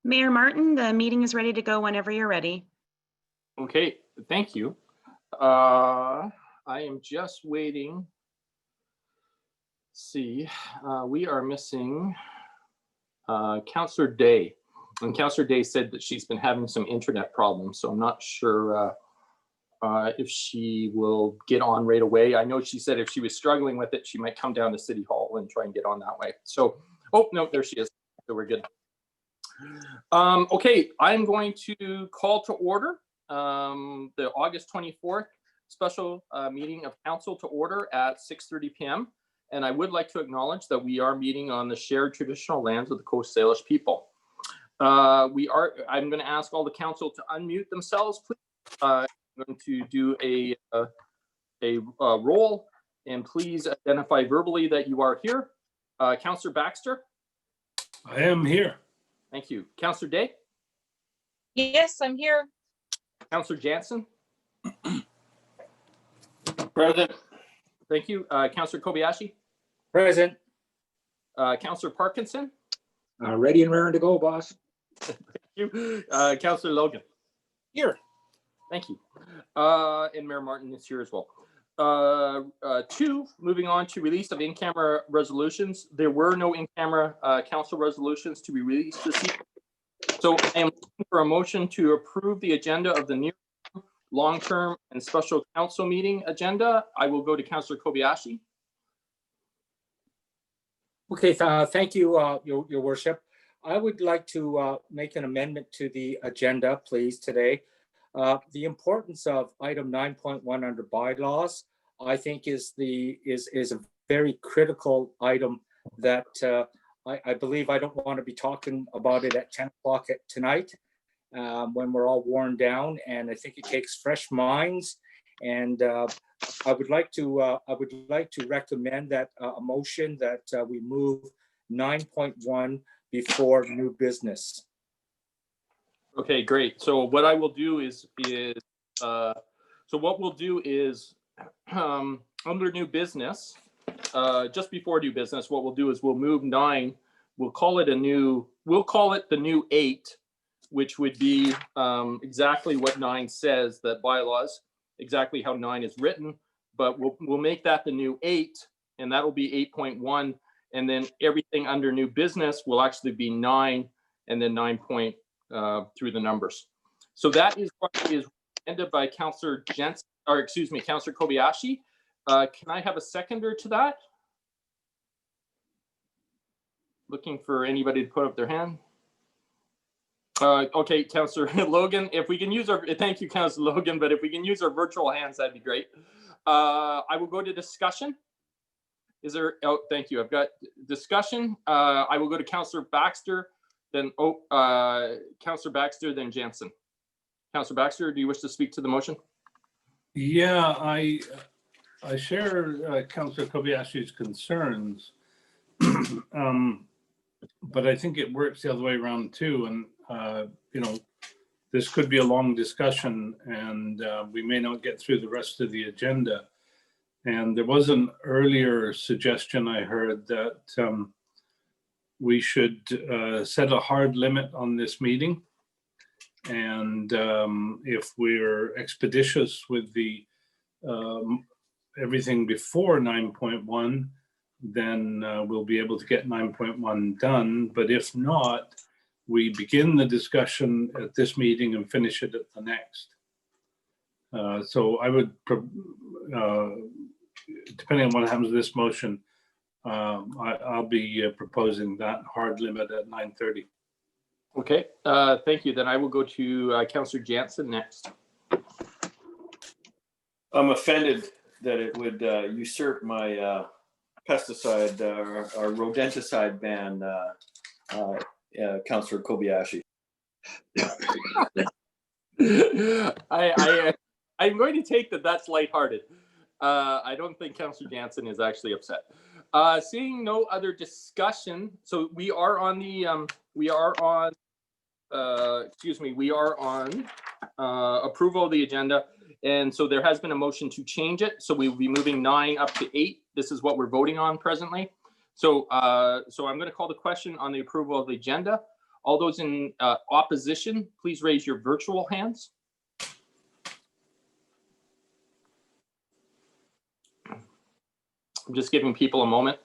Mayor Martin, the meeting is ready to go whenever you're ready. Okay, thank you. I am just waiting. Let's see, we are missing Councillor Day. And Councillor Day said that she's been having some internet problems, so I'm not sure if she will get on right away. I know she said if she was struggling with it, she might come down to City Hall and try and get on that way. So, oh, no, there she is. So we're good. Okay, I'm going to call to order the August 24th special meeting of council to order at 6:30 p.m. And I would like to acknowledge that we are meeting on the shared traditional lands of the Coast Salish people. I'm going to ask all the council to unmute themselves, please. I'm going to do a roll, and please identify verbally that you are here. Councillor Baxter? I am here. Thank you. Councillor Day? Yes, I'm here. Councillor Jansen? Present. Thank you. Councillor Kobayashi? Present. Councillor Parkinson? Ready and raring to go, boss. Thank you. Councillor Logan? Here. Thank you. And Mayor Martin is here as well. Moving on to release of in-camera resolutions. There were no in-camera council resolutions to be released this evening. So I am looking for a motion to approve the agenda of the near, long-term, and special council meeting agenda. I will go to Councillor Kobayashi. Okay, thank you, your worship. I would like to make an amendment to the agenda, please, today. The importance of item 9.1 under bylaws, I think is a very critical item that I believe I don't want to be talking about it at 10 o'clock tonight when we're all worn down, and I think it takes fresh minds. And I would like to recommend that a motion that we move 9.1 before new business. Okay, great. So what I will do is under new business, just before new business, what we'll do is we'll move 9. We'll call it the new 8, which would be exactly what 9 says, that bylaws, exactly how 9 is written, but we'll make that the new 8, and that will be 8.1, and then everything under new business will actually be 9, and then 9 through the numbers. So that is what is ended by Councillor Jensen, or excuse me, Councillor Kobayashi. Can I have a seconder to that? Looking for anybody to put up their hand. Okay, Councillor Logan, if we can use our, thank you, Councillor Logan, but if we can use our virtual hands, that'd be great. I will go to discussion. Is there, oh, thank you. I've got discussion. I will go to Councillor Baxter, then, Councillor Baxter, then Jansen. Councillor Baxter, do you wish to speak to the motion? Yeah, I share Councillor Kobayashi's concerns, but I think it works the other way around too. And you know, this could be a long discussion, and we may not get through the rest of the agenda. And there was an earlier suggestion I heard that we should set a hard limit on this meeting. And if we're expeditious with the everything before 9.1, then we'll be able to get 9.1 done. But if not, we begin the discussion at this meeting and finish it at the next. So I would, depending on what happens with this motion, I'll be proposing that hard limit at 9:30. Okay, thank you. Then I will go to Councillor Jansen next. I'm offended that it would usurp my pesticide or rodenticide ban, Councillor Kobayashi. I'm going to take that that's lighthearted. I don't think Councillor Jansen is actually upset. Seeing no other discussion, so we are on the approval of the agenda, and so there has been a motion to change it. So we will be moving 9 up to 8. This is what we're voting on presently. So I'm going to call the question on the approval of the agenda. All those in opposition, please raise your virtual hands. I'm just giving people a moment.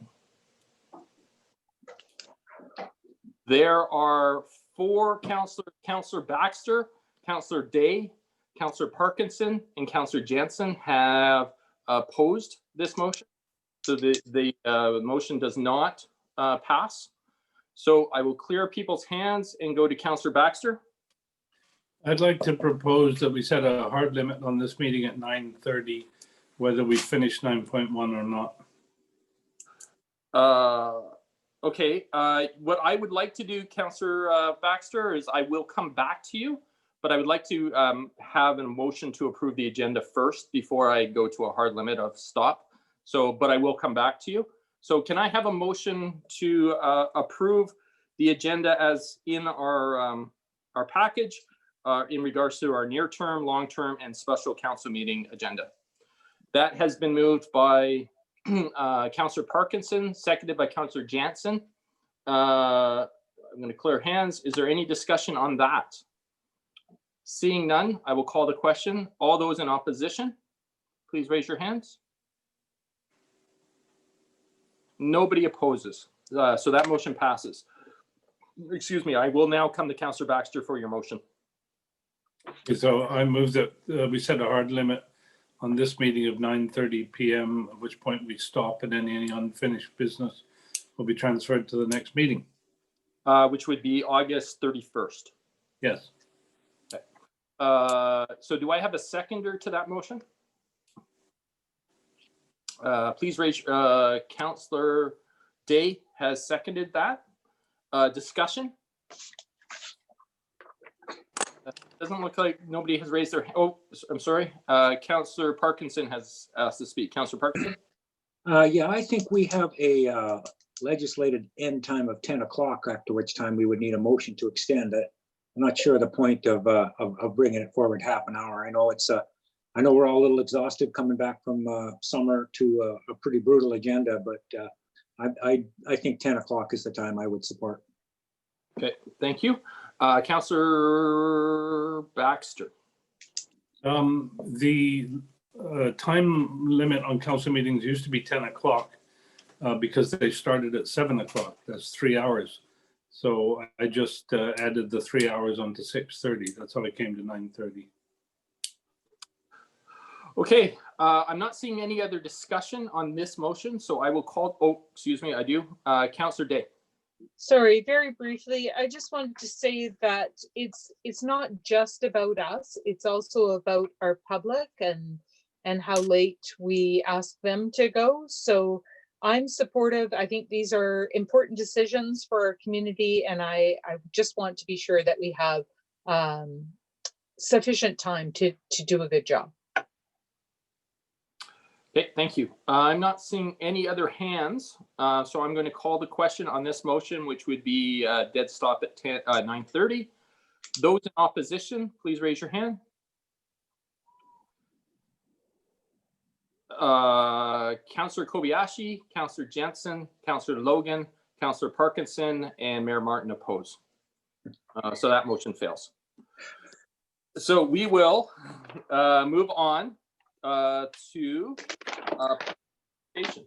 There are 4 counselors: Counselor Baxter, Counselor Day, Counselor Parkinson, and Counselor Jansen have opposed this motion. So the motion does not pass. So I will clear people's hands and go to Counselor Baxter. I'd like to propose that we set a hard limit on this meeting at 9:30, whether we finish 9.1 or not. Okay, what I would like to do, Counselor Baxter, is I will come back to you, but I would like to have a motion to approve the agenda first before I go to a hard limit of stop. So, but I will come back to you. So can I have a motion to approve the agenda as in our package in regards to our near-term, long-term, and special council meeting agenda? That has been moved by Counselor Parkinson, seconded by Counselor Jansen. I'm going to clear hands. Is there any discussion on that? Seeing none, I will call the question. All those in opposition, please raise your hands. Nobody opposes. So that motion passes. Excuse me, I will now come to Counselor Baxter for your motion. Okay, so I move that we set a hard limit on this meeting of 9:30 p.m., at which point we stop and any unfinished business will be transferred to the next meeting. Which would be August 31st. Yes. Okay. So do I have a seconder to that motion? Please raise, Counselor Day has seconded that. Discussion? Doesn't look like nobody has raised their, oh, I'm sorry. Counselor Parkinson has asked to speak. Counselor Parkinson? Yeah, I think we have a legislated end time of 10 o'clock, after which time we would need a motion to extend it. I'm not sure the point of bringing it forward half an hour. I know it's I know we're all a little exhausted coming back from summer to a pretty brutal agenda, but I think 10 o'clock is the time I would support. Okay, thank you. Counselor Baxter. The time limit on council meetings used to be 10 o'clock because they started at 7 o'clock. That's 3 hours. So I just added the 3 hours onto 6:30. That's how I came to 9:30. Okay, I'm not seeing any other discussion on this motion, so I will call, oh, excuse me, I do. Counselor Day. Sorry, very briefly, I just wanted to say that it's not just about us, it's also about our public and how late we ask them to go. So I'm supportive. I think these are important decisions for our community, and I just want to be sure that we have sufficient time to do a good job. Okay, thank you. I'm not seeing any other hands, so I'm going to call the question on this motion, which would be dead stop at 9:30. Those in opposition, please raise your hand. Councillor Kobayashi, Councillor Jensen, Councillor Logan, Councillor Parkinson, and Mayor Martin oppose. So that motion fails. So we will move on to application.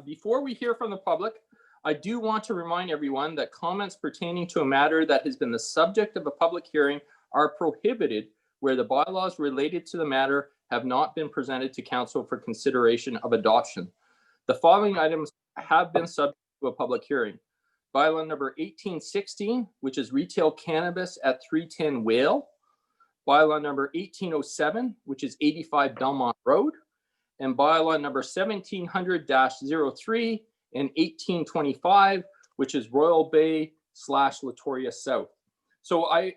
Before we hear from the public, I do want to remind everyone that comments pertaining to a matter that has been the subject of a public hearing are prohibited where the bylaws related to the matter have not been presented to council for consideration of adoption. The following items have been subject to a public hearing. Bylaw number 1816, which is retail cannabis at 310 Whale. Bylaw number 1807, which is 85 Belmont Road. And bylaw number 1700-03 and 1825, which is Royal Bay / Latoria South. So I,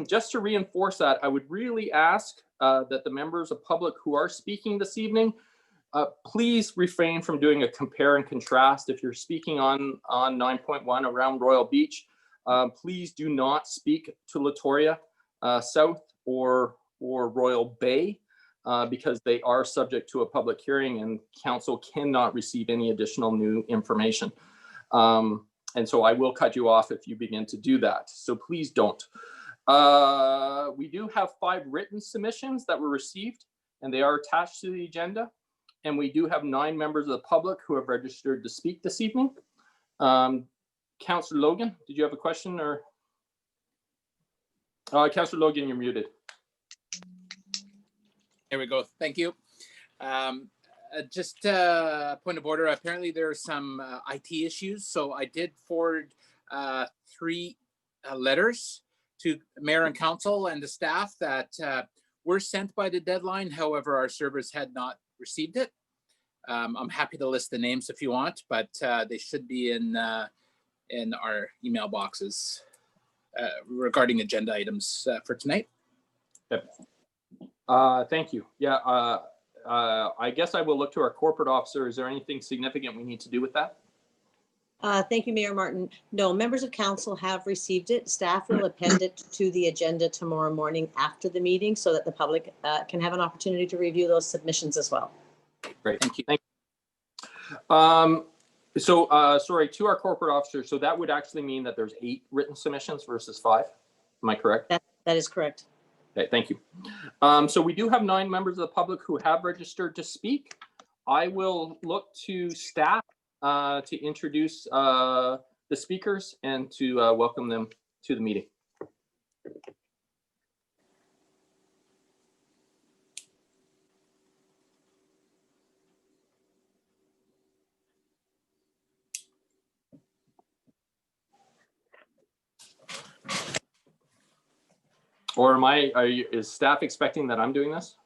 just to reinforce that, I would really ask that the members of public who are speaking this evening, please refrain from doing a compare and contrast. If you're speaking on 9.1 around Royal Beach, please do not speak to Latoria South or Royal Bay because they are subject to a public hearing and council cannot receive any additional new information. And so I will cut you off if you begin to do that. So please don't. We do have 5 written submissions that were received, and they are attached to the agenda. And we do have 9 members of the public who have registered to speak this evening. Councillor Logan, did you have a question or? Councillor Logan, you're muted. There we go. Thank you. Just a point of order. Apparently there are some IT issues. So I did forward 3 letters to mayor and council and the staff that were sent by the deadline. However, our servers had not received it. I'm happy to list the names if you want, but they should be in our email boxes regarding agenda items for tonight. Thank you. Yeah, I guess I will look to our corporate officer. Is there anything significant we need to do with that? Thank you, Mayor Martin. No, members of council have received it. Staff will append it to the agenda tomorrow morning after the meeting so that the public can have an opportunity to review those submissions as well. Great. Thank you. Thank you. Sorry, to our corporate officer. So that would actually mean that there's 8 written submissions versus 5. Am I correct? That is correct. Okay, thank you. So we do have 9 members of the public who have registered to speak. I will look to staff to introduce the speakers and to welcome them to the meeting. Or is staff expecting that I'm doing this?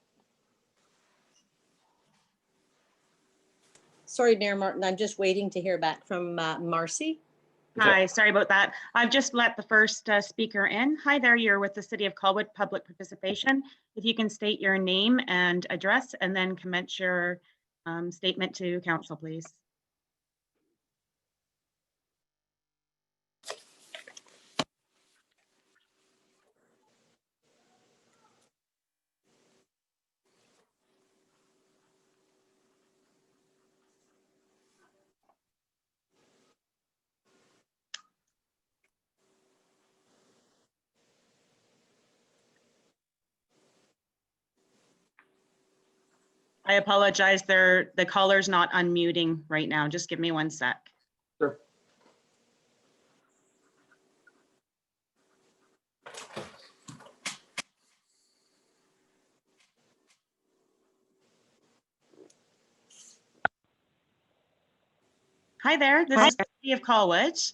Sorry, Mayor Martin, I'm just waiting to hear back from Marcy. Okay. Hi, sorry about that. I've just let the first speaker in. Hi there, you're with the City of Colwood Public Participation. If you can state your name and address and then commence your statement to council, please. I apologize, the caller's not unmuting right now. Just give me 1 sec. Sure. Hi there, this is the City of Colwood.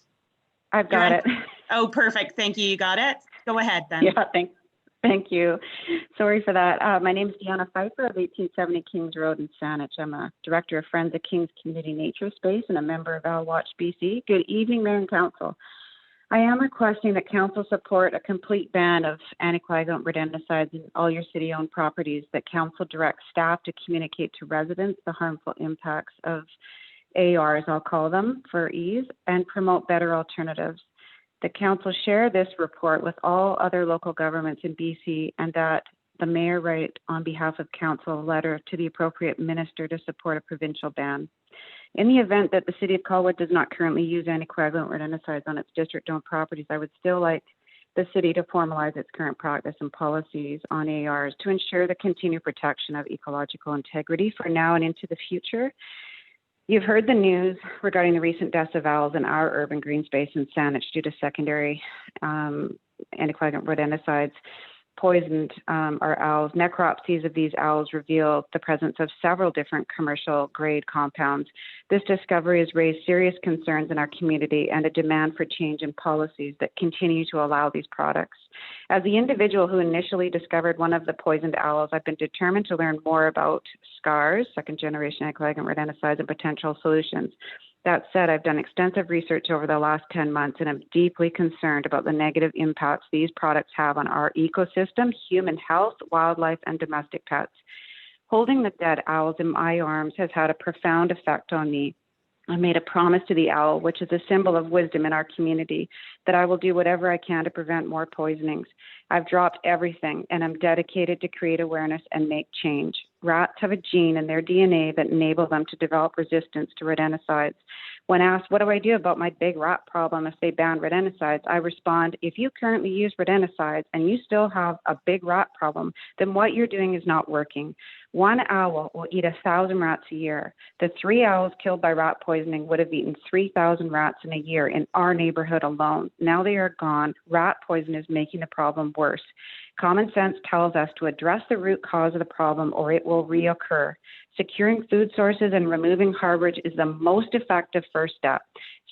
I've got it. Oh, perfect. Thank you. You got it. Go ahead then. Yeah, thank you. Sorry for that. My name is Deanna Pfeiffer of 1870 Kings Road in Saanich. I'm a director of Friends of Kings Community Nature Space and a member of Owl Watch BC. Good evening, Mayor and Council. I am requesting that Council support a complete ban of anticoagulant rodenticides in all your city-owned properties, that Council directs staff to communicate to residents the harmful impacts of ARs, I'll call them for ease, and promote better alternatives. The council share this report with all other local governments in BC, and that the mayor write on behalf of council a letter to the appropriate minister to support a provincial ban. In the event that the City of Colwood does not currently use anticoagulant rodenticides on its district-owned properties, I would still like the city to formalize its current practice and policies on ARs to ensure the continued protection of ecological integrity for now and into the future. You've heard the news regarding the recent deaths of owls in our urban green space in Saanich due to secondary anticoagulant rodenticides poisoned our owls. Necropsies of these owls reveal the presence of several different commercial grade compounds. This discovery has raised serious concerns in our community and a demand for change in policies that continue to allow these products. As the individual who initially discovered one of the poisoned owls, I've been determined to learn more about SCARs, second generation anticoagulant rodenticides, and potential solutions. That said, I've done extensive research over the last 10 months, and I'm deeply concerned about the negative impacts these products have on our ecosystem, human health, wildlife, and domestic pets. Holding the dead owls in my arms has had a profound effect on me. I made a promise to the owl, which is a symbol of wisdom in our community, that I will do whatever I can to prevent more poisonings. I've dropped everything, and I'm dedicated to create awareness and make change. rats have a gene in their DNA that enables them to develop resistance to rodenticides. When asked, what do I do about my big rat problem if they ban rodenticides? I respond, if you currently use rodenticides and you still have a big rat problem, then what you're doing is not working. One owl will eat 1,000 rats a year. The 3 owls killed by rat poisoning would have eaten 3,000 rats in a year in our neighborhood alone. Now they are gone. Rat poison is making the problem worse. Common sense tells us to address the root cause of the problem or it will reoccur. Securing food sources and removing harborage is the most effective first step.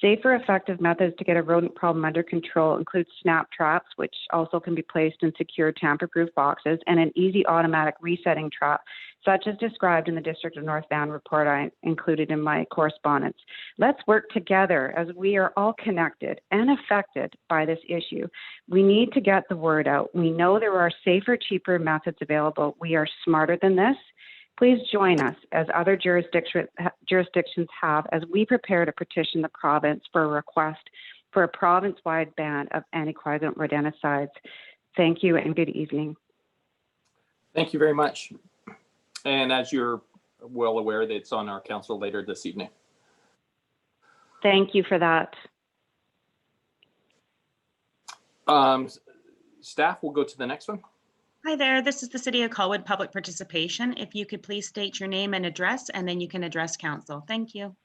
Safer, effective methods to get a rodent problem under control include snap traps, which also can be placed in secure tamper-proof boxes, and an easy automatic resetting trap, such as described in the District of North Van report I included in my correspondence. Let's work together as we are all connected and affected by this issue. We need to get the word out. We know there are safer, cheaper methods available. We are smarter than this. Please join us, as other jurisdictions have, as we prepare to petition the province for a request for a province-wide ban of anticoagulant rodenticides. Thank you and good evening. Thank you very much. And as you're well aware, that it's on our council later this evening. Thank you for that. Staff will go to the next one. Hi there, this is the City of Colwood Public Participation. If you could please state your name and address, and then you can address council. Thank you.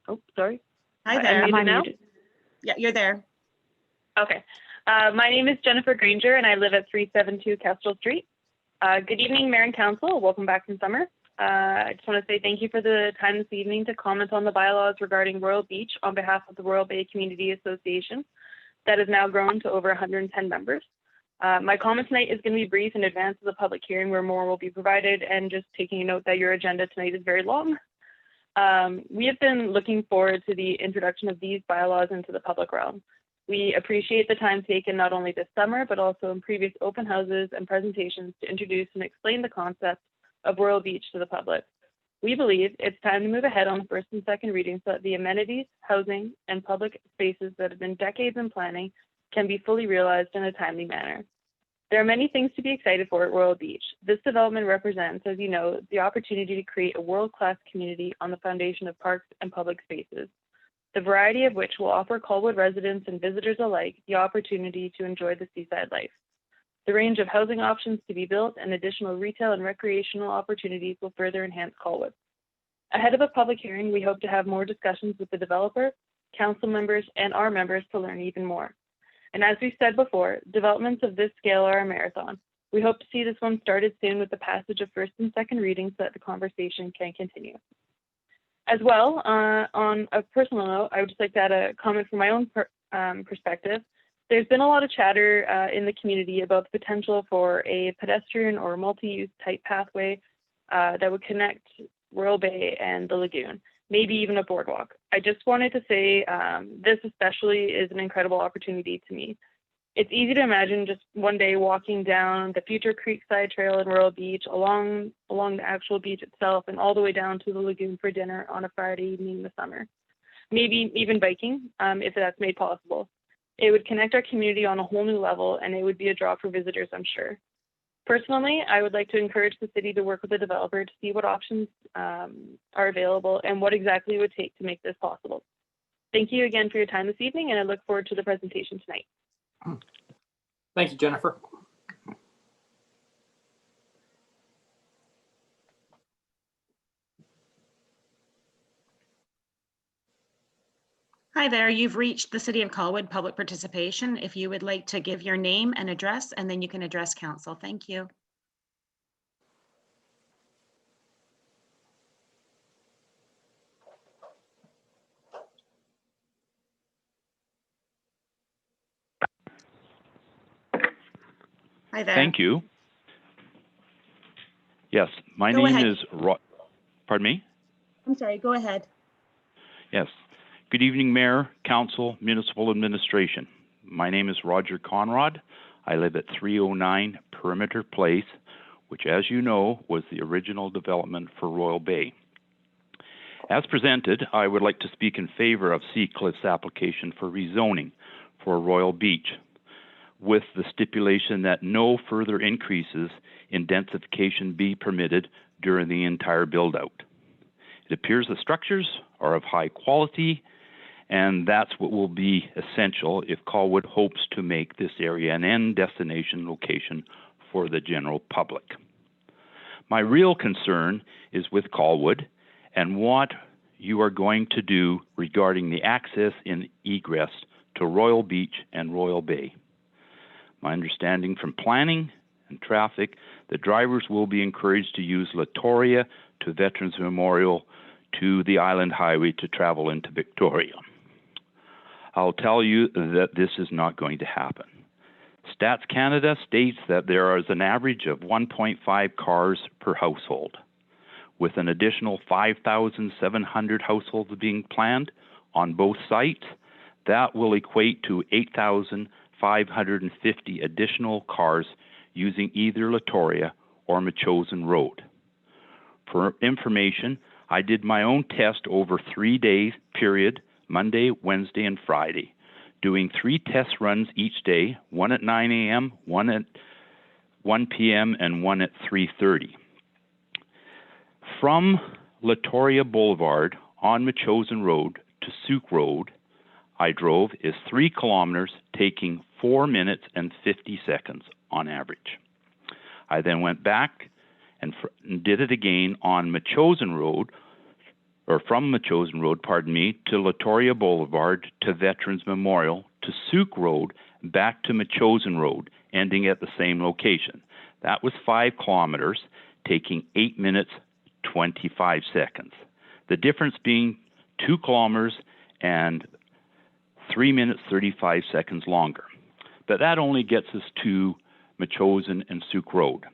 Oh, sorry. Hi I'm there. muted now? Yeah, you're there. Okay. My name is Jennifer Granger, and I live at 372 Kestrel Street. Good evening, Mayor and Council. Welcome back from summer. I just want to say thank you for the time this evening to comment on the bylaws regarding Royal Beach on behalf of the Royal Bay Community Association that has now grown to over 110 members. My comment tonight is going to be brief in advance of the public hearing where more will be provided, and just taking a note that your agenda tonight is very long. We have been looking forward to the introduction of these bylaws into the public realm. We appreciate the time taken not only this summer, but also in previous open houses and presentations to introduce and explain the concept of Royal Beach to the public. We believe it's time to move ahead on the first and second reading so that the amenities, housing, and public spaces that have been decades in planning can be fully realized in a timely manner. There are many things to be excited for at Royal Beach. This development represents, as you know, the opportunity to create a world-class community on the foundation of parks and public spaces, the variety of which will offer Colwood residents and visitors alike the opportunity to enjoy the seaside life. The range of housing options to be built and additional retail and recreational opportunities will further enhance Colwood. Ahead of a public hearing, we hope to have more discussions with the developer, council members, and our members to learn even more. And as we said before, developments of this scale are a marathon. We hope to see this one started soon with the passage of first and second readings so that the conversation can continue. As well, on a personal note, I would just like to add a comment from my own perspective. There's been a lot of chatter in the community about the potential for a pedestrian or multi-use type pathway that would connect Royal Bay and the lagoon, maybe even a boardwalk. I just wanted to say this especially is an incredible opportunity to me. It's easy to imagine just one day walking down the future Creekside Trail in Royal Beach, along the actual beach itself, and all the way down to the lagoon for dinner on a Friday evening in the summer. Maybe even biking, if that's made possible. It would connect our community on a whole new level, and it would be a draw for visitors, I'm sure. Personally, I would like to encourage the city to work with the developer to see what options are available and what exactly it would take to make this possible. Thank you again for your time this evening, and I look forward to the presentation tonight. Thank you, Jennifer. Hi there, you've reached the City of Colwood Public Participation. If you would like to give your name and address, and then you can address council. Thank you. Hi there. Thank you. Yes, my Go name ahead. is pardon me? I'm sorry, go ahead. Yes. Good evening, Mayor, Council, Municipal Administration. My name is Roger Conrad. I live at 309 Perimeter Place, which, as you know, was the original development for Royal Bay. As presented, I would like to speak in favor of Seacliff's application for rezoning for Royal Beach, with the stipulation that no further increases in densification be permitted during the entire build-out. It appears the structures are of high quality, and that's what will be essential if Colwood hopes to make this area an end destination location for the general public. My real concern is with Colwood and what you are going to do regarding the access and egress to Royal Beach and Royal Bay. My understanding from planning and traffic, the drivers will be encouraged to use Latoria to Veterans Memorial to the Island Highway to travel into Victoria. I'll tell you that this is not going to happen. Stats Canada states that there is an average of 1.5 cars per household. With an additional 5,700 households being planned on both sites, that will equate to 8,550 additional cars using either Latoria or Machosen Road. For information, I did my own test over 3 days period, Monday, Wednesday, and Friday, doing 3 test runs each day, one at 9 a.m., one at 1 p.m., and one at 3:30. From Latoria Boulevard on Machosen Road to Souk Road, I drove is 3 kilometers, taking 4 minutes and 50 seconds on average. I then went back and did it again on Machosen Road, or from Machosen Road, to Latoria Boulevard to Veterans Memorial to Souk Road, back to Machosen Road, ending at the same location. That was 5 kilometers, taking 8 minutes, 25 seconds. The difference being 2 kilometers and 3 minutes, 35 seconds longer. But that only gets us to Machosen and Souk Road.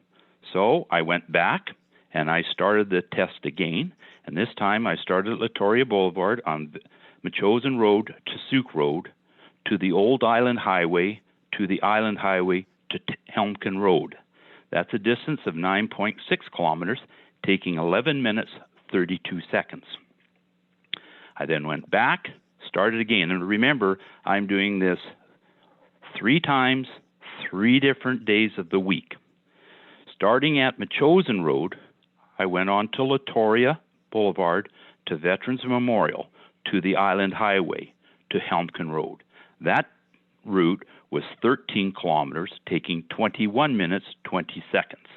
So I went back and I started the test again. And this time I started at Latoria Boulevard on Machosen Road to Souk Road to the Old Island Highway to the Island Highway to Helmkin Road. That's a distance of 9.6 kilometers, taking 11 minutes, 32 seconds. I then went back, started again. And remember, I'm doing this 3 times, 3 different days of the week. Starting at Machosen Road, I went on to Latoria Boulevard to Veterans Memorial to the Island Highway to Helmkin Road. That route was 13 kilometers, taking 21 minutes, 20 seconds.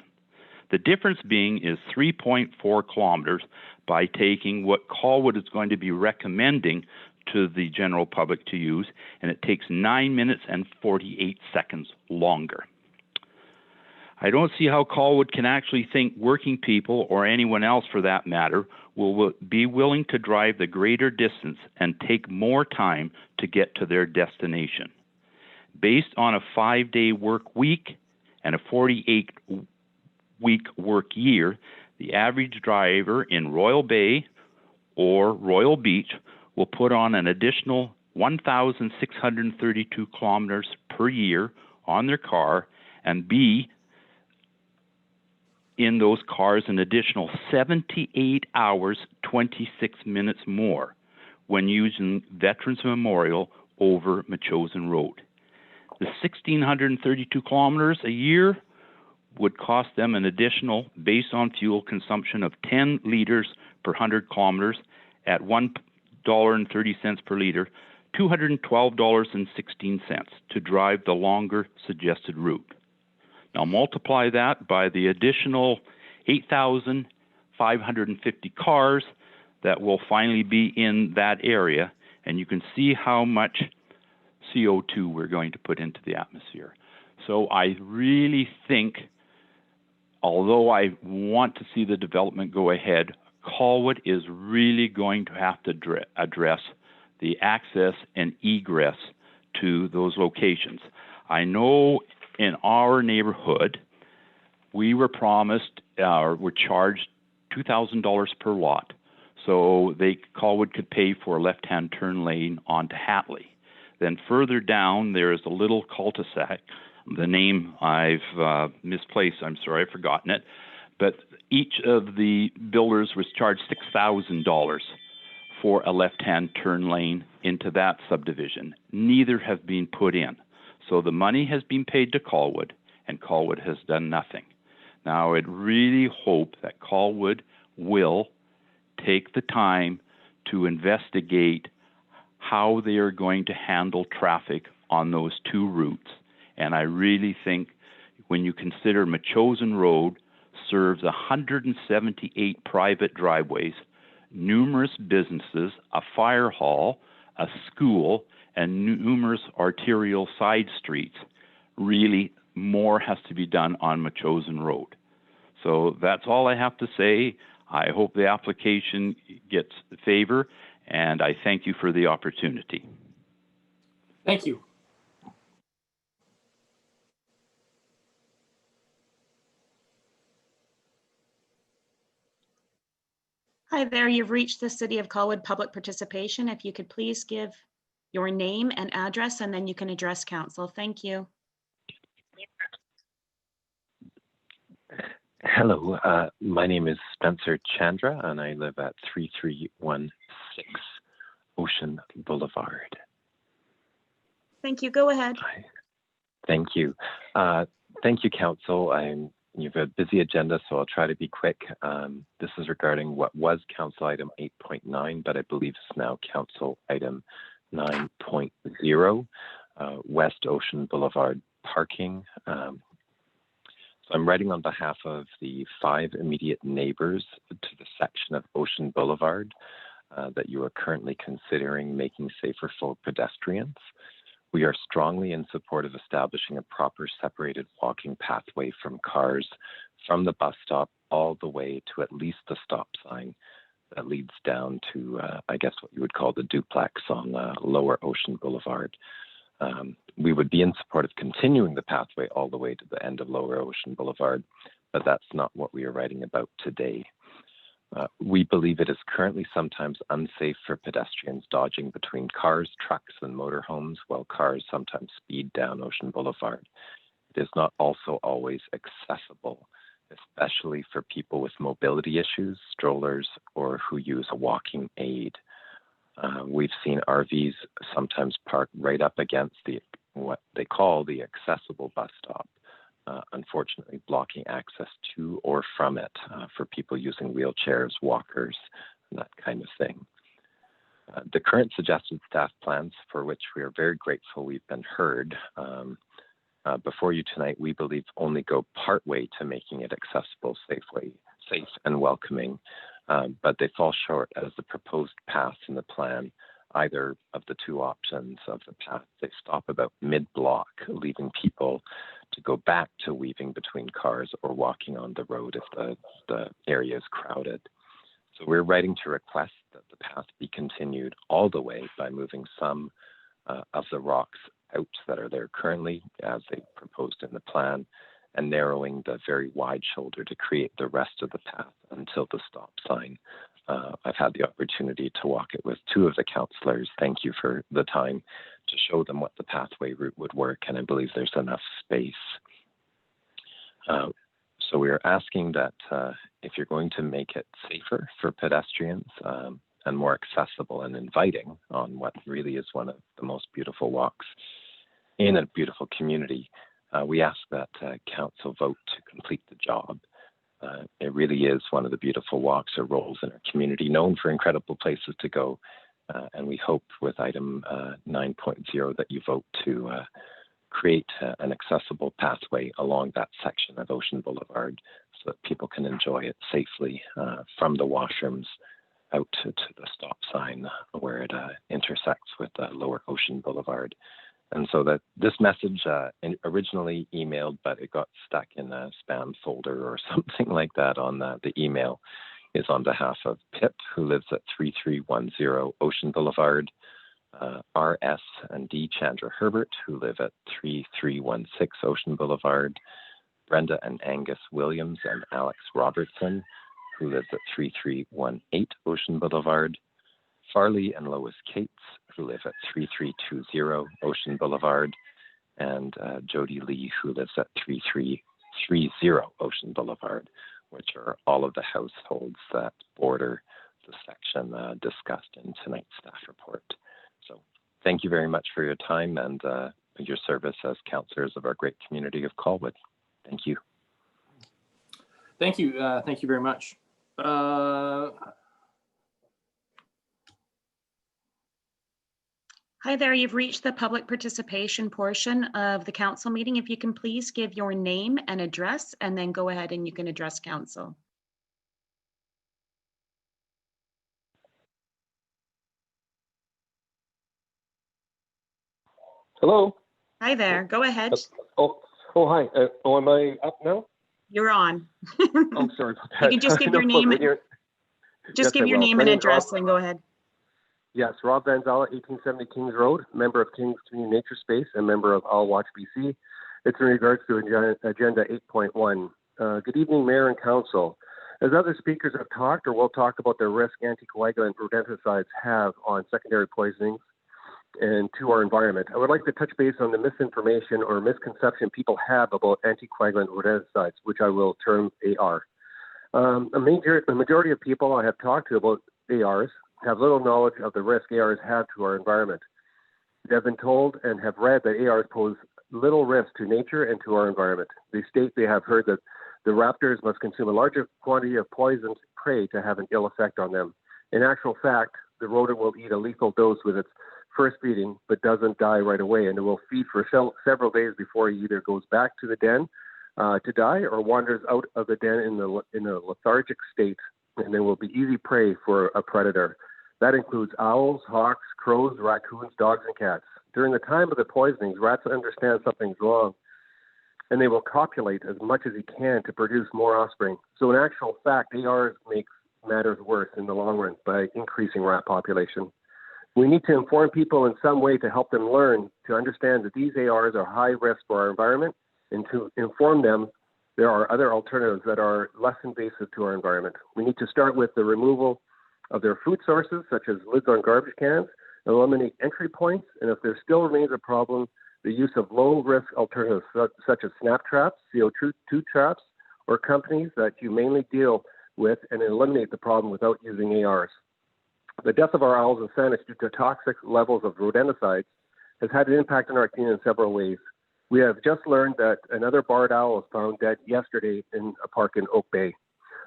The difference being is 3.4 kilometers by taking what Colwood is going to be recommending to the general public to use, and it takes 9 minutes and 48 seconds longer. I don't see how Colwood can actually think working people, or anyone else for that matter, will be willing to drive the greater distance and take more time to get to their destination. Based on a 5-day work week and a 48-week work year, the average driver in Royal Bay or Royal Beach will put on an additional 1,632 kilometers per year on their car and be in those cars an additional 78 hours, 26 minutes more when using Veterans Memorial over Machosen Road. The 1,632 kilometers a year would cost them an additional, based on fuel consumption, of 10 liters per 100 kilometers at $1.30 per liter, $212.16 to drive the longer suggested route. Now multiply that by the additional 8,550 cars that will finally be in that area, and you can see how much CO2 we're going to put into the atmosphere. So I really think, although I want to see the development go ahead, Colwood is really going to have to address the access and egress to those locations. I know in our neighborhood, we were promised, were charged $2,000 per lot, so Colwood could pay for a left-hand turn lane onto Hatley. Then further down, there is a little cul-de-sac. The name I've misplaced, I'm sorry, I've forgotten it. But each of the builders was charged $6,000 for a left-hand turn lane into that subdivision. Neither have been put in. So the money has been paid to Colwood, and Colwood has done nothing. Now, I'd really hope that Colwood will take the time to investigate how they are going to handle traffic on those two routes. And I really think when you consider Machosen Road serves 178 private driveways, numerous businesses, a fire hall, a school, and numerous arterial side streets, really more has to be done on Machosen Road. So that's all I have to say. I hope the application gets favor, and I thank you for the opportunity. Thank you. Hi there, you've reached the City of Colwood public participation. If you could please give your name and address, and then you can address council. Thank you. Hello, my name is Spencer Chandra, and I live at 3316 Ocean Boulevard. Thank you. Go ahead. Hi. Thank you. Thank you, Council. You have a busy agenda, so I'll try to be quick. This is regarding what was Council Item 8.9, but I believe it's now Council Item 9.0, West Ocean Boulevard parking. So I'm writing on behalf of the 5 immediate neighbors to the section of Ocean Boulevard that you are currently considering making safer for pedestrians. We are strongly in support of establishing a proper separated walking pathway from cars from the bus stop all the way to at least the stop sign that leads down to, I guess, what you would call the duplex on Lower Ocean Boulevard. We would be in support of continuing the pathway all the way to the end of Lower Ocean Boulevard, but that's not what we are writing about today. We believe it is currently sometimes unsafe for pedestrians dodging between cars, trucks, and motorhomes while cars sometimes speed down Ocean Boulevard. It is not also always accessible, especially for people with mobility issues, strollers, or who use a walking aid. We've seen RVs sometimes park right up against what they call the accessible bus stop, unfortunately blocking access to or from it for people using wheelchairs, walkers, and that kind of thing. The current suggested staff plans, for which we are very grateful we've been heard, before you tonight, we believe only go partway to making it accessible, safe and welcoming, but they fall short as the proposed path in the plan. Either of the two options of the path, they stop about mid-block, leaving people to go back to weaving between cars or walking on the road if the area is crowded. So we're writing to request that the path be continued all the way by moving some of the rocks out that are there currently as they proposed in the plan, and narrowing the very wide shoulder to create the rest of the path until the stop sign. I've had the opportunity to walk it with 2 of the councillors. Thank you for the time to show them what the pathway route would work, and I believe there's enough space. So we are asking that if you're going to make it safer for pedestrians and more accessible and inviting on what really is one of the most beautiful walks in a beautiful community, we ask that council vote to complete the job. It really is one of the beautiful walks or rolls in our community, known for incredible places to go. And we hope with item 9.0 that you vote to create an accessible pathway along that section of Ocean Boulevard so that people can enjoy it safely from the washrooms out to the stop sign where it intersects with Lower Ocean Boulevard. And so that this message originally emailed, but it got stuck in a spam folder or something like that on the email, is on behalf of Pip, who lives at 3310 Ocean Boulevard, R.S. and D. Chandra Herbert, who live at 3316 Ocean Boulevard, Brenda and Angus Williams and Alex Robertson, who lives at 3318 Ocean Boulevard, Farley and Lois Cates, who live at 3320 Ocean Boulevard, and Jody Lee, who lives at 3330 Ocean Boulevard, which are all of the households that border the section discussed in tonight's staff report. So thank you very much for your time and your service as councillors of our great community of Colwood. Thank you. Thank you. Thank you very much. Hi there, you've reached the public participation portion of the council meeting. If you can please give your name and address, and then go ahead and you can address council. Hello. Hi there, go ahead. Hi. Am I up now? You're on. Oh, sorry about that. You can just give your name, Yes, give I your will. name My and name's address, Rob. and go ahead. Yes, Rob Van Zala, 1870 Kings Road, member of Kings Community Nature Space and member of All Watch BC. It's in regards to Agenda 8.1. Good evening, Mayor and Council. As other speakers have talked or will talk about the risk anticoagulant rodenticides have on secondary poisonings and to our environment, I would like to touch base on the misinformation or misconception people have about anticoagulant rodenticides, which I will term AR. A majority of people I have talked to about ARs have little knowledge of the risk ARs have to our environment. They have been told and have read that ARs pose little risk to nature and to our environment. They state they have heard that the raptors must consume a larger quantity of poisoned prey to have an ill effect on them. In actual fact, the rodent will eat a lethal dose with its first feeding, but doesn't die right away, and it will feed for several days before he either goes back to the den to die or wanders out of the den in a lethargic state, and they will be easy prey for a predator. That includes owls, hawks, crows, raccoons, dogs, and cats. During the time of the poisonings, rats understand something's wrong, and they will copulate as much as he can to produce more offspring. So in actual fact, ARs make matters worse in the long run by increasing rat population. We need to inform people in some way to help them learn to understand that these ARs are high risk for our environment, and to inform them there are other alternatives that are less invasive to our environment. We need to start with the removal of their food sources, such as lids on garbage cans, eliminate entry points, and if there still remains a problem, the use of low-risk alternatives such as snap traps, CO2 traps, or companies that humanely deal with and eliminate the problem without using ARs. The death of our owls and sanics due to toxic levels of rodenticides has had an impact on our community in several ways. We have just learned that another barred owl was found dead yesterday in a park in Oak Bay.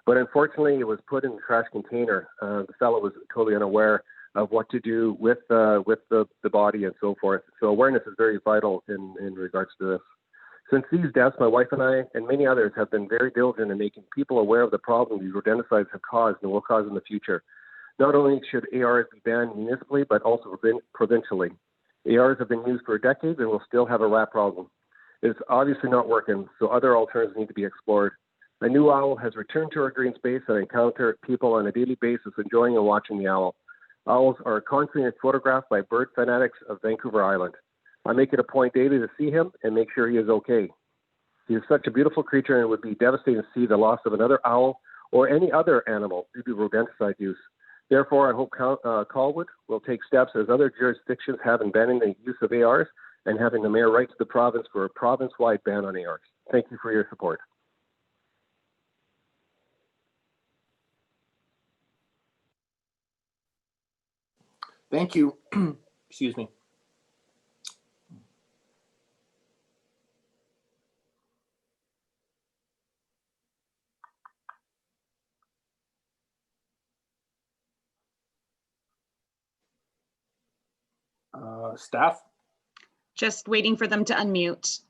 But unfortunately, it was put in the trash container. The fellow was totally unaware of what to do with the body and so forth. So awareness is very vital in regards to this. Since these deaths, my wife and I and many others have been very diligent in making people aware of the problem these rodenticides have caused and will cause in the future. Not only should ARs be banned municipally, but also provincially. ARs have been used for decades and will still have a rat problem. It's obviously not working, so other alternatives need to be explored. A new owl has returned to our green space and I encounter people on a daily basis enjoying and watching the owl. Owls are constantly photographed by bird fanatics of Vancouver Island. I make it a point daily to see him and make sure he is okay. He is such a beautiful creature and it would be devastating to see the loss of another owl or any other animal due to rodenticide use. Therefore, I hope Colwood will take steps as other jurisdictions have in banning the use of ARs and having the mayor write to the province for a province-wide ban on ARs. Thank you for your support. Thank you. Excuse me. Staff? Just waiting for them to unmute.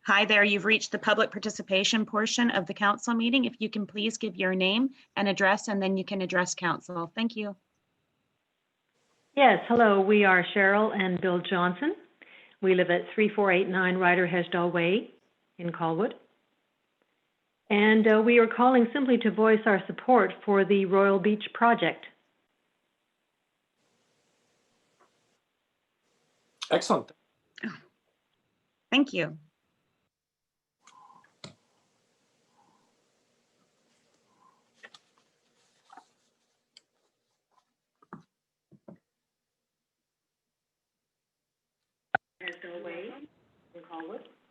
Hi there, you've reached the public participation portion of the council meeting. If you can please give your name and address, and then you can address council. Thank you. Yes, hello, we are Cheryl and Bill Johnson. We live at 3489 Ryder Hesdall Way in Colwood. And we are calling simply to voice our support for the Royal Beach project. Excellent. Thank you.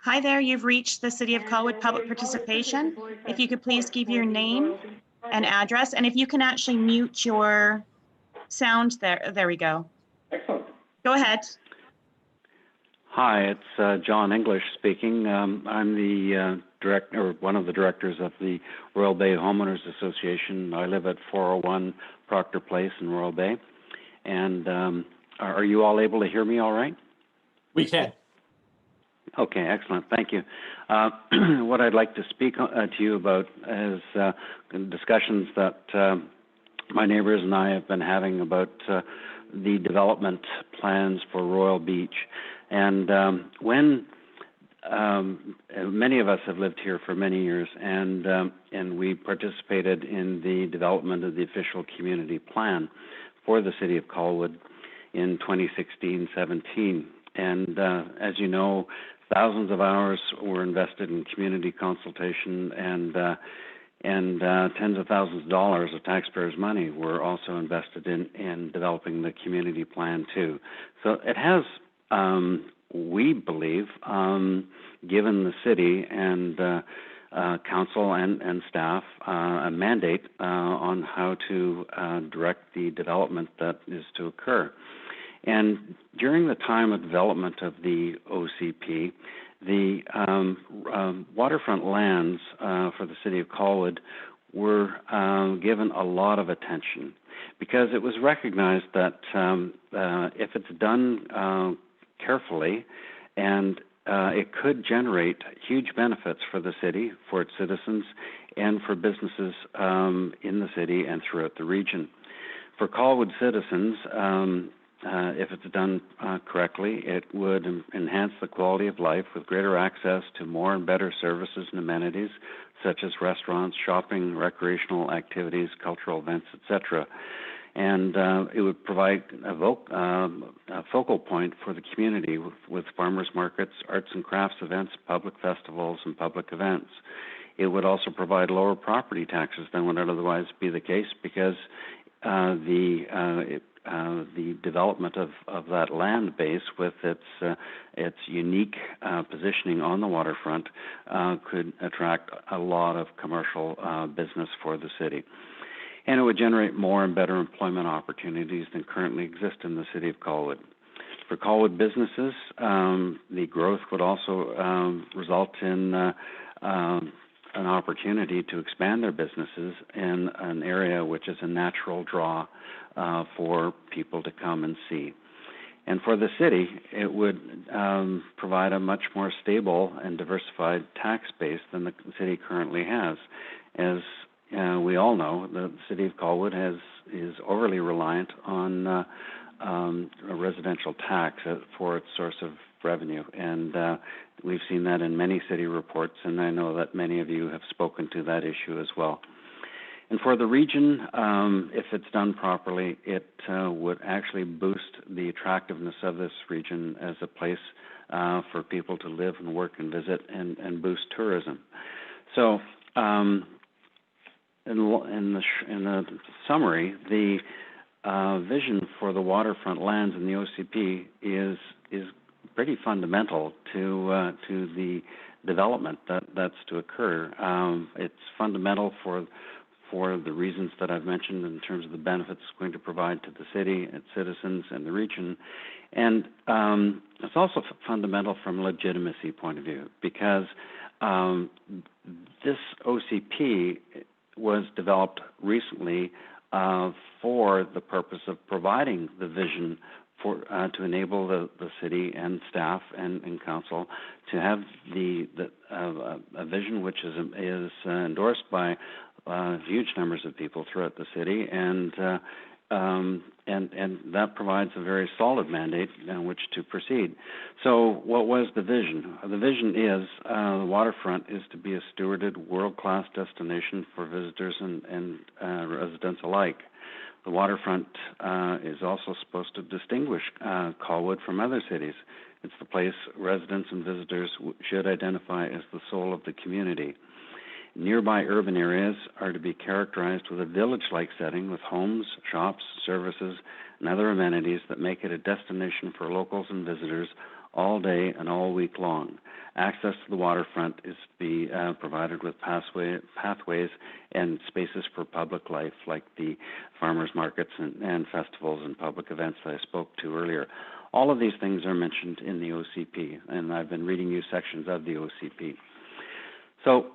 Hi there, you've reached the City of Colwood Public Participation. If you could please give your name and address, and if you can actually mute your sound there. There we go. Excellent. Go ahead. Hi, it's John English speaking. I'm the director, or one of the directors of the Royal Bay Homeowners Association. I live at 401 Proctor Place in Royal Bay. And are you all able to hear me all right? We can. Okay, excellent. Thank you. What I'd like to speak to you about is discussions that my neighbors and I have been having about the development plans for Royal Beach. And when many of us have lived here for many years, and we participated in the development of the official community plan for the City of Colwood in 2016-17. And as you know, thousands of hours were invested in community consultation, and tens of thousands of dollars of taxpayers' money were also invested in developing the community plan too. So it has, we believe, given the city and council and staff a mandate on how to direct the development that is to occur. And during the time of development of the OCP, the waterfront lands for the City of Colwood were given a lot of attention because it was recognized that if it's done carefully, and it could generate huge benefits for the city, for its citizens, and for businesses in the city and throughout the region. For Colwood citizens, if it's done correctly, it would enhance the quality of life with greater access to more and better services and amenities, such as restaurants, shopping, recreational activities, cultural events, etc. And it would provide a focal point for the community with farmers markets, arts and crafts events, public festivals, and public events. It would also provide lower property taxes than would otherwise be the case because the development of that land base with its unique positioning on the waterfront could attract a lot of commercial business for the city. And it would generate more and better employment opportunities than currently exist in the City of Colwood. For Colwood businesses, the growth would also result in an opportunity to expand their businesses in an area which is a natural draw for people to come and see. And for the city, it would provide a much more stable and diversified tax base than the city currently has. As we all know, the City of Colwood is overly reliant on a residential tax for its source of revenue, and we've seen that in many city reports, and I know that many of you have spoken to that issue as well. And for the region, if it's done properly, it would actually boost the attractiveness of this region as a place for people to live and work and visit and boost tourism. So in the summary, the vision for the waterfront lands in the OCP is pretty fundamental to the development that's to occur. It's fundamental for the reasons that I've mentioned in terms of the benefits it's going to provide to the city, its citizens, and the region. And it's also fundamental from a legitimacy point of view because this OCP was developed recently for the purpose of providing the vision for to enable the city and staff and council to have a vision which is endorsed by huge numbers of people throughout the city, and that provides a very solid mandate in which to proceed. So what was the vision? The vision is the waterfront is to be a stewarded world-class destination for visitors and residents alike. The waterfront is also supposed to distinguish Colwood from other cities. It's the place residents and visitors should identify as the soul of the community. Nearby urban areas are to be characterized with a village-like setting with homes, shops, services, and other amenities that make it a destination for locals and visitors all day and all week long. Access to the waterfront is to be provided with pathways and spaces for public life, like the farmers markets and festivals and public events that I spoke to earlier. All of these things are mentioned in the OCP, and I've been reading you sections of the OCP. So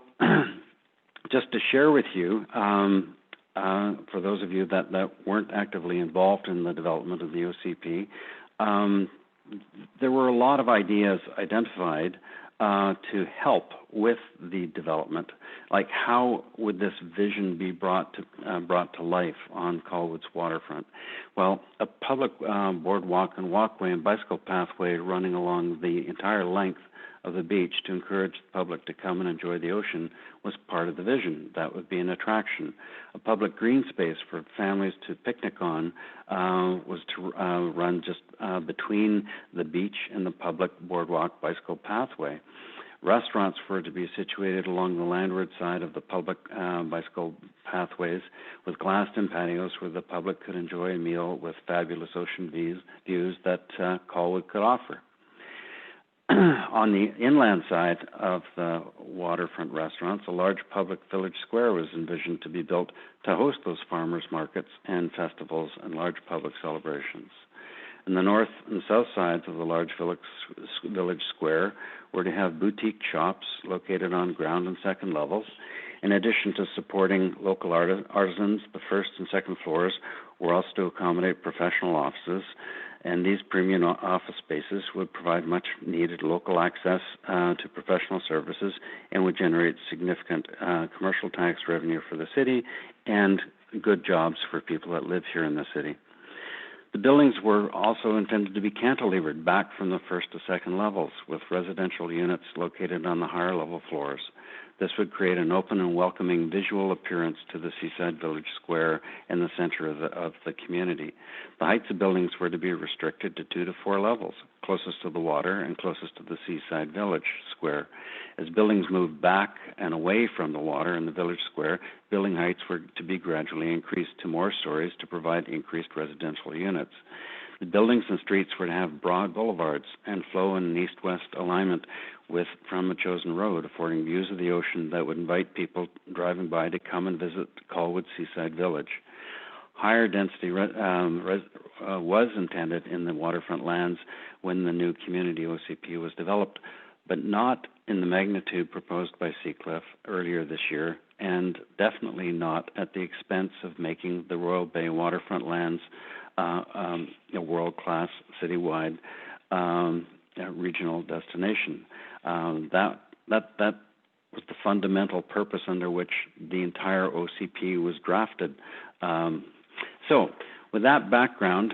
just to share with you, for those of you that weren't actively involved in the development of the OCP, there were a lot of ideas identified to help with the development, like how would this vision be brought to life on Colwood's waterfront? Well, a public boardwalk and walkway and bicycle pathway running along the entire length of the beach to encourage the public to come and enjoy the ocean was part of the vision. That would be an attraction. A public green space for families to picnic on was to run just between the beach and the public boardwalk bicycle pathway. Restaurants were to be situated along the landward side of the public bicycle pathways with glassed-in patios where the public could enjoy a meal with fabulous ocean views that Colwood could offer. On the inland side of the waterfront restaurants, a large public village square was envisioned to be built to host those farmers markets and festivals and large public celebrations. And the north and south sides of the large village square were to have boutique shops located on ground and second levels. In addition to supporting local artisans, the first and second floors were also to accommodate professional offices, and these premium office spaces would provide much needed local access to professional services and would generate significant commercial tax revenue for the city and good jobs for people that live here in the city. The buildings were also intended to be cantilevered back from the first to second levels, with residential units located on the higher level floors. This would create an open and welcoming visual appearance to the Seaside Village Square and the center of the community. The heights of buildings were to be restricted to 2 to 4 levels, closest to the water and closest to the Seaside Village Square. As buildings moved back and away from the water in the village square, building heights were to be gradually increased to more stories to provide increased residential units. The buildings and streets were to have broad boulevards and flow in an east-west alignment from a chosen road, affording views of the ocean that would invite people driving by to come and visit Colwood Seaside Village. Higher density was intended in the waterfront lands when the new community OCP was developed, but not in the magnitude proposed by Seacliff earlier this year, and definitely not at the expense of making the Royal Bay waterfront lands a world-class citywide regional destination. That was the fundamental purpose under which the entire OCP was drafted. So, with that background,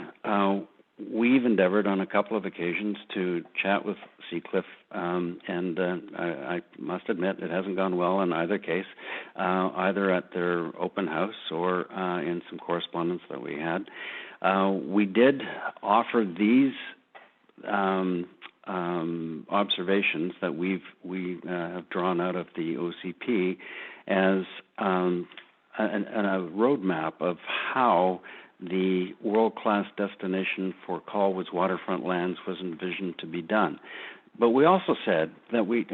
we've endeavored on a couple of occasions to chat with Seacliff, and I must admit it hasn't gone well in either case, either at their open house or in some correspondence that we had. We did offer these observations that we have drawn out of the OCP as a roadmap of how the world-class destination for Colwood's waterfront lands was envisioned to be done. But we also said that we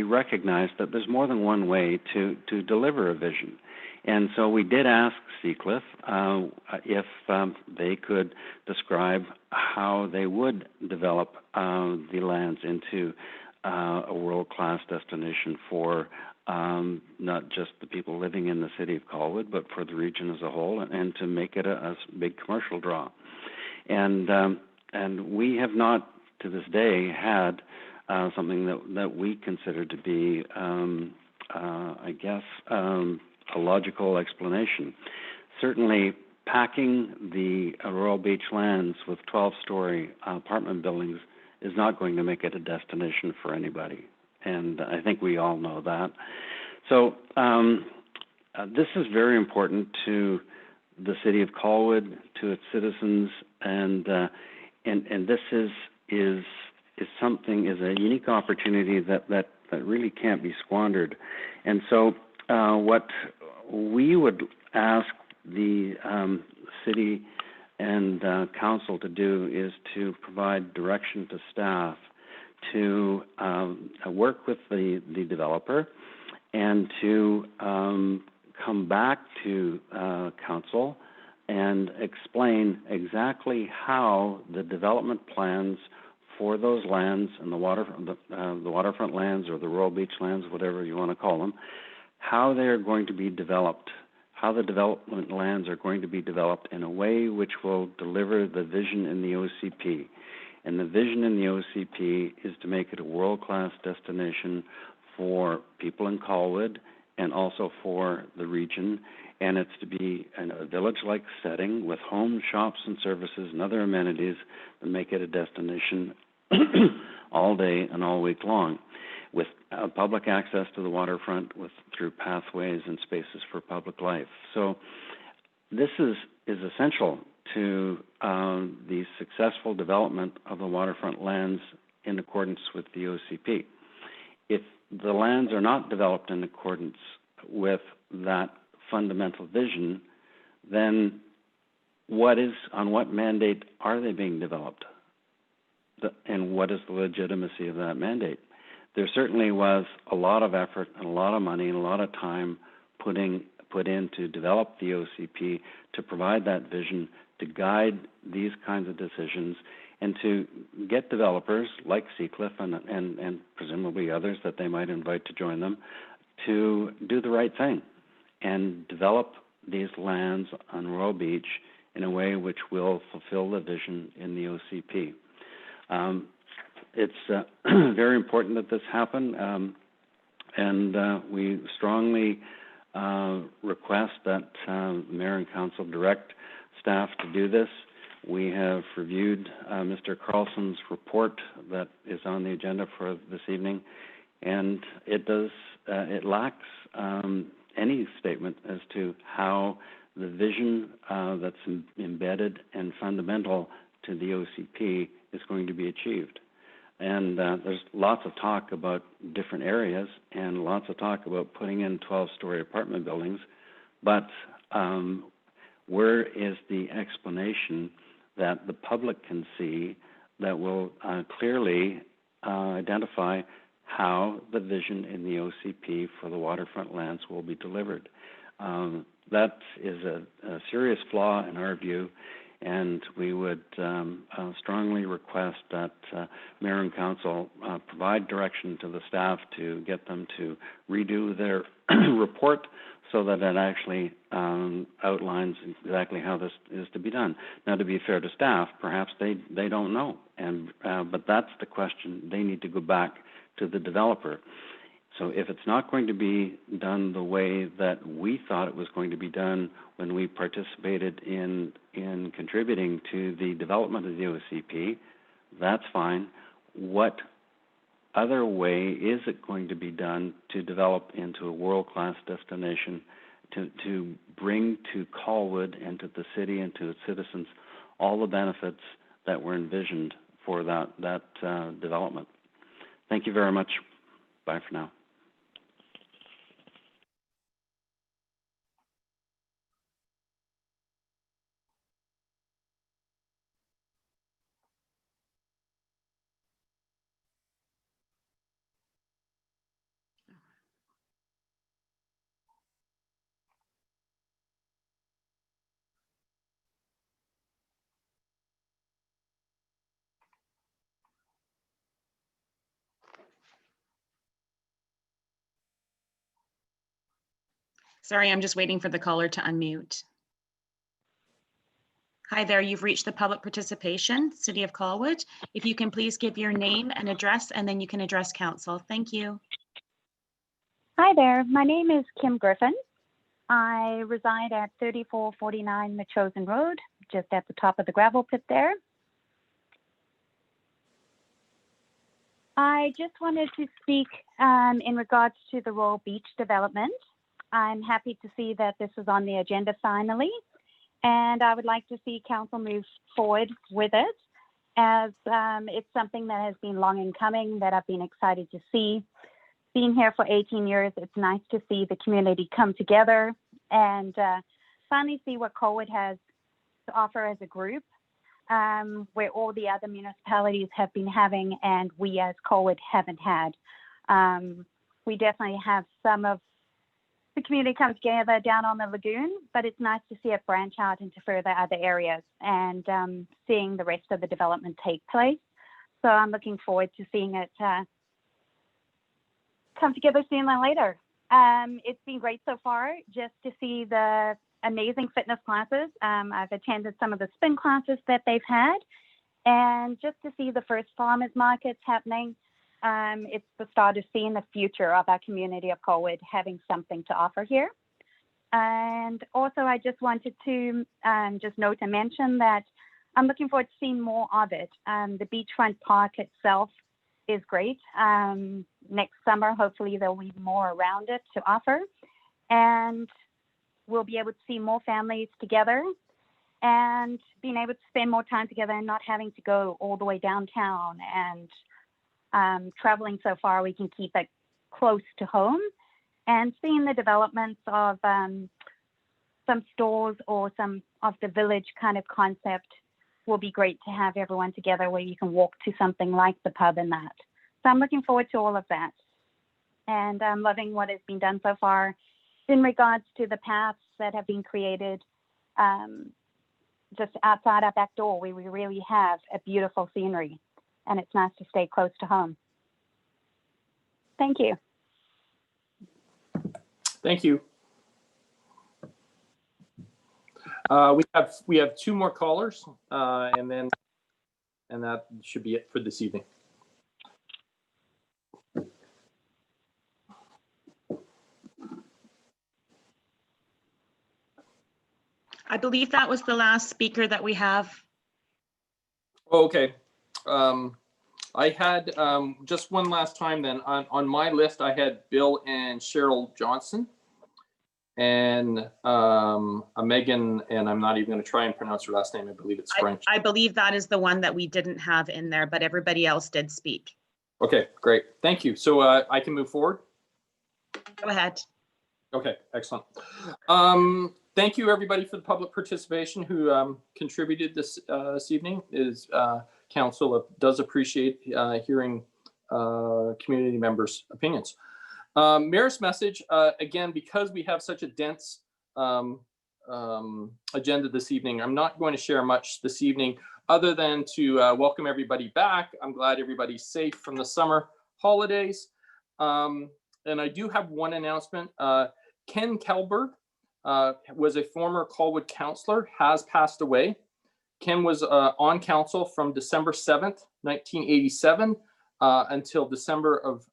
recognize that there's more than one way to deliver a vision. And so we did ask Seacliff if they could describe how they would develop the lands into a world-class destination for not just the people living in the city of Colwood, but for the region as a whole, and to make it a big commercial draw. And we have not, to this day, had something that we consider to be, I guess, a logical explanation. Certainly, packing the Royal Beach lands with 12-story apartment buildings is not going to make it a destination for anybody, and I think we all know that. So this is very important to the city of Colwood, to its citizens, and this is a unique opportunity that really can't be squandered. And so what we would ask the city and council to do is to provide direction to staff to work with the developer and to come back to council and explain exactly how the development plans for those lands and the waterfront lands or the Royal Beach lands, whatever you want to call them, how they're going to be developed, how the development lands are going to be developed in a way which will deliver the vision in the OCP. And the vision in the OCP is to make it a world-class destination for people in Colwood and also for the region. And it's to be a village-like setting with homes, shops, and services and other amenities that make it a destination all day and all week long, with public access to the waterfront through pathways and spaces for public life. So this is essential to the successful development of the waterfront lands in accordance with the OCP. If the lands are not developed in accordance with that fundamental vision, then on what mandate are they being developed? And what is the legitimacy of that mandate? There certainly was a lot of effort and a lot of money and a lot of time put in to develop the OCP, to provide that vision, to guide these kinds of decisions, and to get developers like Seacliff and presumably others that they might invite to join them to do the right thing and develop these lands on Royal Beach in a way which will fulfill the vision in the OCP. It's very important that this happen, and we strongly request that the Mayor and Council direct staff to do this. We have reviewed Mr. Carlson's report that is on the agenda for this evening, and it lacks any statement as to how the vision that's embedded and fundamental to the OCP is going to be achieved. And there's lots of talk about different areas and lots of talk about putting in 12-story apartment buildings, but where is the explanation that the public can see that will clearly identify how the vision in the OCP for the waterfront lands will be delivered? That is a serious flaw in our view, and we would strongly request that Mayor and Council provide direction to the staff to get them to redo their report so that it actually outlines exactly how this is to be done. Now, to be fair to staff, perhaps they don't know, but that's the question. They need to go back to the developer. So if it's not going to be done the way that we thought it was going to be done when we participated in contributing to the development of the OCP, that's fine. What other way is it going to be done to develop into a world-class destination to bring to Colwood and to the city and to its citizens all the benefits that were envisioned for that development? Thank you very much. Bye for now. Sorry, I'm just waiting for the caller to unmute. Hi there, you've reached the public participation, City of Colwood. If you can please give your name and address, and then you can address council. Thank you. Hi there, my name is Kim Griffin. I reside at 3449 Machosen Road, just at the top of the gravel pit there. I just wanted to speak in regards to the Royal Beach development. I'm happy to see that this is on the agenda finally, and I would like to see council move forward with it, as it's something that has been long in coming that I've been excited to see. Being here for 18 years, it's nice to see the community come together and finally see what Colwood has to offer as a group. where all the other municipalities have been having and we as Colwood haven't had. We definitely have some of the community come together down on the lagoon, but it's nice to see it branch out into further other areas and seeing the rest of the development take place. So I'm looking forward to seeing it come together sooner than later. It's been great so far just to see the amazing fitness classes. I've attended some of the spin classes that they've had, and just to see the first farmers markets happening. It's the start of seeing the future of our community of Colwood having something to offer here. And also I just wanted to just note and mention that I'm looking forward to seeing more of it. The beachfront park itself is great. Next summer, hopefully there'll be more around it to offer, and we'll be able to see more families together and being able to spend more time together and not having to go all the way downtown and traveling so far. We can keep it close to home, and seeing the developments of some stores or some of the village kind of concept will be great to have everyone together where you can walk to something like the pub and that. So I'm looking forward to all of that. And I'm loving what has been done so far in regards to the paths that have been created just outside our back door, where we really have a beautiful scenery, and it's nice to stay close to home. Thank you. Thank you. We have two more callers, and that should be it for this evening. I believe that was the last speaker that we have. Okay. I had just one last time then on my list. I had Bill and Cheryl Johnson, and Megan, and I'm not even going to try and pronounce her last name. I believe it's French. I believe that is the one that we didn't have in there, but everybody else did speak. Okay, great. Thank you. So I can move forward. Go ahead. Okay, excellent. Thank you, everybody, for the public participation who contributed this evening. Council does appreciate hearing community members' opinions. Mayor's message, again, because we have such a dense agenda this evening, I'm not going to share much this evening other than to welcome everybody back. I'm glad everybody's safe from the summer holidays. And I do have one announcement. Ken Kelberg was a former Colwood councillor, has passed away. Ken was on council from December 7th, 1987 until December of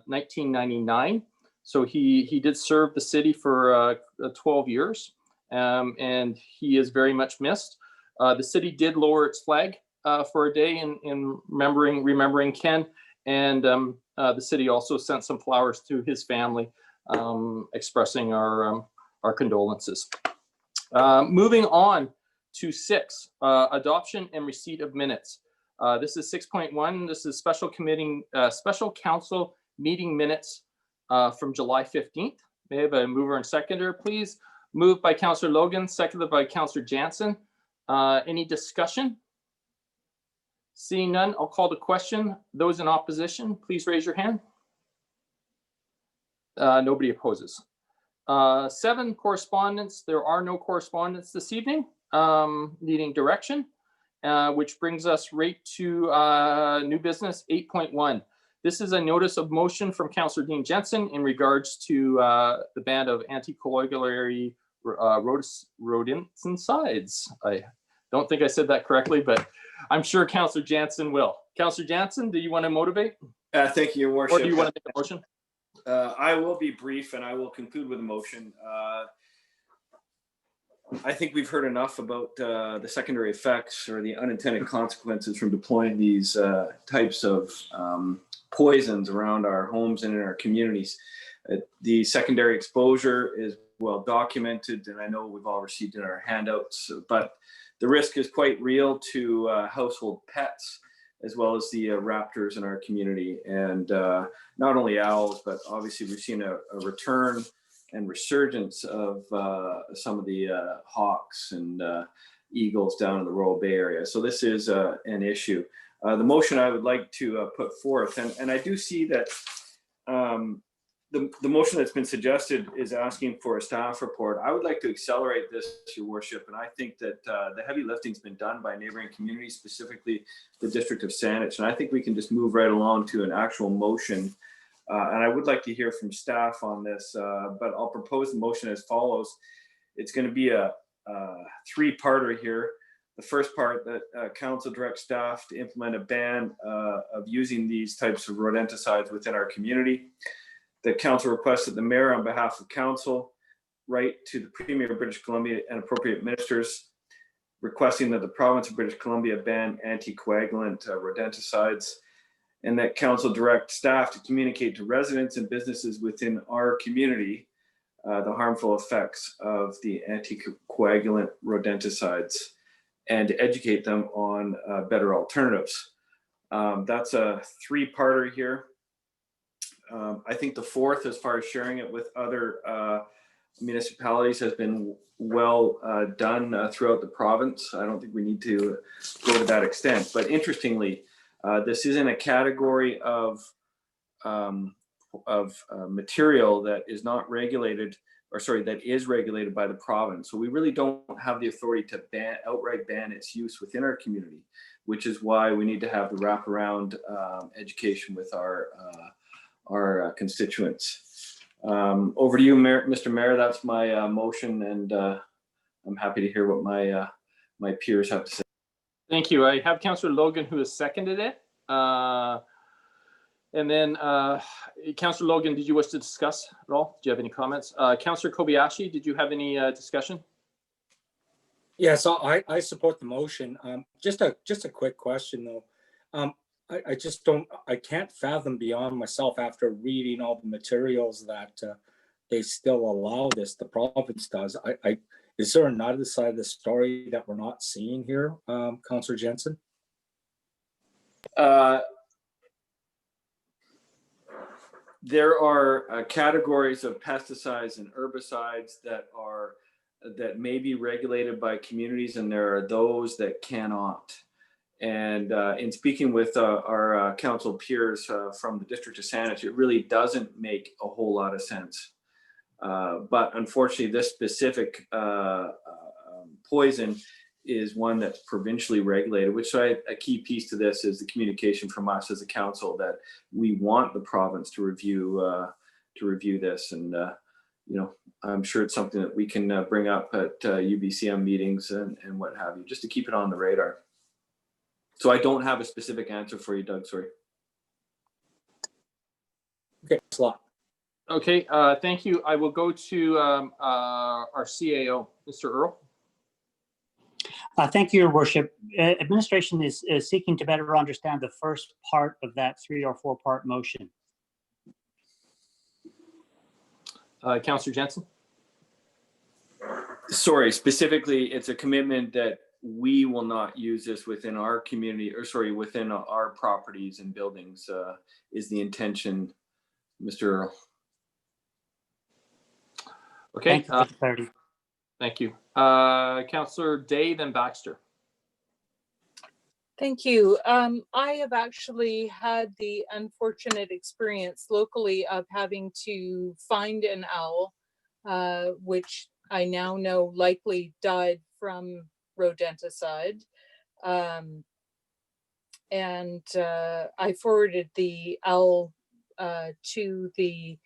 1999. So he did serve the city for 12 years, and he is very much missed. The city did lower its flag for a day in remembering Ken, and the city also sent some flowers to his family, expressing our condolences. Moving on to 6, adoption and receipt of minutes. This is 6.1. This is special council meeting minutes from July 15th. May I have a mover and seconder, please? Moved by Councillor Logan, seconded by Councillor Jansen. Any discussion? Seeing none, I'll call the question. Those in opposition, please raise your hand. Nobody opposes. 7, correspondence. There are no correspondence this evening, needing direction, which brings us right to new business 8.1. This is a notice of motion from Councillor Dean Jensen in regards to the ban of anticoagulatory rodenticides. I don't think I said that correctly, but I'm sure Councillor Jansen will. Councillor Jansen, do you want to motivate? Thank you, Your Worship. Or do you want to make a motion? I will be brief, and I will conclude with a motion. I think we've heard enough about the secondary effects or the unintended consequences from deploying these types of poisons around our homes and in our communities. The secondary exposure is well documented, and I know we've all received in our handouts, but the risk is quite real to household pets, as well as the raptors in our community. And not only owls, but obviously we've seen a return and resurgence of some of the hawks. And eagles down in the Royal Bay area. So this is an issue. The motion I would like to put forth, and I do see that the motion that's been suggested is asking for a staff report. I would like to accelerate this, Your Worship, and I think that the heavy lifting's been done by neighboring communities, specifically the District of Saanich, and I think we can just move right along to an actual motion. And I would like to hear from staff on this, but I'll propose the motion as follows. It's going to be a three-parter here. The first part, that council directs staff to implement a ban of using these types of rodenticides within our community. The council requests that the mayor, on behalf of council, write to the Premier of British Columbia and appropriate ministers, requesting that the province of British Columbia ban anticoagulant rodenticides, and that council direct staff to communicate to residents and businesses within our community the harmful effects of the anticoagulant rodenticides and to educate them on better alternatives. That's a three-parter here. I think the fourth, as far as sharing it with other municipalities, has been well done throughout the province. I don't think we need to go to that extent. But interestingly, this is in a category of material that is not regulated, or sorry, that is regulated by the province. So we really don't have the authority to outright ban its use within our community, which is why we need to have the wraparound education with our constituents. Over to you, Mr. Mayor. That's my motion, and I'm happy to hear what my peers have to say. Thank you. I have Councillor Logan who has seconded it. And then Councillor Logan, did you wish to discuss at all? Do you have any comments? Councillor Kobayashi, did you have any discussion? Yeah, so I support the motion. Just a quick question though. I can't fathom beyond myself after reading all the materials that they still allow this, the province does. Is there another side of the story that we're not seeing here, Councillor Jensen? There are categories of pesticides and herbicides that may be regulated by communities, and there are those that cannot. And in speaking with our council peers from the District of Saanich, it really doesn't make a whole lot of sense. But unfortunately, this specific poison is one that's provincially regulated, which a key piece to this is the communication from us as a council that we want the province to review this. And I'm sure it's something that we can bring up at UBCM meetings and what have you, just to keep it on the radar. So I don't have a specific answer for you, Doug, sorry. Okay, thanks a lot. Okay, thank you. I will go to our CAO, Mr. Earl. Thank you, Your Worship. Administration is seeking to better understand the first part of that 3 or 4 part motion. Councillor Jensen. Sorry, specifically, it's a commitment that we will not use this within our community, or sorry, within our properties and buildings, is the intention, Mr. Earl. Okay. Thank you for the clarity. Thank you. Councillor Day, then Baxter. Thank you. I have actually had the unfortunate experience locally of having to find an owl, which I now know likely died from rodenticide. And I forwarded the owl to the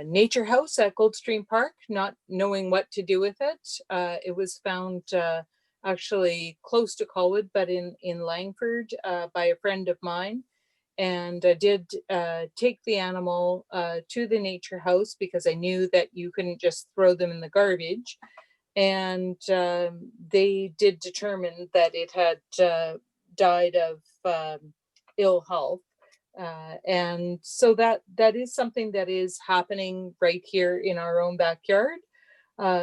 nature house at Goldstream Park, not knowing what to do with it. It was found actually close to Colwood, but in Langford by a friend of mine. And I did take the animal to the nature house because I knew that you couldn't just throw them in the garbage. And they did determine that it had died of ill health. And so that is something that is happening right here in our own backyard.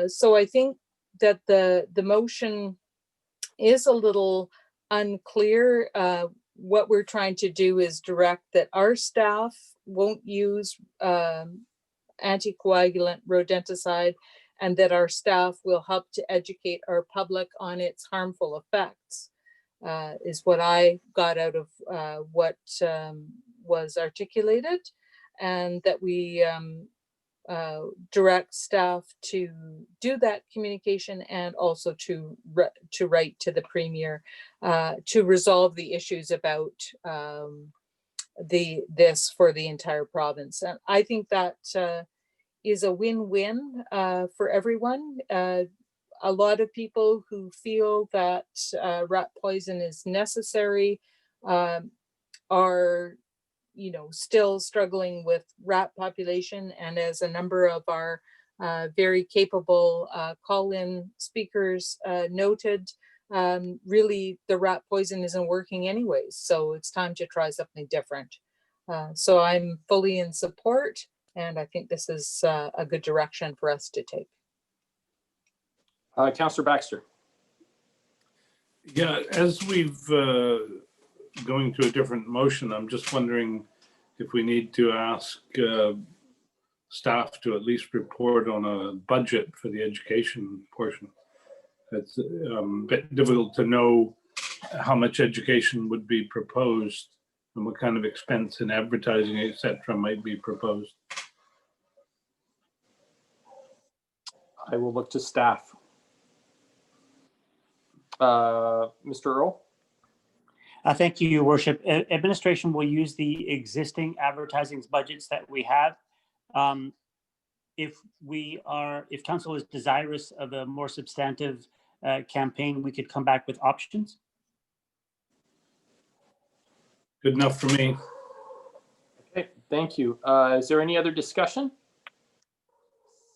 So I think that the motion is a little unclear. What we're trying to do is direct that our staff won't use anticoagulant rodenticide, and that our staff will help to educate our public on its harmful effects, is what I got out of what was articulated, and that we direct staff to do that communication and also to write to the Premier to resolve the issues about this for the entire province. And I think that is a win-win for everyone. A lot of people who feel that rat poison is necessary are, still struggling with rat population. And as a number of our very capable call-in speakers noted, really the rat poison isn't working anyways. So it's time to try something different. So I'm fully in support, and I think this is a good direction for us to take. Councillor Baxter. Yeah, as we've going to a different motion, I'm just wondering if we need to ask staff to at least report on a budget for the education portion. It's a bit difficult to know how much education would be proposed and what kind of expense in advertising, etc., might be proposed. I will look to staff. Mr. Earl? Thank you, Your Worship. Administration will use the existing advertising budgets that we have. If council is desirous of a more substantive campaign, we could come back with options. Good enough for me. Okay, thank you. Is there any other discussion?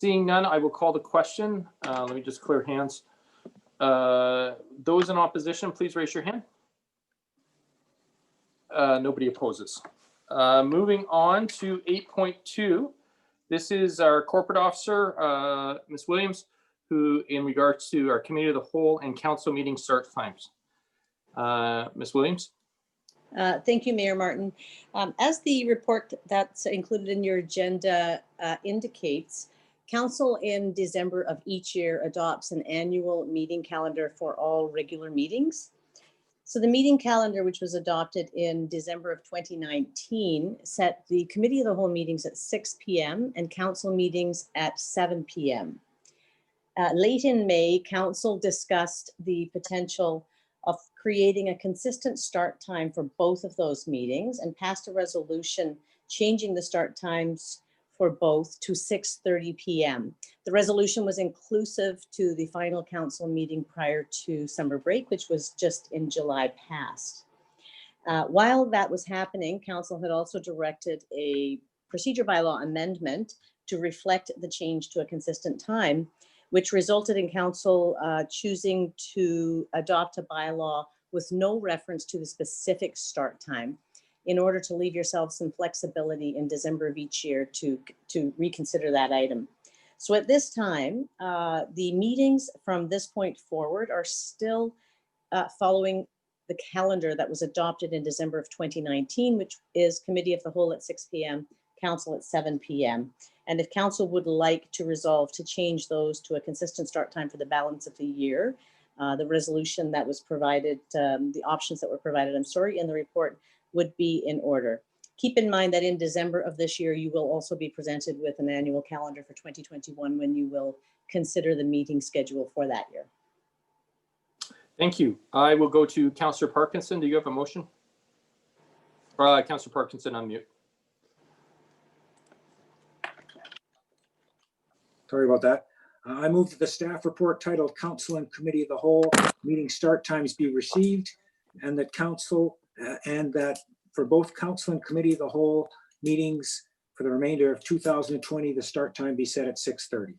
Seeing none, I will call the question. Let me just clear hands. Those in opposition, please raise your hand. Nobody opposes. Moving on to 8.2. This is our corporate officer, Ms. Williams, who in regards to our committee of the whole and council meeting start times. Ms. Williams? Thank you, Mayor Martin. As the report that's included in your agenda indicates, Council in December of each year adopts an annual meeting calendar for all regular meetings. So the meeting calendar, which was adopted in December of 2019, set the Committee of the Whole meetings at 6 p.m. and Council meetings at 7 p.m. Late in May, Council discussed the potential of creating a consistent start time for both of those meetings and passed a resolution changing the start times for both to 6:30 p.m. The resolution was inclusive to the final council meeting prior to summer break, which was just in July past. While that was happening, council had also directed a procedure bylaw amendment to reflect the change to a consistent time, which resulted in council choosing to adopt a bylaw with no reference to the specific start time, in order to leave yourself some flexibility in December of each year to reconsider that item. So at this time, the meetings from this point forward are still following the calendar that was adopted in December of 2019, which is Committee of the Whole at 6 p.m., Council at 7 p.m. And if Council would like to resolve to change those to a consistent start time for the balance of the year, the resolution that was provided, the options that were provided, in the report would be in order. Keep in mind that in December of this year, you will also be presented with an annual calendar for 2021 when you will consider the meeting schedule for that year. Thank you. I will go to Councillor Parkinson. Do you have a motion? Councillor Parkinson, unmute. Sorry about that. I move that the staff report titled Council and Committee of the Whole meeting start times be received, and that council and that for both Council and Committee of the Whole meetings for the remainder of 2020, the start time be set at 6:30.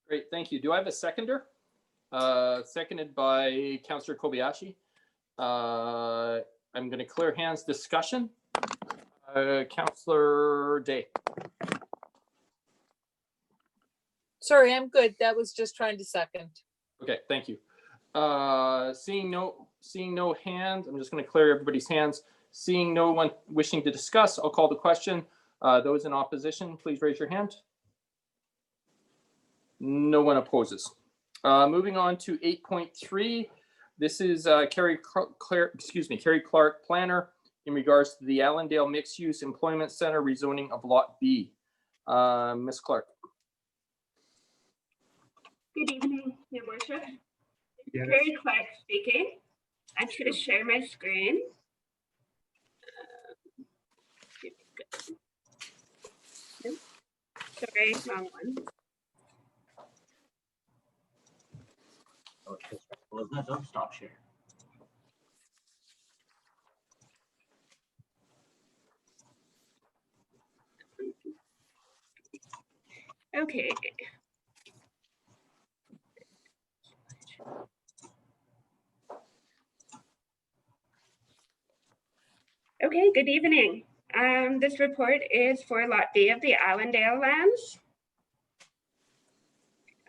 Great, thank you. Do I have a seconder? Seconded by Councillor Kobayashi. I'm going to clear hands. Discussion. Councillor Day. Sorry, I'm good. That was just trying to second. Okay, thank you. Seeing no hands, I'm just going to clear everybody's hands. Seeing no one wishing to discuss, I'll call the question. Those in opposition, please raise your hand. No one opposes. Moving on to 8.3. This is Carrie Clark, planner, in regards to the Allendale Mixed Use Employment Center rezoning of Lot B. Ms. Clark. Good evening, Your Worship. Carrie Clark speaking. I'm just going to share my screen. Sorry, wrong one. Don't stop sharing. Okay. Okay, good evening. This report is for Lot B of the Allendale lands.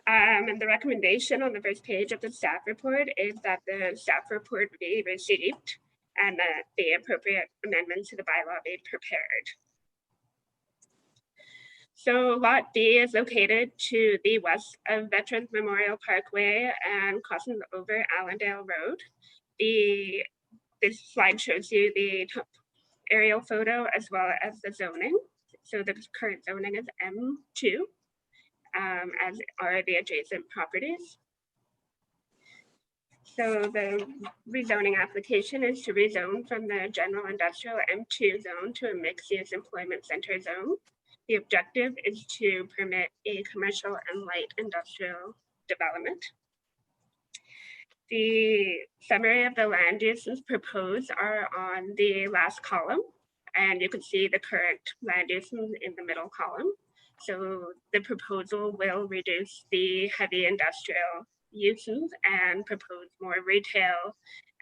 And the recommendation on the first page of the staff report is that the staff report be received and that the appropriate amendments to the bylaw be prepared. So Lot B is located to the west of Veterans Memorial Parkway and crosses over Allendale Road. This slide shows you the top aerial photo as well as the zoning. So the current zoning is M2, as are the adjacent properties. So the rezoning application is to rezone from the general industrial M2 zone to a mixed use employment center zone. The objective is to permit a commercial and light industrial development. The summary of the land uses proposed are on the last column, and you can see the current land uses in the middle column. So the proposal will reduce the heavy industrial uses and propose more retail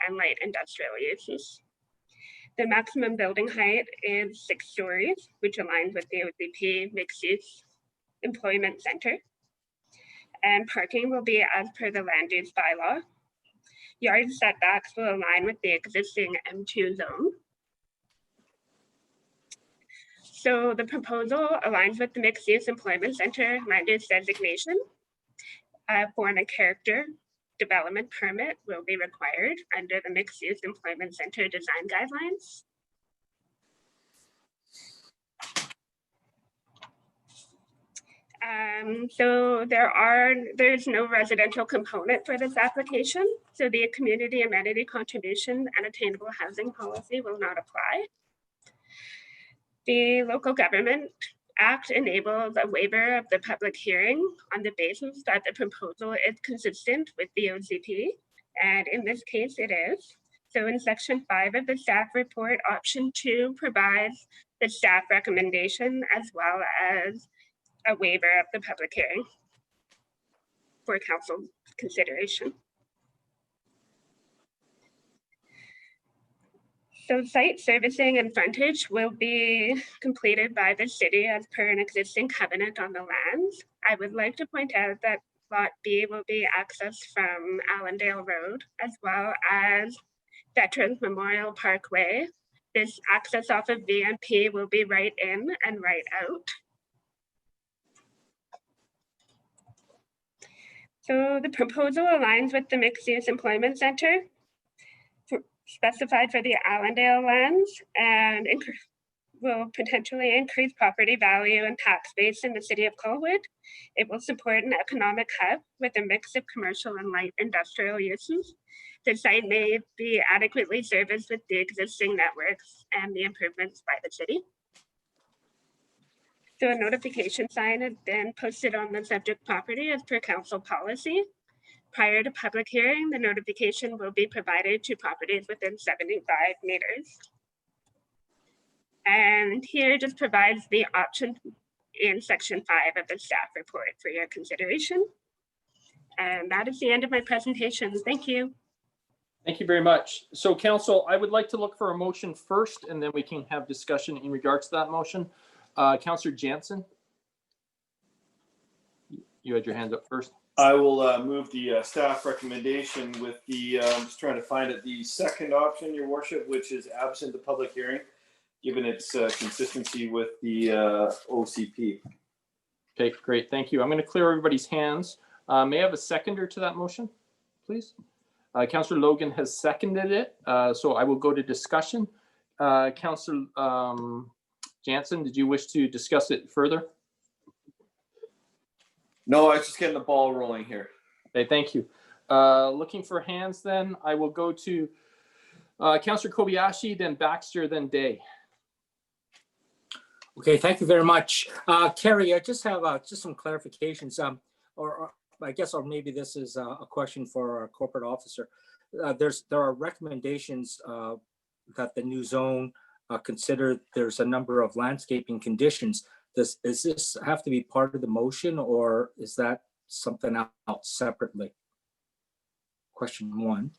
and light industrial uses. The maximum building height is 6 stories, which aligns with the OCP mixed use employment center. And parking will be as per the land use bylaw. Yard setbacks will align with the existing M2 zone. So the proposal aligns with the mixed use employment center land use designation. Form and character development permit will be required under the mixed use employment center design guidelines. So there's no residential component for this application. So the community amenity contribution and attainable housing policy will not apply. The Local Government Act enables a waiver of the public hearing on the basis that the proposal is consistent with the OCP, and in this case it is. So in section 5 of the staff report, option 2 provides the staff recommendation as well as a waiver of the public hearing for council consideration. So site servicing and frontage will be completed by the city as per an existing covenant on the lands. I would like to point out that Lot B will be accessed from Allendale Road as well as Veterans Memorial Parkway. This access off of VMP will be right in and right out. So the proposal aligns with the mixed use employment center specified for the Allendale lands and will potentially increase property value and tax base in the city of Colwood. It will support an economic hub with a mix of commercial and light industrial uses. The site may be adequately serviced with the existing networks and the improvements by the city. So a notification sign has been posted on the subject property as per council policy. Prior to public hearing, the notification will be provided to properties within 75 meters. And here just provides the option in section 5 of the staff report for your consideration. And that is the end of my presentation. Thank you. Thank you very much. So council, I would like to look for a motion first, and then we can have discussion in regards to that motion. Councillor Jansen, you had your hand up first. I will move the staff recommendation with the, I'm just trying to find it, the second option, Your Worship, which is absent the public hearing, given its consistency with the OCP. Okay, great. Thank you. I'm going to clear everybody's hands. May I have a seconder to that motion, please? Councillor Logan has seconded it, so I will go to discussion. Councillor Jansen, did you wish to discuss it further? No, I was just getting the ball rolling here. Okay, thank you. Looking for hands then, I will go to Councillor Kobayashi, then Baxter, then Day. Okay, thank you very much. Carrie, I just have just some clarifications, or I guess, or maybe this is a question for our corporate officer. There are recommendations that the new zone consider. There's a number of landscaping conditions. Does this have to be part of the motion, or is that something else separately? Question one.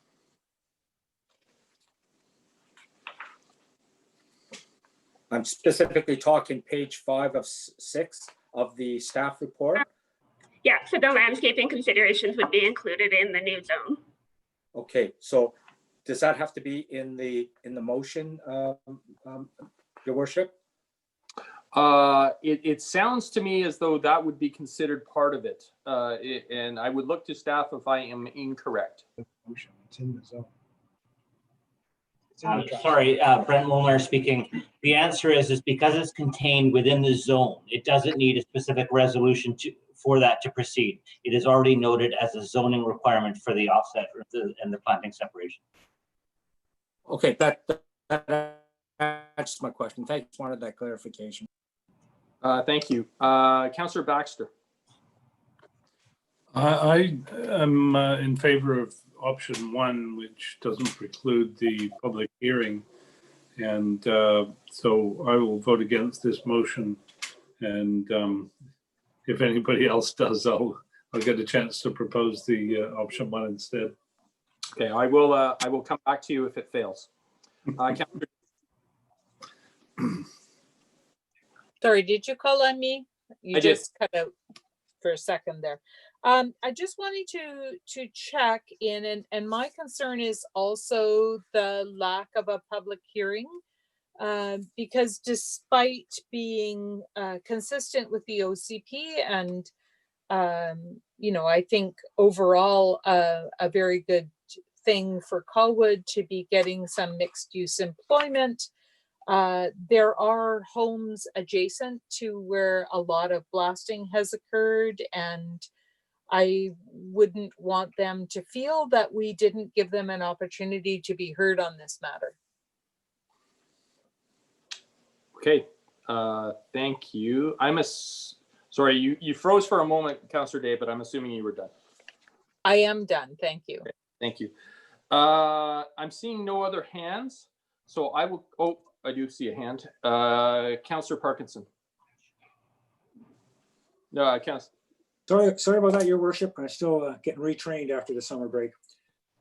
I'm specifically talking page 5 of 6 of the staff report. Yeah, so the landscaping considerations would be included in the new zone. Okay, so does that have to be in the motion, Your Worship? It sounds to me as though that would be considered part of it, and I would look to staff if I am incorrect. It's in the zone. Sorry, Brent Molnar speaking. The answer is because it's contained within the zone. It doesn't need a specific resolution for that to proceed. It is already noted as a zoning requirement for the offset and the planting separation. Okay, that answers my question. Thanks. Just wanted that clarification. Thank you. Councillor Baxter. I am in favor of option 1, which doesn't preclude the public hearing. And so I will vote against this motion. And if anybody else does, I'll get a chance to propose the option 1 instead. Okay, I will come back to you if it fails. Sorry, did you call on me? You I did. just cut out for a second there. I just wanted to check in, and my concern is also the lack of a public hearing, because despite being consistent with the OCP and I think overall a very good thing for Colwood to be getting some mixed use employment. There are homes adjacent to where a lot of blasting has occurred, and I wouldn't want them to feel that we didn't give them an opportunity to be heard on this matter. Okay, thank you. Sorry, you froze for a moment, Councillor Day, but I'm assuming you were done. I am done, thank you. Okay, thank you. I'm seeing no other hands, so I will, oh, I do see a hand. Councillor Parkinson. No, Sorry about that, Your Worship. I'm still getting retrained after the summer break.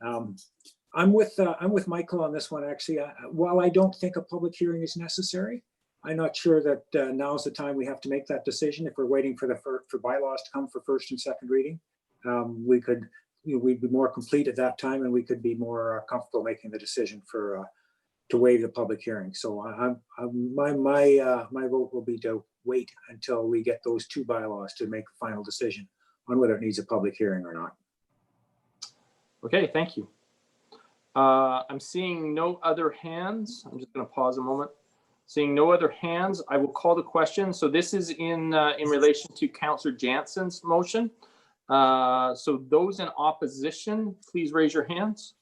I'm with Michael on this one, actually. While I don't think a public hearing is necessary, I'm not sure that now's the time we have to make that decision. If we're waiting for for bylaws to come for first and second reading, we'd be more complete at that time, and we could be more comfortable making the decision to waive the public hearing. So my vote will be to wait until we get those 2 bylaws to make a final decision on whether it needs a public hearing or not. Okay, thank you. I'm seeing no other hands. I'm just going to pause a moment. Seeing no other hands, I will call the question. So this is in relation to Councillor Jansen's motion. So those in opposition, please raise your hands.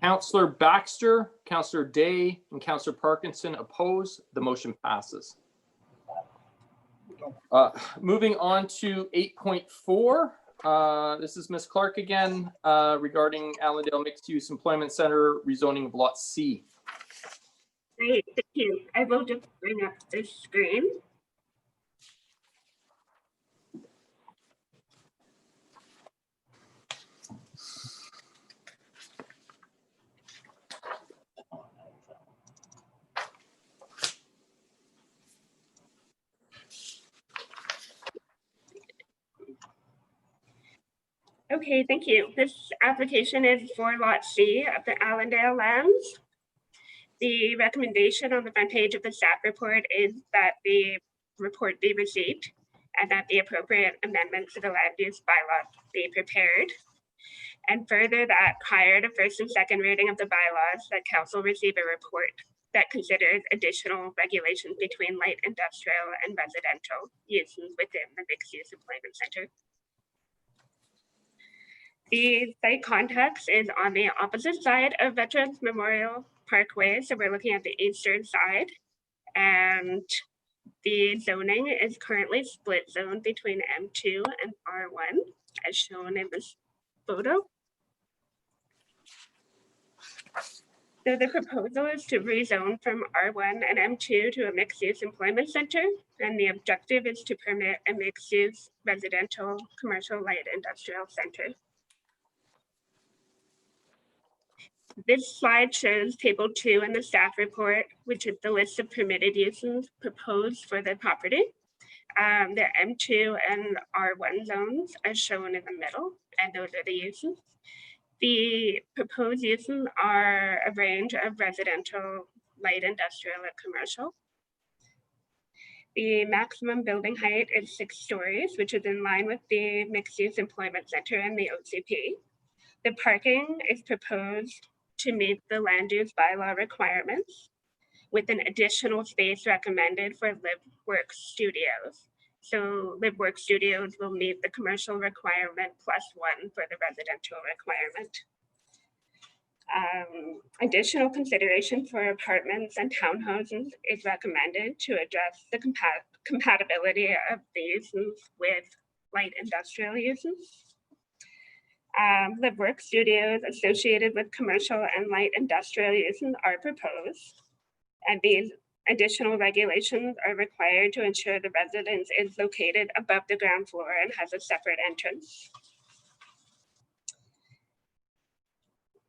Councillor Baxter, Councillor Day, and Councillor Parkinson oppose. The motion passes. Moving on to 8.4. This is Ms. Clark again regarding Allendale Mixed Use Employment Center rezoning of Lot C. Great, thank you. I will just bring up the screen. Okay, thank you. This application is for Lot C of the Allendale lands. The recommendation on the front page of the staff report is that the report be received and that the appropriate amendments to the land use bylaw be prepared. And further, that prior to first and second reading of the bylaws, that council receive a report that considers additional regulations between light industrial and residential uses within the mixed use employment center. The site context is on the opposite side of Veterans Memorial Parkway. So we're looking at the eastern side, and the zoning is currently split zone between M2 and R1 as shown in this photo. So the proposal is to rezone from R1 and M2 to a mixed-use employment center, and the objective is to permit a mixed-use residential, commercial, light industrial center. This slide shows table 2 in the staff report, which is the list of permitted uses proposed for the property. The M2 and R1 zones are shown in the middle, and those are the uses. The proposed uses are a range of residential, light industrial, and commercial. The maximum building height is 6 stories, which is in line with the mixed-use employment center and the OCP. The parking is proposed to meet the land use bylaw requirements, with an additional space recommended for live work studios. So live work studios will meet the commercial requirement +1 for the residential requirement. Additional consideration for apartments and townhouses is recommended to address the compatibility of the uses with light industrial uses. Live work studios associated with commercial and light industrial uses are proposed, and these additional regulations are required to ensure the residence is located above the ground floor and has a separate entrance.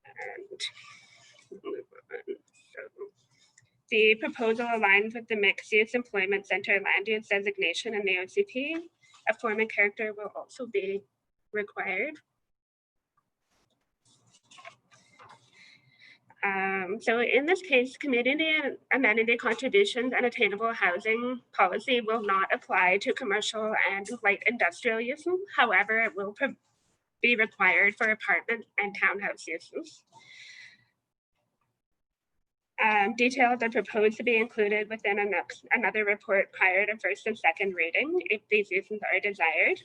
And so the proposal aligns with the mixed-use employment center land use designation in the OCP. A form and character will also be required. So in this case, community and amenity contributions and attainable housing policy will not apply to commercial and light industrial uses. However, it will be required for apartment and townhouse uses. Details are proposed to be included within another report prior to first and second reading if these uses are desired.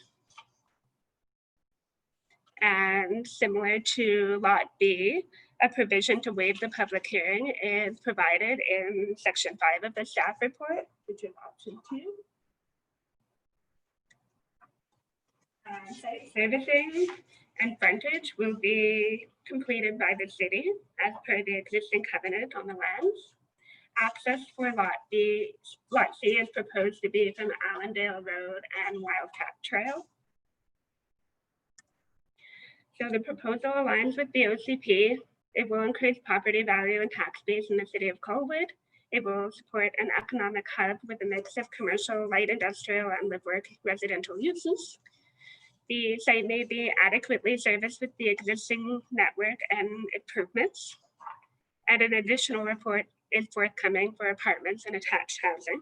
And similar to Lot B, a provision to waive the public hearing is provided in section 5 of the staff report, which is option 2. Site servicing and frontage will be completed by the city as per the existing covenant on the lands. Access for Lot C is proposed to be from Allendale Road and Wildcat Trail. So the proposal aligns with the OCP. It will increase property value and tax base in the city of Colwood. It will support an economic hub with a mix of commercial, light industrial, and live work residential uses. The site may be adequately serviced with the existing network and improvements. And an additional report is forthcoming for apartments and attached housing.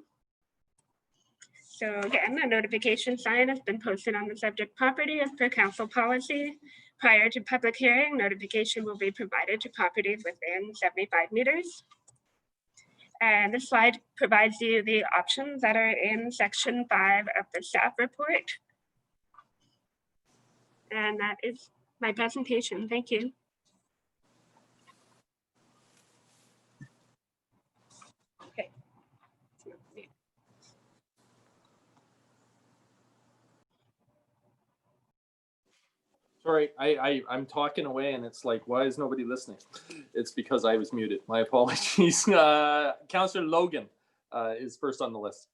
So again, a notification sign has been posted on the subject property as per council policy. Prior to public hearing, notification will be provided to properties within 75 meters. And this slide provides you the options that are in section 5 of the staff report. And that is my presentation. Thank you. Okay. Sorry, I'm talking away and it's like, why is nobody listening? It's because I was muted. My apologies. Councillor Logan is first on the list.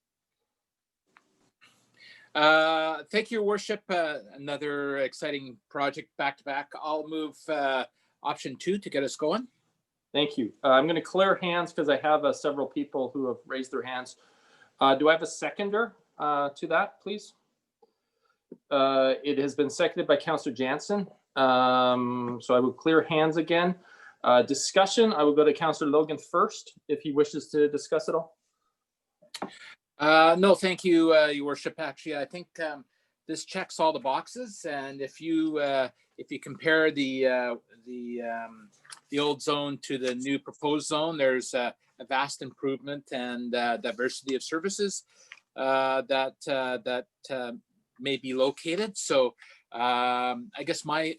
Thank you, Your Worship. Another exciting project back to back. I'll move option 2 to get us going. Thank you. I'm going to clear hands because I have several people who have raised their hands. Do I have a seconder to that, please? It has been seconded by Councillor Jansen. So I will clear hands again. Discussion, I will go to Councillor Logan first, if he wishes to discuss it all. No, thank you, Your Worship. Actually, I think this checks all the boxes, and if you compare the old zone to the new proposed zone, there's a vast improvement and diversity of services that may be located. So I guess my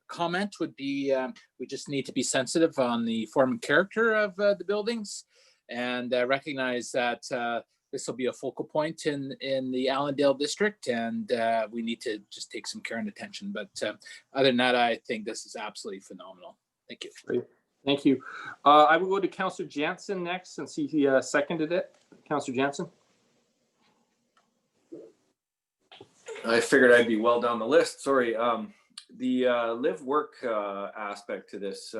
comment would be we just need to be sensitive on the form and character of the buildings, and recognize that this will be a focal point in the Allendale district, and we need to just take some care and attention. But other than that, I think this is absolutely phenomenal. Thank you. Great. Thank you. I will go to Councillor Jansen next, since he seconded it. Councillor Jansen. I figured I'd be well down the list. Sorry. The live work aspect to this,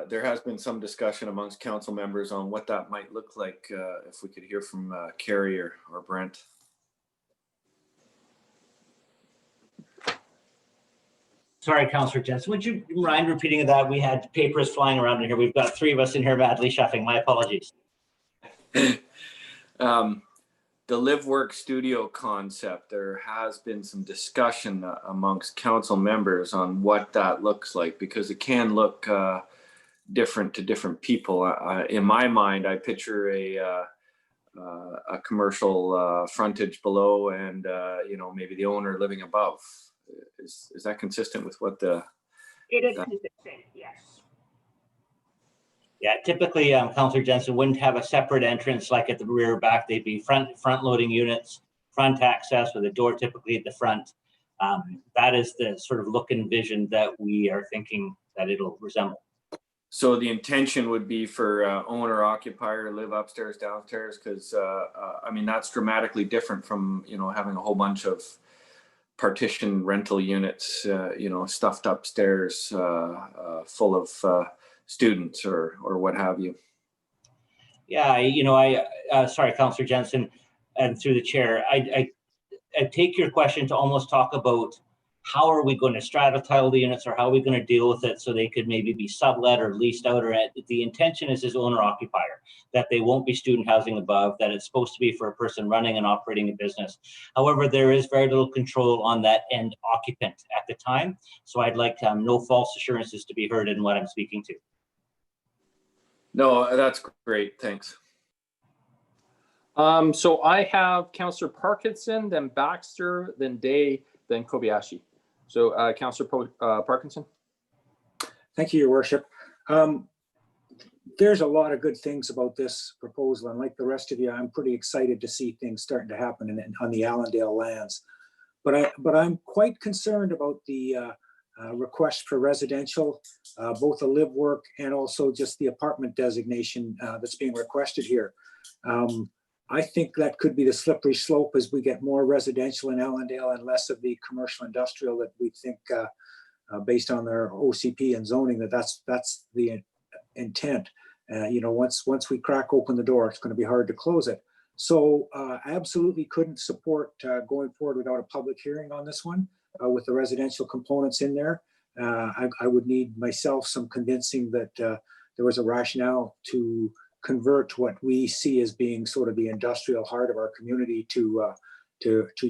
there has been some discussion amongst council members on what that might look like. If we could hear from Carrie or Brent. Sorry, Councillor Jensen, would you mind repeating that? We had papers flying around in here. We've got 3 of us in here madly shuffling. My apologies. The live work studio concept, there has been some discussion amongst council members on what that looks like, because it can look different to different people. In my mind, I picture a commercial frontage below, and maybe the owner living above. Is that consistent with what the? It is consistent, yes. Yeah, typically, Councillor Jensen wouldn't have a separate entrance like at the rear or back. They'd be front loading units, front access with a door typically at the front. That is the sort of look and vision that we are thinking that it'll resemble. So the intention would be for owner occupier to live upstairs, downstairs, because I mean, that's dramatically different from having a whole bunch of partition rental units, stuffed upstairs, full of students or what have you. Yeah, sorry, Councillor Jensen, and through the chair, I take your question to almost talk about how are we going to stratotitle the units, or how are we going to deal with it so they could maybe be sublet or leased out, or the intention is as owner occupier, that they won't be student housing above, that it's supposed to be for a person running and operating a business. However, there is very little control on that end occupant at the time. So I'd like no false assurances to be heard in what I'm speaking to. No, that's great. Thanks. So I have Councillor Parkinson, then Baxter, then Day, then Kobayashi. So Councillor Parkinson. Thank you, Your Worship. There's a lot of good things about this proposal, and like the rest of you, I'm pretty excited to see things starting to happen on the Allendale lands. But I'm quite concerned about the request for residential, both the live work and also just the apartment designation that's being requested here. I think that could be the slippery slope as we get more residential in Allendale and less of the commercial industrial that we think, based on their OCP and zoning, that's the intent. Once we crack open the door, it's going to be hard to close it. So absolutely couldn't support going forward without a public hearing on this one with the residential components in there. I would need myself some convincing that there was a rationale to convert what we see as being sort of the industrial heart of our community to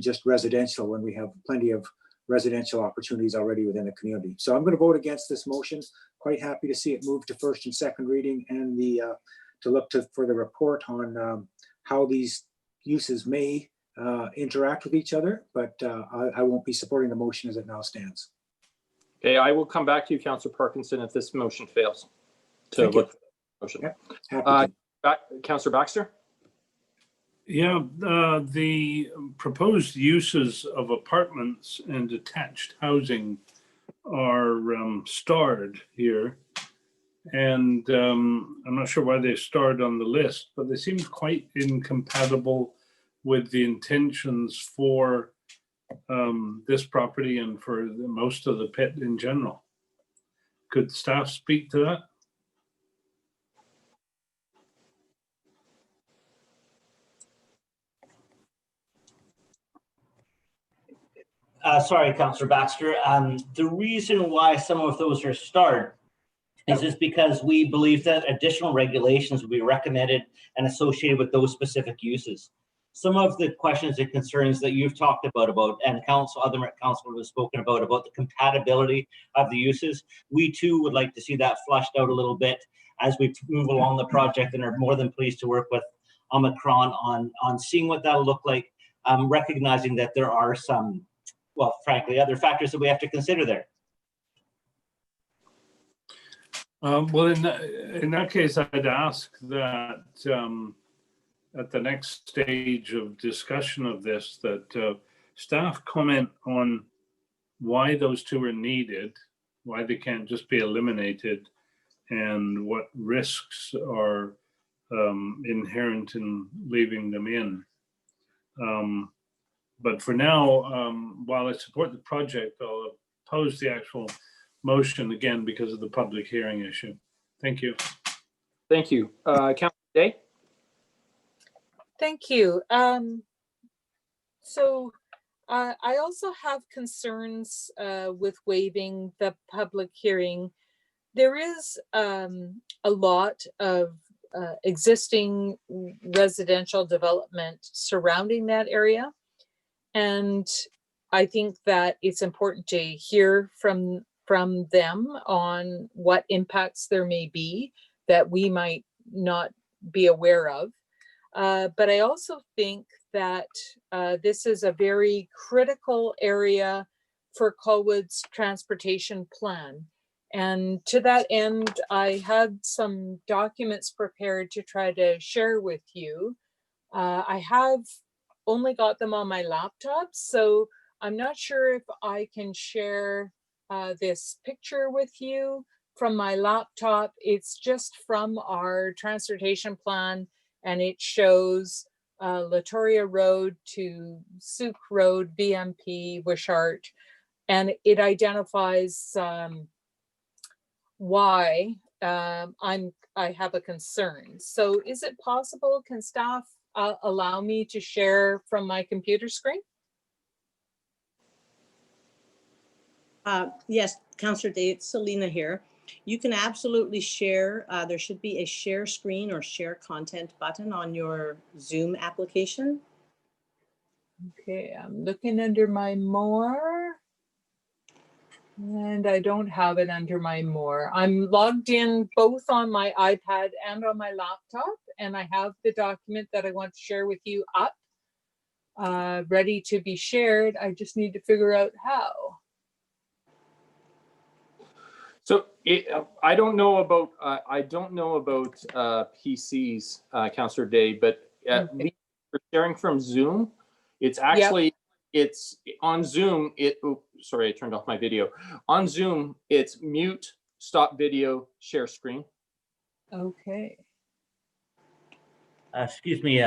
just residential, when we have plenty of residential opportunities already within the community. So I'm going to vote against this motion. Quite happy to see it move to first and second reading, and to look for the report on how these uses may interact with each other, but I won't be supporting the motion as it now stands. Okay, I will come back to you, Councillor Parkinson, if this motion fails. Thank you. Motion. Happy to. Councillor Baxter. Yeah, the proposed uses of apartments and detached housing are starred here. And I'm not sure why they starred on the list, but they seem quite incompatible with the intentions for this property and for most of the pit in general. Could staff speak to that? Sorry, Councillor Baxter. The reason why some of those are starred Is this because we believe that additional regulations will be recommended and associated with those specific uses? Some of the questions and concerns that you've talked about, and other councilors have spoken about the compatibility of the uses, we too would like to see that flushed out a little bit as we move along the project, and are more than pleased to work with Omicron on seeing what that'll look like, recognizing that there are some, well, frankly, other factors that we have to consider there. Well, in that case, I'd ask that at the next stage of discussion of this, that staff comment on why those two are needed, why they can't just be eliminated, and what risks are inherent in leaving them in. But for now, while I support the project, I'll oppose the actual motion again because of the public hearing issue. Thank you. Thank you. Councilor Day? Thank you. So I also have concerns with waiving the public hearing. There is a lot of existing residential development surrounding that area. And I think that it's important to hear from them on what impacts there may be that we might not be aware of. But I also think that this is a very critical area for Colwood's transportation plan. And to that end, I had some documents prepared to try to share with you. I have only got them on my laptop, so I'm not sure if I can share this picture with you from my laptop. It's just from our transportation plan, and it shows Latoria Road to Souk Road, BMP, Wishart, and it identifies why I have a concern. So is it possible, can staff allow me to share from my computer screen? Yes, Councillor Day, it's Selena here. You can absolutely share. There should be a share screen or share content button on your Zoom application. Okay, I'm looking under my more. And I don't have it under my more. I'm logged in both on my iPad and on my laptop, and I have the document that I want to share with you up, ready to be shared. I just need to figure out how. So I don't know about PCs, Councillor Day, but at least for sharing from Zoom, it's actually it's on Zoom. Sorry, I turned off my video. On Zoom, it's mute, stop video, share screen. Okay. Excuse me,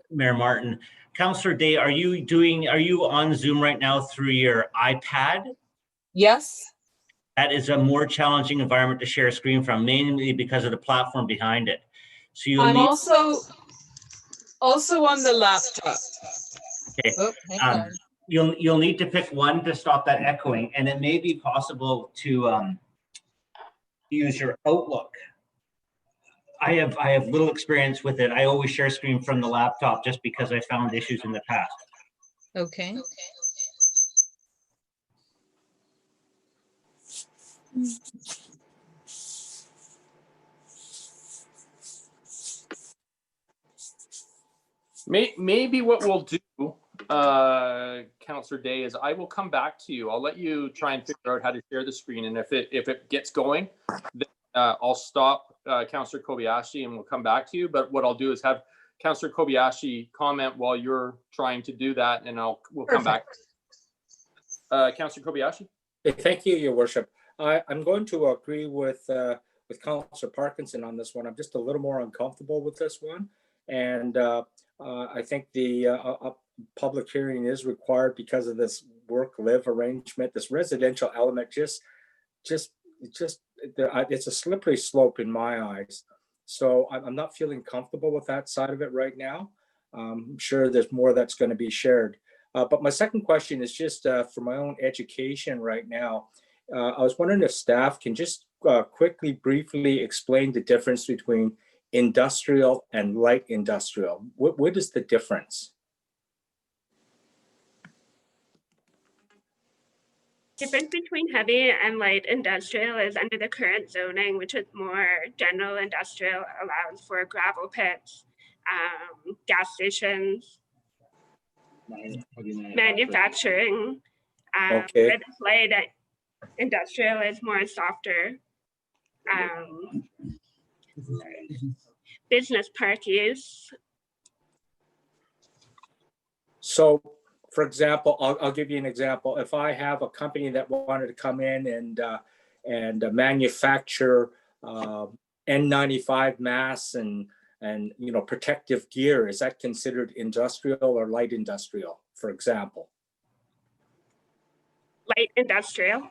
Mayor Martin. Councillor Day, are you on Zoom right now through your iPad? Yes. That is a more challenging environment to share a screen from, mainly because of the platform behind it. So you I'm also on the laptop. Okay. Oh, hang on. You'll need to pick one to stop that echoing, and it may be possible to use your Outlook. I have little experience with it. I always share screen from the laptop just because I found issues in the past. Okay. Maybe what we'll do, Councillor Day, is I will come back to you. I'll let you try and figure out how to share the screen, and if it gets going, then I'll stop Councillor Kobayashi and we'll come back to you. But what I'll do is have Councillor Kobayashi comment while you're trying to do that, and we'll come back. Councillor Kobayashi. Thank you, Your Worship. I'm going to agree with Councillor Parkinson on this one. I'm just a little more uncomfortable with this one, and I think the public hearing is required because of this work-live arrangement. This residential element it's a slippery slope in my eyes. So I'm not feeling comfortable with that side of it right now. I'm sure there's more that's going to be shared. But my second question is just for my own education right now. I was wondering if staff can just quickly, briefly explain the difference between industrial and light industrial? What is the difference? Difference between heavy and light industrial is under the current zoning, which is more general industrial, allows for gravel pits, gas stations, manufacturing. Okay. Where the light industrial is more softer. Business park use. So, for example, I'll give you an example. If I have a company that wanted to come in and manufacture N95 masks and protective gear, is that considered industrial or light industrial, for example? Light industrial.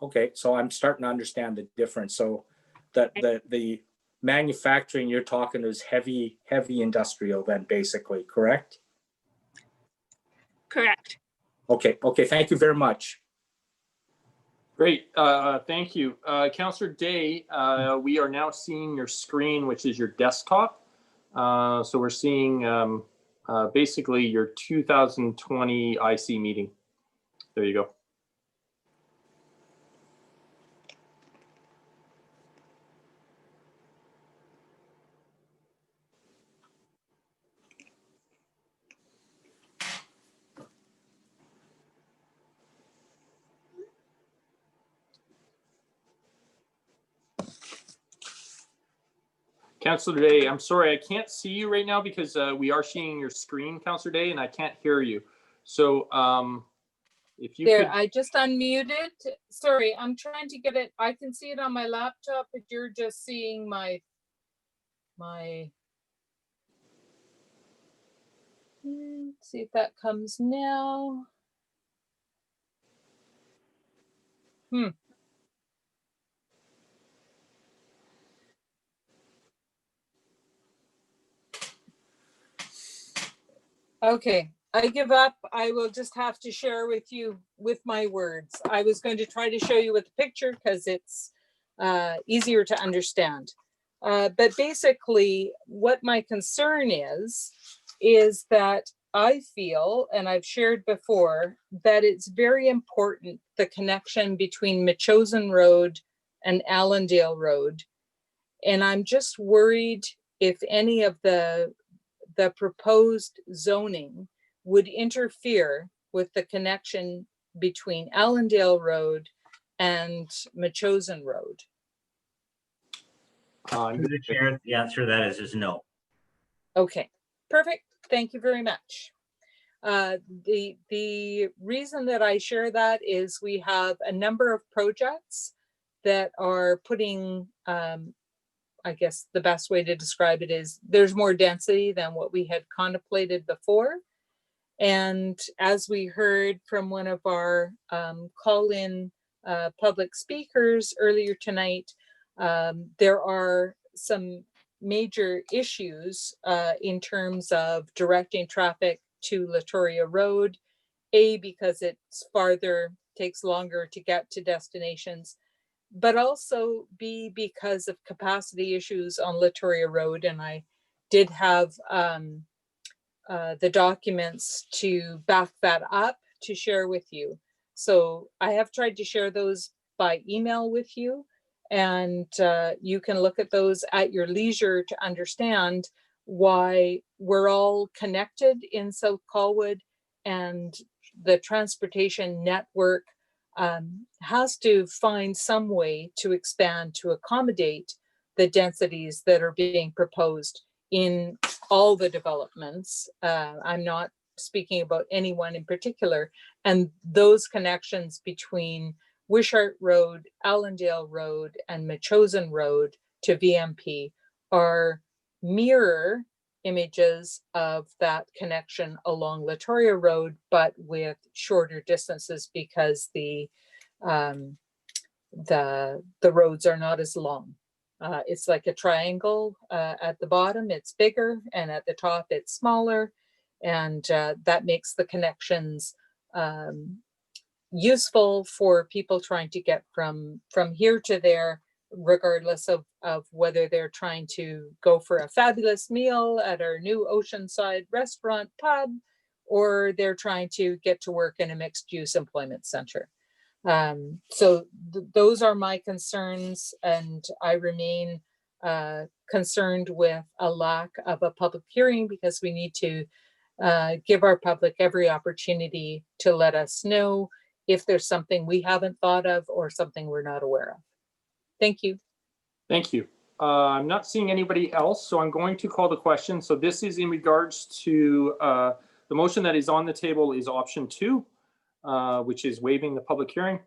Okay. So I'm starting to understand the difference. So the manufacturing you're talking is heavy industrial then, basically, correct? Correct. Okay. Thank you very much. Great. Thank you. Councillor Day, we are now seeing your screen, which is your desktop. So we're seeing basically your 2020 IC meeting. There you go. Councillor Day, I'm sorry, I can't see you right now because we are seeing your screen, Councillor Day, and I can't hear you. So if you There, could... I just unmuted. Sorry, I'm trying to get it. I can see it on my laptop, but you're just seeing my let's see if that comes now. Okay, I give up. I will just have to share with you with my words. I was going to try to show you with the picture because it's easier to understand. But basically, what my concern is that I feel, and I've shared before, that it's very important, the connection between Machosen Road and Allendale Road. And I'm just worried if any of the proposed zoning would interfere with the connection between Allendale Road and Machosen Road. Through the chair, the answer to that is no. Okay, perfect. Thank you very much. The reason that I share that is we have a number of projects that are putting, I guess the best way to describe it is there's more density than what we had contemplated before. And as we heard from one of our call-in public speakers earlier tonight, there are some major issues in terms of directing traffic to Latoria Road, because it's farther, takes longer to get to destinations, but also because of capacity issues on Latoria Road. And I did have the documents to back that up to share with you. So I have tried to share those by email with you, and you can look at those at your leisure to understand why we're all connected in South Colwood, and the transportation network has to find some way to expand to accommodate the densities that are being proposed in all the developments. I'm not speaking about anyone in particular. And those connections between Wishart Road, Allendale Road, and Machosen Road to VMP are mirror images of that connection along Latoria Road, but with shorter distances because the roads are not as long. It's like a triangle. At the bottom, it's bigger, and at the top, it's smaller. And that makes the connections useful for people trying to get from here to there, regardless of whether they're trying to go for a fabulous meal at our new Oceanside restaurant pub, or they're trying to get to work in a mixed-use employment center. So those are my concerns, and I remain concerned with a lack of a public hearing, because we need to give our public every opportunity to let us know if there's something we haven't thought of or something we're not aware of. Thank you. Thank you. I'm not seeing anybody else, so I'm going to call the question. So this is in regards to the motion that is on the table is option 2, which is waiving the public hearing.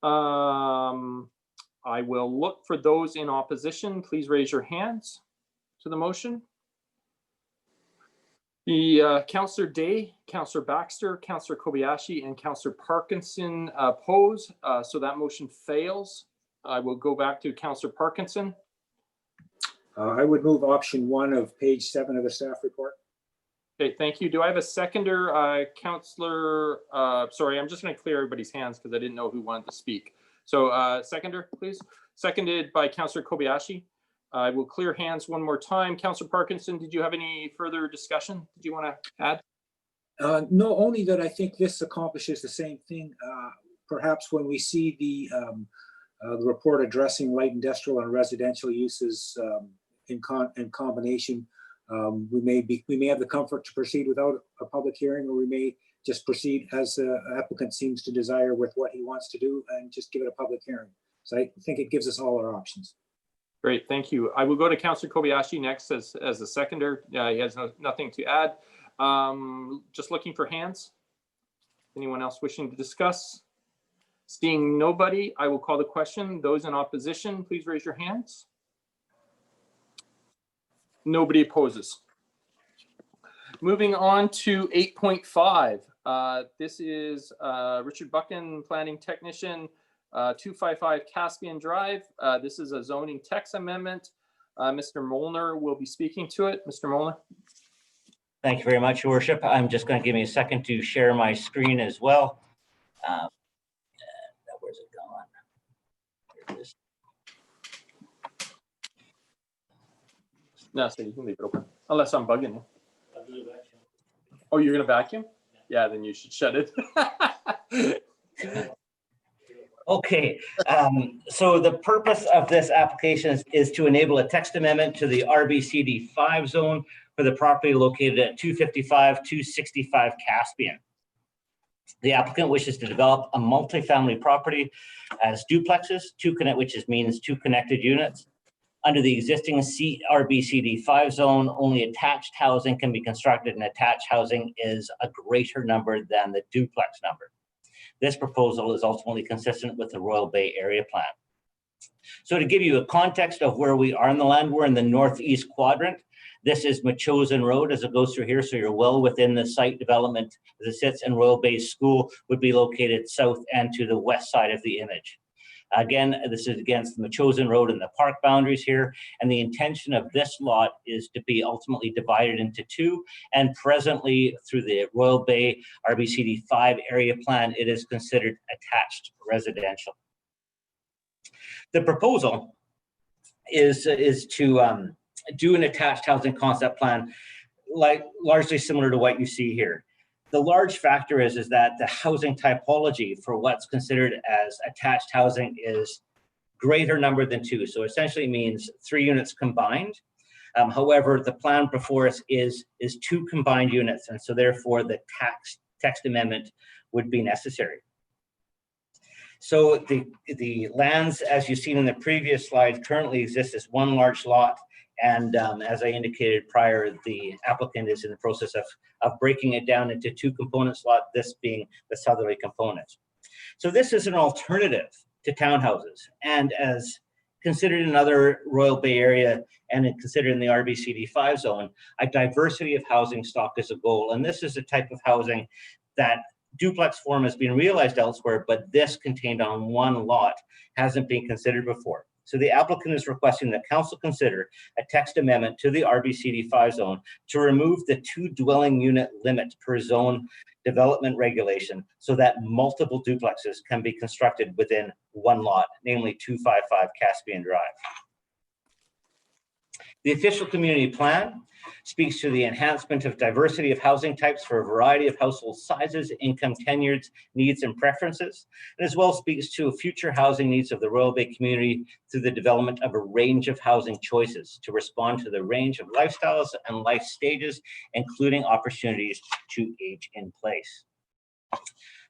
I will look for those in opposition. Please raise your hands to the motion. The Councillor Day, Councillor Baxter, Councillor Kobayashi, and Councillor Parkinson oppose, so that motion fails. I will go back to Councillor Parkinson. I would move option 1 of page 7 of the staff report. Okay, thank you. Do I have a seconder? Councillor, sorry, I'm just going to clear everybody's hands because I didn't know who wanted to speak. So seconder, please. Seconded by Councillor Kobayashi. I will clear hands one more time. Councillor Parkinson, did you have any further discussion? Did you want to add? No, only that I think this accomplishes the same thing. Perhaps when we see the report addressing light industrial and residential uses in combination, we may have the comfort to proceed without a public hearing, or we may just proceed as the applicant seems to desire with what he wants to do and just give it a public hearing. So I think it gives us all our options. Great, thank you. I will go to Councillor Kobayashi next as a seconder. He has nothing to add. Just looking for hands. Anyone else wishing to discuss? Seeing nobody, I will call the question. Those in opposition, please raise your hands. Nobody opposes. Moving on to 8.5. This is Richard Buchan, planning technician, 255 Caspian Drive. This is a zoning text amendment. Mr. Molnar will be speaking to it. Mr. Molnar. Thank you very much, Your Worship. I'm just going to give me a second to share my screen as well. Where's it gone? Here it is. No, so you can leave it open, unless I'm bugging you. Oh, you're going to vacuum? Yeah, then you should shut it. Okay, so the purpose of this application is to enable a text amendment to the RBCD 5 zone for the property located at 255-265 Caspian. The applicant wishes to develop a multifamily property as duplexes, which means two connected units. Under the existing RBCD 5 zone, only attached housing can be constructed, and attached housing is a greater number than the duplex number. This proposal is ultimately consistent with the Royal Bay Area Plan. So to give you a context of where we are in the land, we're in the northeast quadrant. This is Machosen Road as it goes through here, so you're well within the site development as it sits, and Royal Bay School would be located south and to the west side of the image. Again, this is against the Machosen Road and the park boundaries here, and the intention of this lot is to be ultimately divided into two, and presently through the Royal Bay RBCD 5 area plan, it is considered attached residential. The proposal is to do an attached housing concept plan, largely similar to what you see here. The large factor is that the housing typology for what's considered as attached housing is greater number than two. So essentially means 3 units combined. However, the plan before us is 2 combined units, and so therefore the text amendment would be necessary. So the lands, as you've seen in the previous slide, currently exist as one large lot. And as I indicated prior, the applicant is in the process of breaking it down into 2 component slots, this being the southerly component. So this is an alternative to townhouses, and as considered in other Royal Bay Area and considered in the RBCD 5 zone, a diversity of housing stock is a goal. And this is a type of housing that duplex form has been realized elsewhere, but this contained on one lot hasn't been considered before. So the applicant is requesting that council consider a text amendment to the RBCD5 zone to remove the 2 dwelling unit limit per zone development regulation so that multiple duplexes can be constructed within one lot, namely 255 Caspian Drive. The official community plan speaks to the enhancement of diversity of housing types for a variety of household sizes, income tenures, needs, and preferences, and as well speaks to future housing needs of the Royal Bay community through the development of a range of housing choices to respond to the range of lifestyles and life stages, including opportunities to age in place.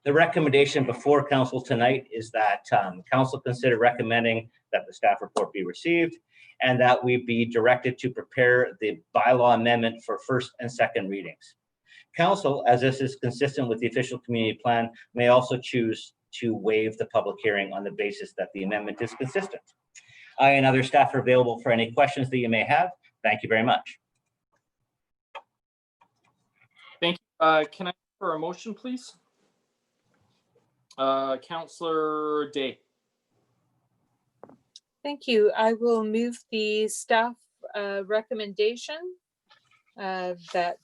The recommendation before council tonight is that council consider recommending that the staff report be received and that we be directed to prepare the bylaw amendment for first and second readings. Council, as this is consistent with the official community plan, may also choose to waive the public hearing on the basis that the amendment is consistent. I and other staff are available for any questions that you may have. Thank you very much. Thank you. Can I for a motion, please? Councillor Day. Thank you. I will move the staff recommendation that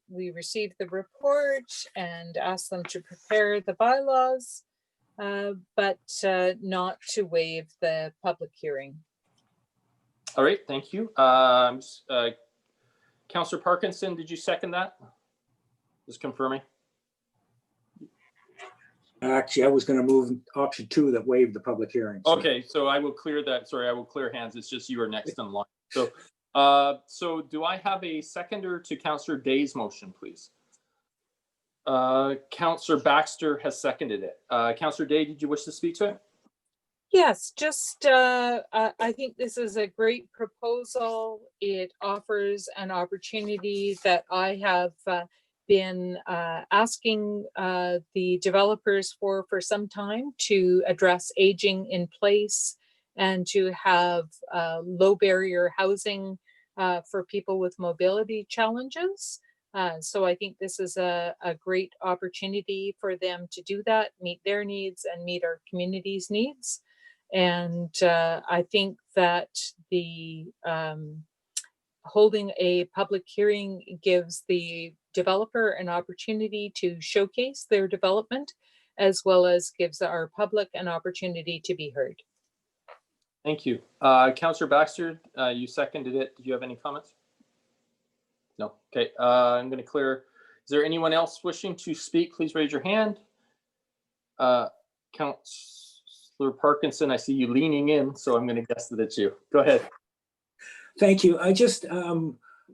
we receive the report and ask them to prepare the bylaws, but not to waive the public hearing. All right, thank you. Councillor Parkinson, did you second that? Just confirming. Actually, I was going to move option 2 that waived the public hearing. So. Okay, so I will clear that. Sorry, I will clear hands. It's just you are next in line. So, so do I have a seconder to Councillor Day's motion, please? Councillor Baxter has seconded it. Councillor Day, did you wish to speak to it? Yes, just I think this is a great proposal. It offers an opportunity that I have been asking the developers for some time to address aging in place and to have low barrier housing for people with mobility challenges. So I think this is a great opportunity for them to do that, meet their needs and meet our community's needs. And I think that the holding a public hearing gives the developer an opportunity to showcase their development, as well as gives our public an opportunity to be heard. Thank you. Councillor Baxter, you seconded it. Did you have any comments? No. Okay, I'm going to clear. Is there anyone else wishing to speak? Please raise your hand. Councillor Parkinson, I see you leaning in, so I'm going to guess that it's you. Go ahead. Thank you. I just,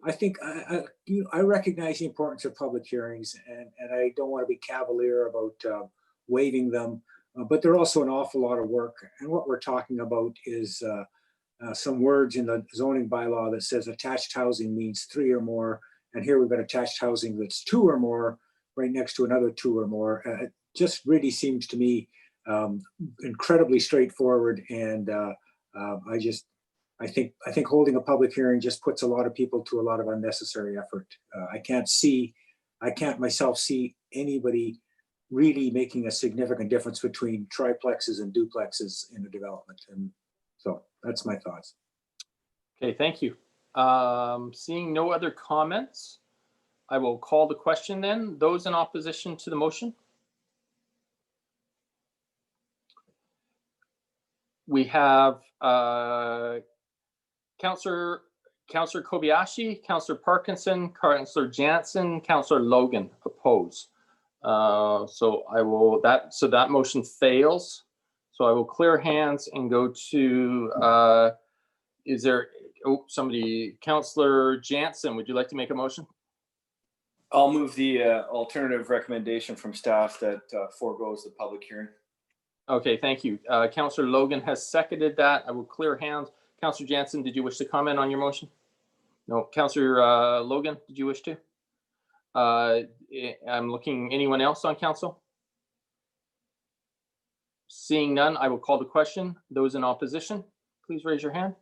I think I recognize the importance of public hearings, and I don't want to be cavalier about waiving them, but they're also an awful lot of work. And what we're talking about is some words in the zoning bylaw that says attached housing means 3 or more. And here we've got attached housing that's 2 or more right next to another 2 or more. It just really seems to me incredibly straightforward. And I think holding a public hearing just puts a lot of people to a lot of unnecessary effort. I can't myself see anybody really making a significant difference between triplexes and duplexes in a development. And so that's my thoughts. Okay, thank you. Seeing no other comments, I will call the question then. Those in opposition to the motion? We have Councillor Kobayashi, Councillor Parkinson, Councillor Jansen, Councillor Logan oppose. So that motion fails. So I will clear hands and go to, is there, somebody, Councillor Jansen, would you like to make a motion? I'll move the alternative recommendation from staff that foregoes the public hearing. Okay, thank you. Councillor Logan has seconded that. I will clear hands. Councillor Jansen, did you wish to comment on your motion? No. Councillor Logan, did you wish to? I'm looking, anyone else on council? Seeing none, I will call the question. Those in opposition, please raise your hand.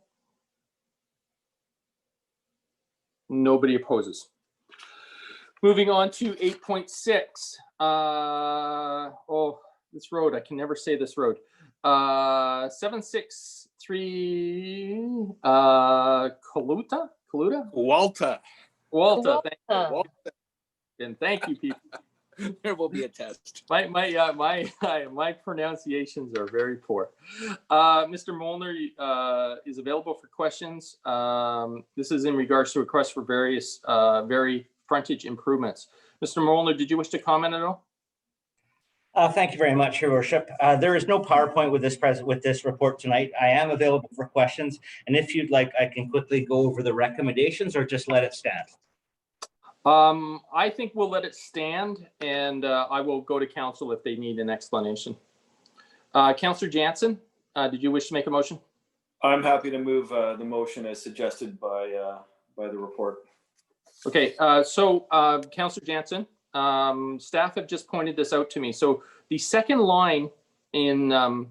Nobody opposes. Moving on to 8.6. Oh, this road, I can never say this road. 76 Kaluta? Walta. Walta. Thank you. And thank you, people. There will be a test. My pronunciations are very poor. Mr. Molnar is available for questions. This is in regards to requests for various frontage improvements. Mr. Molnar, did you wish to comment at all? Thank you very much, Your Worship. There is no PowerPoint with this report tonight. I am available for questions, and if you'd like, I can quickly go over the recommendations or just let it stand. I think we'll let it stand, and I will go to council if they need an explanation. Councillor Jansen, did you wish to make a motion? I'm happy to move the motion as suggested by the report. Okay, so Councillor Jansen, staff have just pointed this out to me. So the second line in the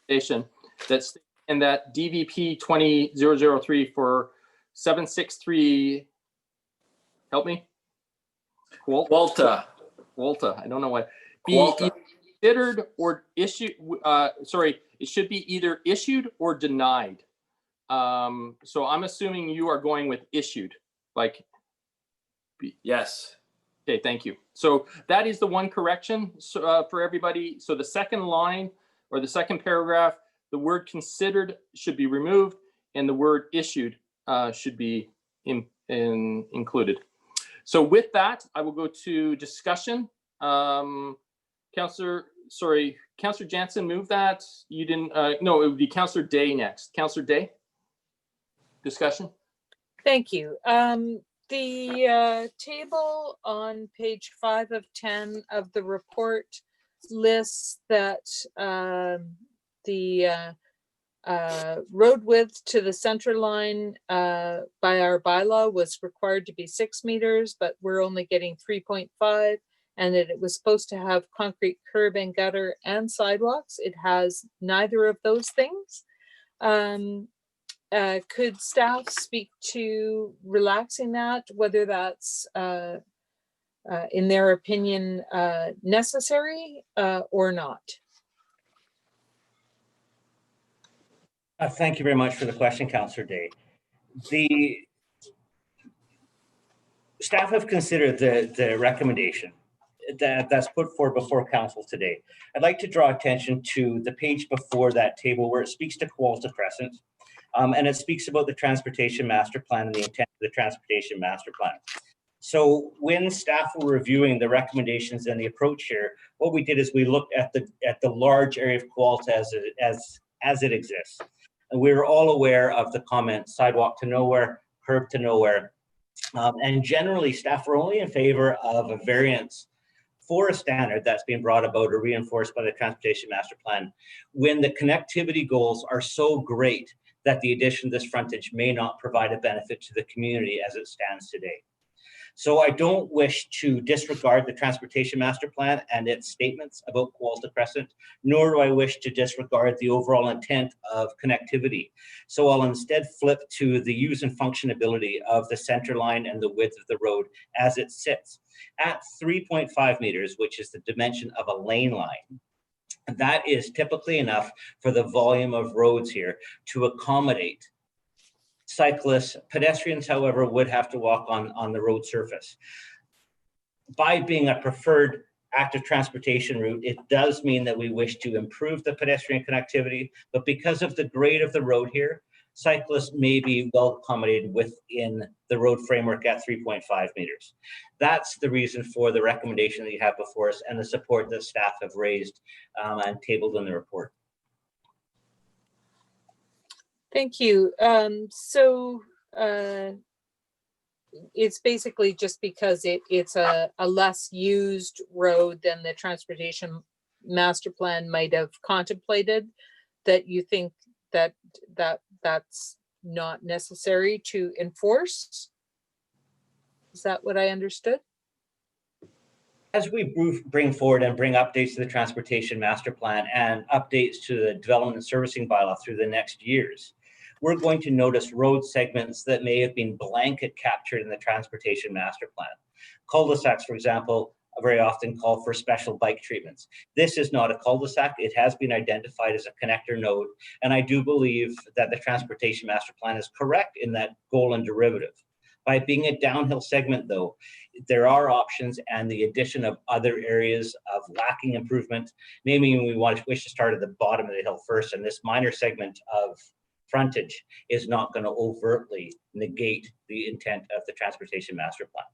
presentation that's in that DVP 20003 for 763. Help me. Walta. I don't know why. Be considered or issued. Sorry, it should be either issued or denied. So I'm assuming you are going with issued. Like. Yes. Okay, thank you. So that is the one correction for everybody. So the second line or the second paragraph, the word considered should be removed, and the word issued should be included. So with that, I will go to discussion. Councillor Jansen, move that. You didn't, no, it would be Councillor Day next. Councillor Day, discussion. Thank you. The table on page 5 of 10 of the report lists that the road width to the center line by our bylaw was required to be 6 meters, but we're only getting 3.5, and that it was supposed to have concrete curb and gutter and sidewalks. It has neither of those things. Could staff speak to relaxing that, whether that's in their opinion necessary or not? Thank you very much for the question, Councillor Day. The staff have considered the recommendation that's put forward before council today. I'd like to draw attention to the page before that table where it speaks to Qualta Crescent, and it speaks about the transportation master plan and the intent of the transportation master plan. So when staff were reviewing the recommendations and the approach here, what we did is we looked at the large area of Qualta as it exists. And we were all aware of the comment, sidewalk to nowhere, curb to nowhere. And generally, staff were only in favor of a variance for a standard that's being brought about or reinforced by the Transportation Master Plan when the connectivity goals are so great that the addition of this frontage may not provide a benefit to the community as it stands today. So I don't wish to disregard the Transportation Master Plan and its statements about Qualta Crescent, nor do I wish to disregard the overall intent of connectivity. So I'll instead flip to the use and functionability of the center line and the width of the road as it sits at 3.5 meters, which is the dimension of a lane line. That is typically enough for the volume of roads here to accommodate cyclists. Pedestrians, however, would have to walk on the road surface. By being a preferred active transportation route, it does mean that we wish to improve the pedestrian connectivity, but because of the grade of the road here, cyclists may be well accommodated within the road framework at 3.5 meters. That's the reason for the recommendation that you have before us and the support that staff have raised and tabled in the report. Thank you. It's basically just because it's a less used road than the Transportation Master Plan might have contemplated, that you think that's not necessary to enforce? Is that what I understood? As we bring forward and bring updates to the Transportation Master Plan and updates to the Development and Servicing Bylaw through the next years, we're going to notice road segments that may have been blanket captured in the Transportation Master Plan. Cul-de-sacs, for example, very often call for special bike treatments. This is not a cul-de-sac. It has been identified as a connector node. And I do believe that the Transportation Master Plan is correct in that goal and derivative. By being a downhill segment, though, there are options, and the addition of other areas of lacking improvement, maybe we wish to start at the bottom of the hill first, and this minor segment of frontage is not going to overtly negate the intent of the Transportation Master Plan.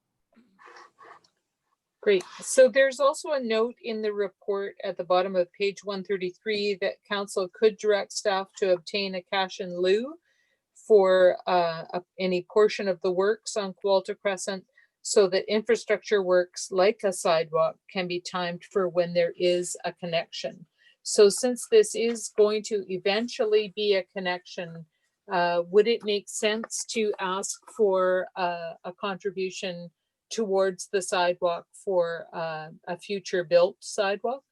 Great. So there's also a note in the report at the bottom of page 133 that council could direct staff to obtain a cash in lieu for any portion of the works on Qualta Crescent, so that infrastructure works like a sidewalk can be timed for when there is a connection. So since this is going to eventually be a connection, would it make sense to ask for a contribution towards the sidewalk for a future built sidewalk?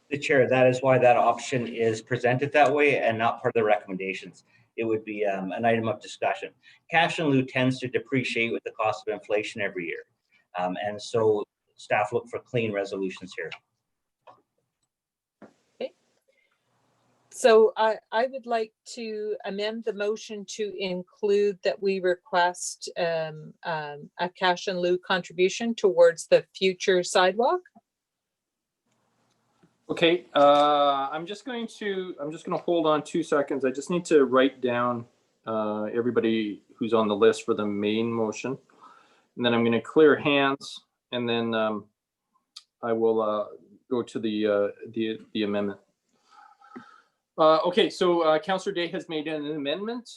The chair, that is why that option is presented that way and not part of the recommendations. It would be an item of discussion. Cash in lieu tends to depreciate with the cost of inflation every year. And so staff look for clean resolutions here. Okay. So I would like to amend the motion to include that we request a cash in lieu contribution towards the future sidewalk. Okay, I'm just going to hold on 2 seconds. I just need to write down everybody who's on the list for the main motion. And then I'm going to clear hands, and then I will go to the amendment. Okay, so Councillor Day has made an amendment.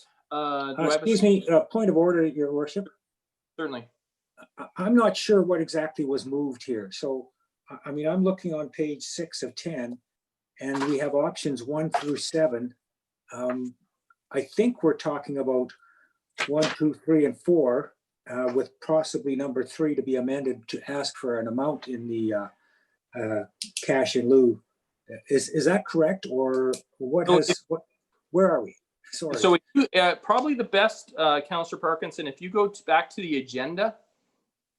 Excuse me, point of order, Your Worship. Certainly. I'm not sure what exactly was moved here. So, I mean, I'm looking on page 6 of 10, and we have options 1 through 7. I think we're talking about 1, 2, 3, and 4, with possibly number 3 to be amended to ask for an amount in the cash in lieu. Is that correct, or what has what? Where are we? Sorry. So probably the best, Councillor Parkinson, if you go back to the agenda,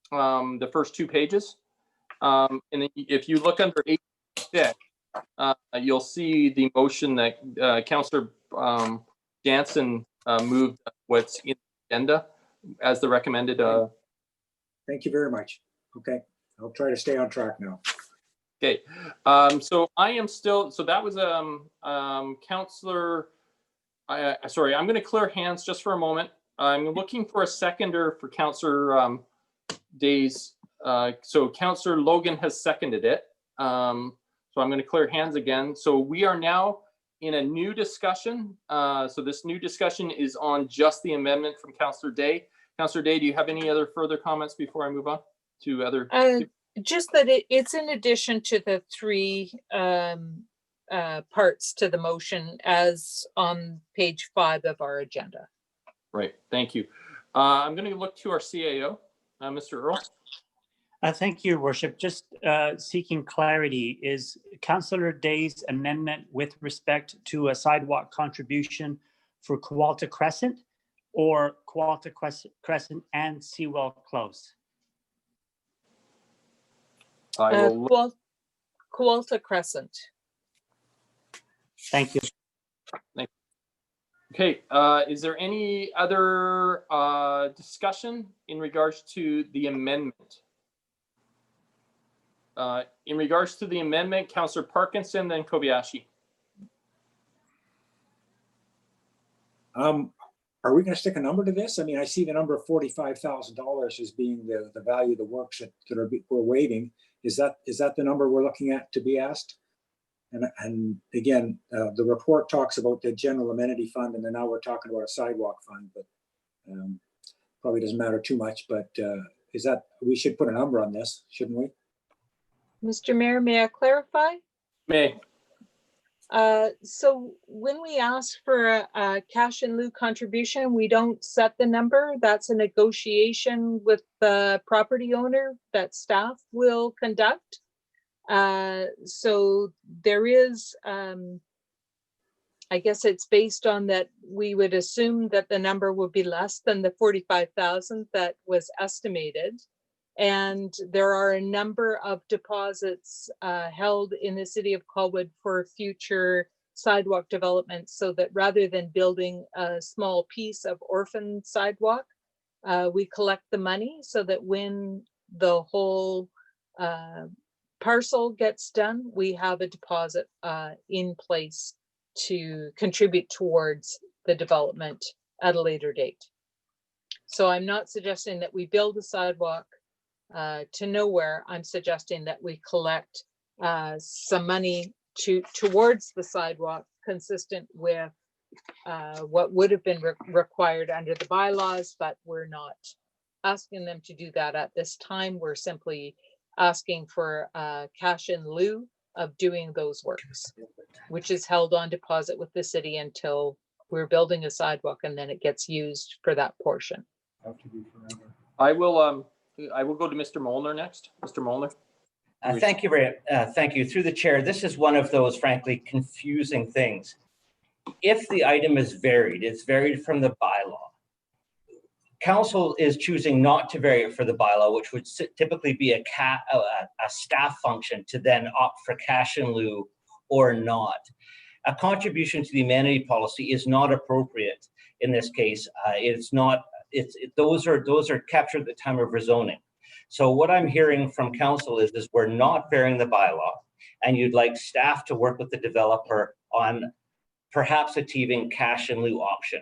the first 2 pages. And then if you look under 8.6, you'll see the motion that Councillor Jansen moved what's in the agenda as the recommended. Thank you very much. Okay, I'll try to stay on track now. Okay, so I am still, so that was Councillor, sorry, I'm going to clear hands just for a moment. I'm looking for a seconder for Councillor Day's. So Councillor Logan has seconded it. So I'm going to clear hands again. So we are now in a new discussion. So this new discussion is on just the amendment from Councillor Day. Councillor Day, do you have any other further comments before I move on to other? Just that it's in addition to the 3 parts to the motion as on page 5 of our agenda. Right, thank you. I'm going to look to our CAO, Mr. Earl. Thank you, Your Worship. Just seeking clarity, is Councillor Day's amendment with respect to a sidewalk contribution for Qualta Crescent or Qualta Crescent and Sewell Close? Qualta Crescent. Thank you. Thank you. Okay, is there any other discussion in regards to the amendment? In regards to the amendment, Councillor Parkinson, then Kobayashi. Are we going to stick a number to this? I mean, I see the number of $45,000 as being the value of the works that we're waiving. Is that the number we're looking at to be asked? And again, the report talks about the general amenity fund, and then now we're talking about a sidewalk fund, but probably doesn't matter too much. But is that, we should put a number on this, shouldn't we? Mr. Mayor, may I clarify? May. So when we ask for a cash in lieu contribution, we don't set the number. That's a negotiation with the property owner that staff will conduct. So there is I guess it's based on that we would assume that the number would be less than the 45,000 that was estimated. And there are a number of deposits held in the city of Colwood for future sidewalk development, so that rather than building a small piece of orphan sidewalk, we collect the money so that when the whole parcel gets done, we have a deposit in place to contribute towards the development at a later date. So I'm not suggesting that we build a sidewalk to nowhere. I'm suggesting that we collect some money towards the sidewalk consistent with what would have been required under the bylaws, but we're not asking them to do that at this time. We're simply asking for cash in lieu of doing those works, which is held on deposit with the city until we're building a sidewalk, and then it gets used for that portion. I will go to Mr. Molnar next. Mr. Molnar. Thank you. Through the chair, this is one of those frankly confusing things. If the item is varied, it's varied from the bylaw. Council is choosing not to vary it for the bylaw, which would typically be a staff function to then opt for cash in lieu or not. A contribution to the amenity policy is not appropriate in this case. Those are captured at the time of rezoning. So what I'm hearing from council is we're not varying the bylaw, and you'd like staff to work with the developer on perhaps achieving cash in lieu option.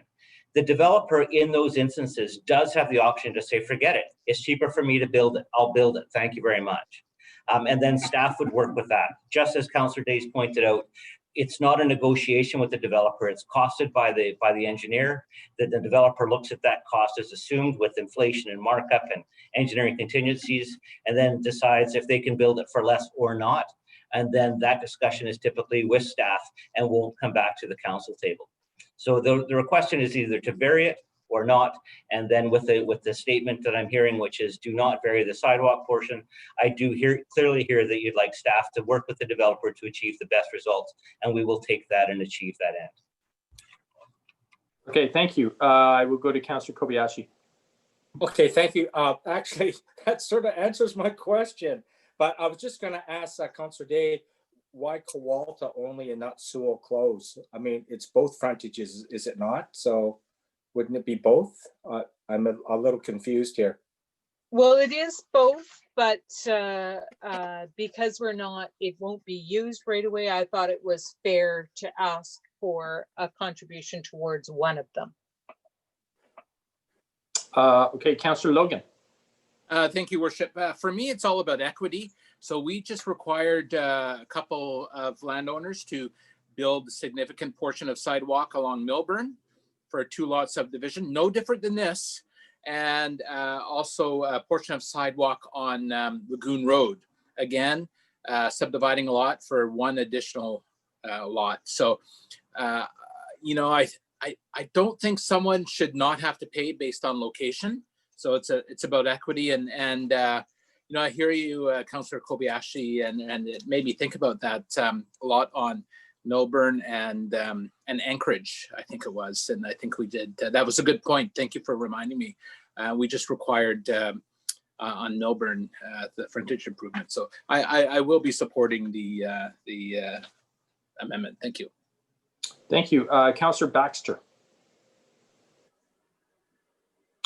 The developer in those instances does have the option to say, forget it. It's cheaper for me to build it. I'll build it. Thank you very much. And then staff would work with that. Just as Councillor Days pointed out, it's not a negotiation with the developer. It's costed by the engineer. The developer looks at that cost as assumed with inflation and markup and engineering contingencies, and then decides if they can build it for less or not. And then that discussion is typically with staff and won't come back to the council table. So the question is either to vary it or not. And then with the statement that I'm hearing, which is do not vary the sidewalk portion, I do clearly hear that you'd like staff to work with the developer to achieve the best results, and we will take that and achieve that end. Okay, thank you. I will go to Councillor Kobayashi. Okay, thank you. Actually, that sort of answers my question, but I was just going to ask Councillor Day, why Kowalta only and not Sewell Close? I mean, it's both frontages, is it not? So wouldn't it be both? I'm a little confused here. Well, it is both, but because it won't be used right away, I thought it was fair to ask for a contribution towards one of them. Okay, Councillor Logan. Thank you, Worship. For me, it's all about equity. So we just required a couple of landowners to build a significant portion of sidewalk along Milburn for a 2-lot subdivision, no different than this, and also a portion of sidewalk on Lagoon Road. Again, subdividing a lot for one additional lot. So, you know, I don't think someone should not have to pay based on location. So it's about equity, and you know, I hear you, Councillor Kobayashi, and it made me think about that a lot on Milburn and Anchorage, I think it was, and I think we did. That was a good point. Thank you for reminding me. We just required on Milburn the frontage improvement. So I will be supporting the amendment. Thank you. Thank you, Councillor Baxter.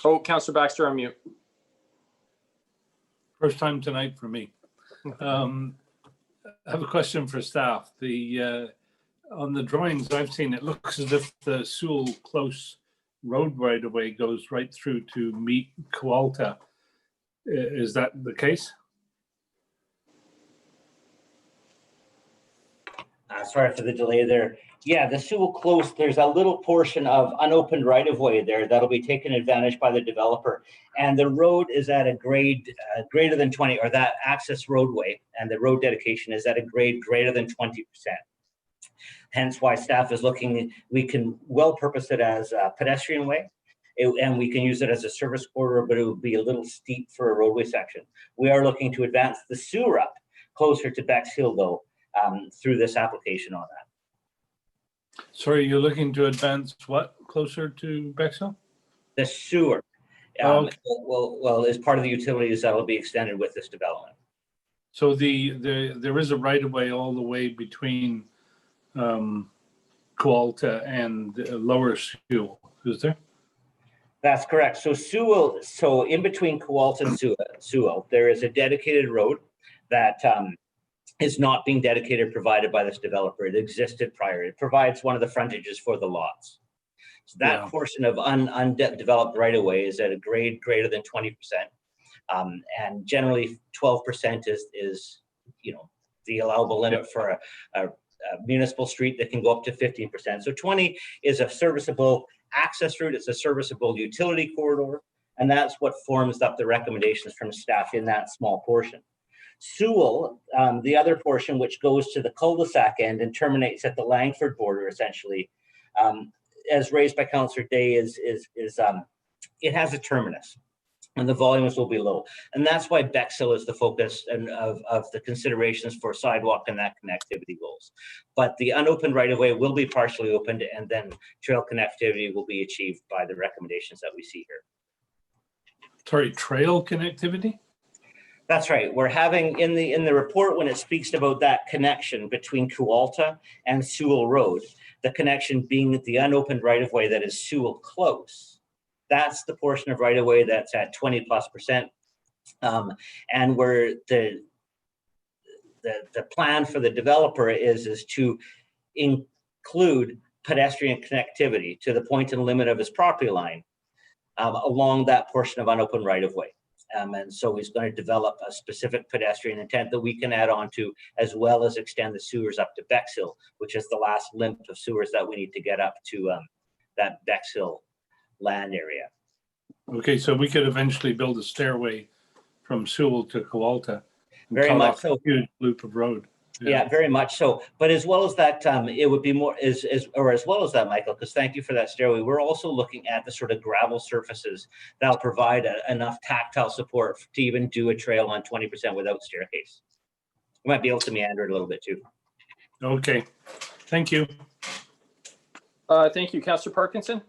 Oh, Councillor Baxter, on mute. First time tonight for me. I have a question for staff. On the drawings I've seen, it looks as if the Sewell Close road right away goes right through to meet Kowalta. Is that the case? Sorry for the delay there. Yeah, the Sewell Close, there's a little portion of unopened right-of-way there that'll be taken advantage by the developer. And the road is at a grade greater than 20, or that access roadway, and the road dedication is at a grade greater than 20%. Hence why staff is looking, we can well purpose it as a pedestrian way, and we can use it as a service corridor, but it would be a little steep for a roadway section. We are looking to advance the sewer up closer to Beck's Hill, though, through this application on that. Sorry, you're looking to advance what, closer to Bexhill? The sewer. Okay. Well, as part of the utilities that will be extended with this development. So there is a right of way all the way between Coalta and Lower Sewell, is there? That's correct. So Sewell, so in between Coalta and Sewell, there is a dedicated road that is not being dedicated, provided by this developer. It existed prior. It provides one of the frontages for the lots. So that portion of undeveloped right of way is at a grade greater than 20%. And generally 12% is, the allowable limit for a municipal street that can go up to 15%. So 20 is a serviceable access route. It's a serviceable utility corridor. And that's what forms up the recommendations from staff in that small portion. Sewell, the other portion, which goes to the cul-de-sac end and terminates at the Langford border, essentially, as raised by Councillor Day, it has a terminus, and the volumes will be low, and that's why Bexhill is the focus and of the considerations for sidewalk and that connectivity goals. But the unopened right-of-way will be partially opened, and then trail connectivity will be achieved by the recommendations that we see here. Sorry, trail connectivity? That's right. We're having in the report, when it speaks about that connection between Coalta and Sewell Road, the connection being the unopened right-of-way that is Sewell Close. That's the portion of right-of-way that's at 20+%. And where the plan for the developer is to include pedestrian connectivity to the point and limit of his property line along that portion of unopened right-of-way. And so he's going to develop a specific pedestrian intent that we can add on to, as well as extend the sewers up to Bexhill, which is the last limit of sewers that we need to get up to that Bexhill land area. Okay, so we could eventually build a stairway from Sewell to Coalta. Very much so. A huge loop of road. Yeah, very much so. But as well as that, it would be more, as well as that, Michael, because thank you for that stairway. We're also looking at the sort of gravel surfaces that'll provide enough tactile support to even do a trail on 20% without staircase. We might be able to meander it a little bit too. Okay, thank you. Thank you, Councillor Parkinson.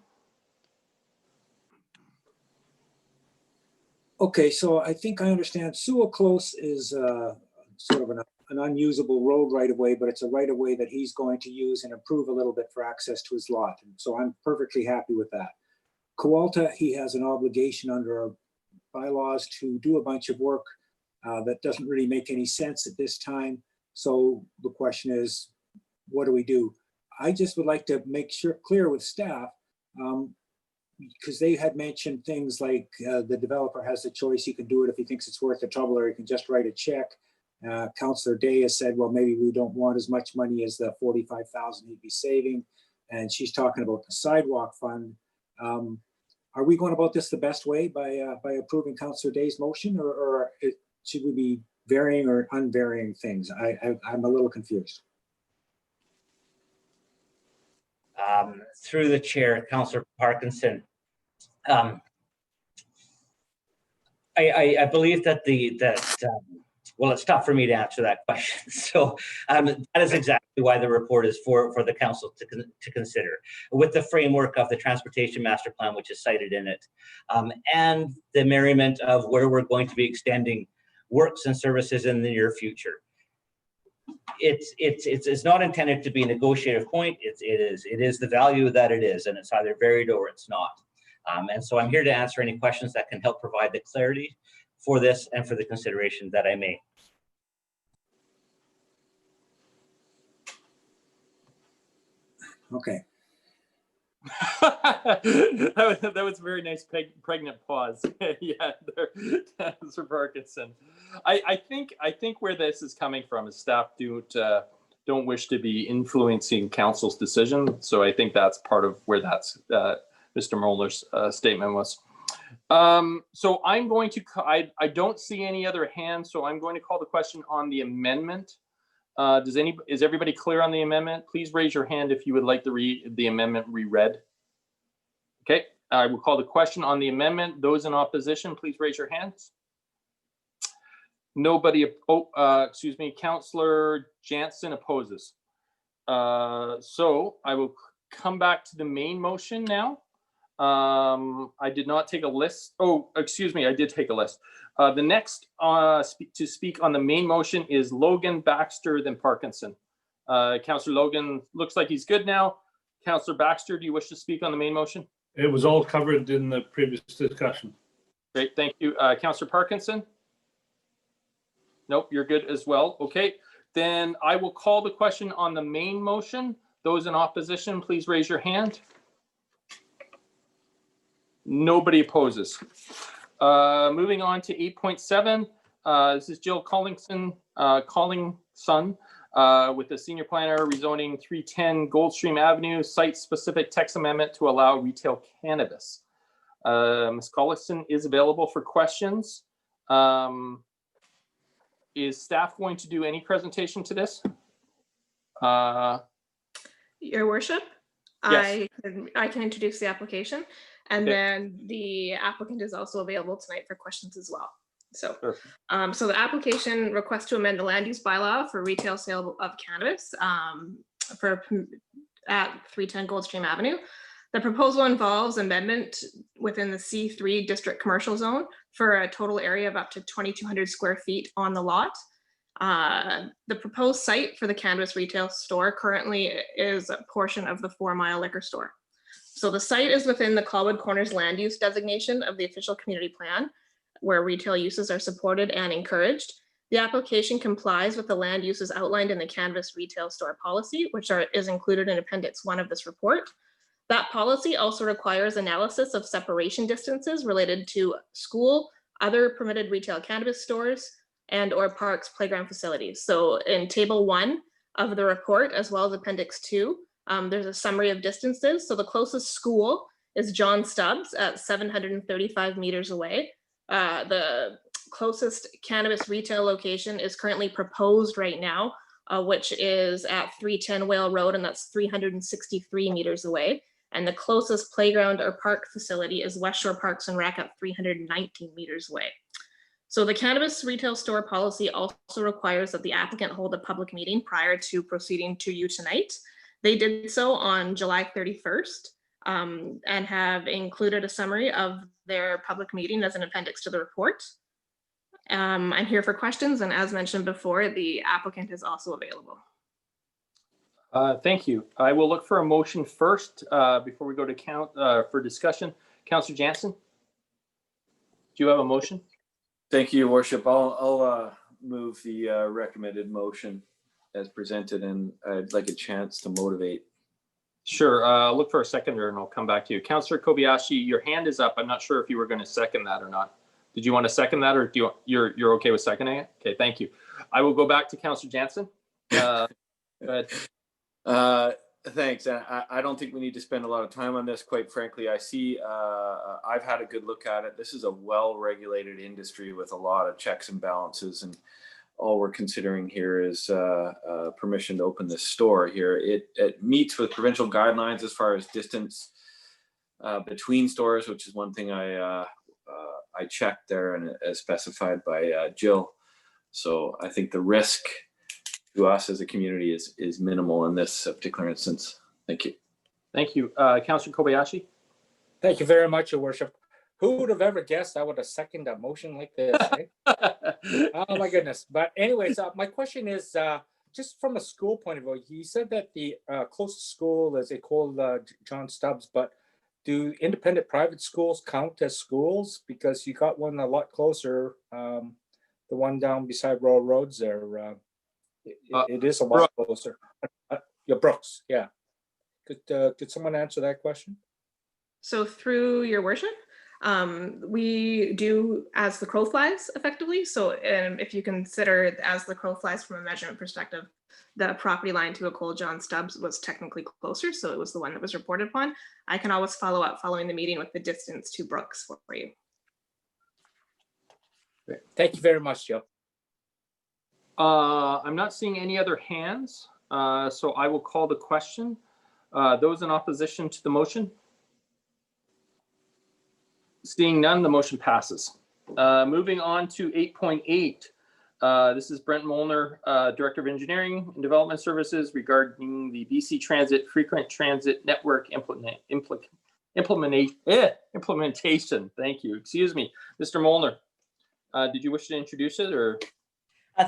Okay, so I think I understand. Sewell Close is sort of an unusable road right of way, but it's a right of way that he's going to use and improve a little bit for access to his lot. And so I'm perfectly happy with that. Coalta, he has an obligation under our bylaws to do a bunch of work that doesn't really make any sense at this time. So the question is, what do we do? I just would like to make sure clear with staff, because they had mentioned things like the developer has the choice. He can do it if he thinks it's worth the trouble, or he can just write a check. Councillor Day has said, well, maybe we don't want as much money as the 45,000 he'd be saving. And she's talking about the sidewalk fund. Are we going about this the best way by approving Councillor Day's motion, or should we be varying or unvarying things? I'm a little confused. Through the chair, Councillor Parkinson, I believe that well, it's tough for me to answer that question. So that is exactly why the report is for the council to consider, with the framework of the Transportation Master Plan, which is cited in it, and the merriment of where we're going to be extending works and services in the near future. It's not intended to be a negotiative point. It is the value that it is, and it's either varied or it's not. And so I'm here to answer any questions that can help provide the clarity for this and for the consideration that I may. Okay. that was a very nice pregnant pause. Yeah, Mr. Parkinson. I think where this is coming from is staff don't wish to be influencing council's decision. So I think that's part of where that's Mr. Moller's statement was. So I'm going to, I don't see any other hands, so I'm going to call the question on the amendment. Is everybody clear on the amendment? Please raise your hand if you would like the amendment reread. Okay, I will call the question on the amendment. Those in opposition, please raise your hands. Nobody, excuse me, Councillor Jansen opposes. So I will come back to the main motion now. I did not take a list. Oh, excuse me, I did take a list. The next to speak on the main motion is Logan, Baxter, then Parkinson. Councillor Logan looks like he's good now. Councillor Baxter, do you wish to speak on the main motion? It was all covered in the previous discussion. Great, thank you. Councillor Parkinson? Nope, you're good as well. Okay, then I will call the question on the main motion. Those in opposition, please raise your hand. Nobody opposes. Moving on to 8.7. This is Jill Collingson with the senior planner rezoning 310 Goldstream Avenue, site-specific text amendment to allow retail cannabis. Ms. Collingson is available for questions. Is staff going to do any presentation to this? Your worship, Yes. I can introduce the application, and Okay. then the applicant is also available tonight for questions as well. So, Perfect. so the application requests to amend the land use bylaw for retail sale of cannabis at 310 Goldstream Avenue. The proposal involves amendment within the C3 district commercial zone for a total area of up to 2,200 square feet on the lot. The proposed site for the cannabis retail store currently is a portion of the 4 Mile liquor store. So the site is within the Colwood Corners land use designation of the official community plan, where retail uses are supported and encouraged. The application complies with the land uses outlined in the cannabis retail store policy, which is included in Appendix 1 of this report. That policy also requires analysis of separation distances related to school, other permitted retail cannabis stores, and or parks, playground facilities. So in Table 1 of the report, as well as Appendix 2, there's a summary of distances. So the closest school is John Stubbs at 735 meters away. The closest cannabis retail location is currently proposed right now, which is at 310 Whale Road, and that's 363 meters away. And the closest playground or park facility is West Shore Parks and Rec at 319 meters away. So the cannabis retail store policy also requires that the applicant hold a public meeting prior to proceeding to you tonight. They did so on July 31st and have included a summary of their public meeting as an appendix to the report. I'm here for questions, and as mentioned before, the applicant is also available. Thank you. I will look for a motion first before we go to count for discussion. Councillor Jansen, do you have a motion? Thank you, Your Worship. I'll move the recommended motion as presented, and I'd like a chance to motivate. Sure. Look for a seconder and I'll come back to you. Councillor Kobayashi, your hand is up. I'm not sure if you were going to second that or not. Did you want to second that, or do you're okay with seconding it? Okay, thank you. I will go back to Councillor Jansen. Go ahead. Thanks. I don't think we need to spend a lot of time on this. Quite frankly, I see, I've had a good look at it. This is a well-regulated industry with a lot of checks and balances, and all we're considering here is permission to open this store here. It meets with provincial guidelines as far as distance between stores, which is one thing I checked there, and as specified by Jill. So I think the risk to us as a community is minimal in this particular instance. Thank you. Thank you. Councillor Kobayashi. Thank you very much, Your Worship. Who would have ever guessed I would have seconded a motion like this? Oh my goodness. But anyways, my question is just from a school point of view. You said that the closest school is École John Stubbs, but do independent private schools count as schools? Because you got one a lot closer, the one down beside Royal Roads there. It is a lot closer. Brooks, yeah. Could someone answer that question? So through Your Worship, we do as the crow flies effectively. So if you consider as the crow flies from a measurement perspective, the property line to École John Stubbs was technically closer. So it was the one that was reported upon. I can always follow up following the meeting with the distance to Brooks for you. Great. Thank you very much, Joe. I'm not seeing any other hands, so I will call the question. Those in opposition to the motion? Seeing none, the motion passes. Moving on to 8.8. This is Brent Molnar, Director of Engineering and Development Services regarding the BC Transit Frequent Transit Network implementation. Thank you. Excuse me. Mr. Molnar, did you wish to introduce it or?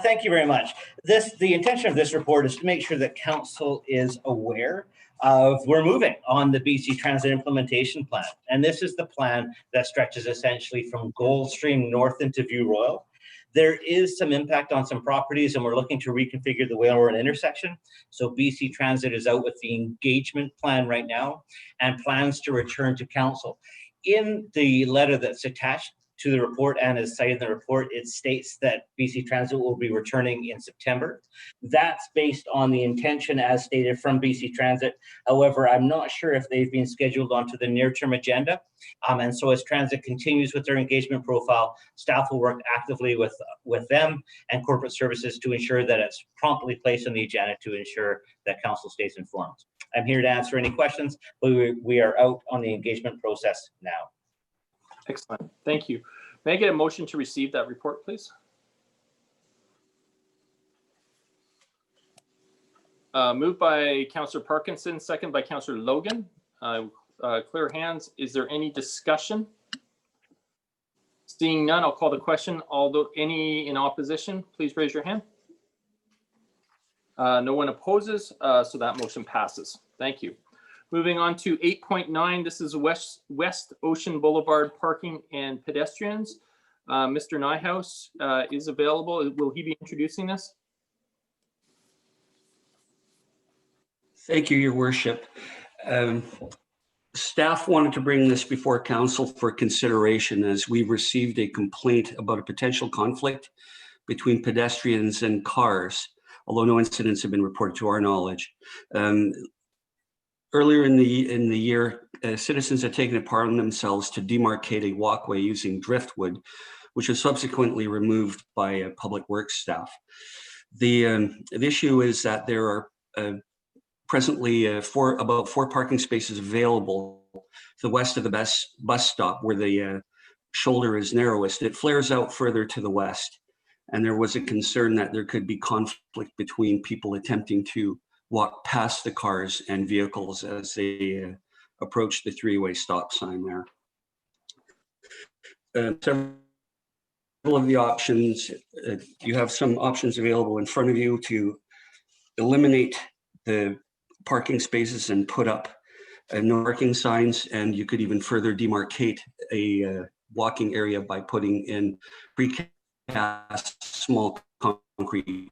Thank you very much. The intention of this report is to make sure that council is aware of we're moving on the BC Transit Implementation Plan. And this is the plan that stretches essentially from Goldstream north into View Royal. There is some impact on some properties and we're looking to reconfigure the Waiver intersection. So BC Transit is out with the engagement plan right now and plans to return to council. In the letter that's attached to the report and is cited in the report, it states that BC Transit will be returning in September. That's based on the intention as stated from BC Transit. However, I'm not sure if they've been scheduled onto the near-term agenda. And so as Transit continues with their engagement profile, staff will work actively with them and corporate services to ensure that it's promptly placed on the agenda to ensure that council stays informed. I'm here to answer any questions, but we are out on the engagement process now. Excellent. Thank you. May I get a motion to receive that report, please? Moved by Councillor Parkinson, second by Councillor Logan. Clear hands. Is there any discussion? Seeing none, I'll call the question. Although any in opposition, please raise your hand. No one opposes, so that motion passes. Thank you. Moving on to 8.9, this is West Ocean Boulevard parking and pedestrians. Mr. Nyhouse is available. Will he be introducing this? Thank you, Your Worship. Staff wanted to bring this before council for consideration as we received a complaint about a potential conflict between pedestrians and cars, although no incidents have been reported to our knowledge. Earlier in the year, citizens had taken it upon themselves to demarcate a walkway using driftwood, which was subsequently removed by public works staff. The issue is that there are presently about four parking spaces available to the west of the bus stop where the shoulder is narrowest. It flares out further to the west, and there was a concern that there could be conflict between people attempting to walk past the cars and vehicles as they approach the three-way stop sign there. Several of the options, you have some options available in front of you to eliminate the parking spaces and put up no parking signs, and you could even further demarcate a walking area by putting in precast small concrete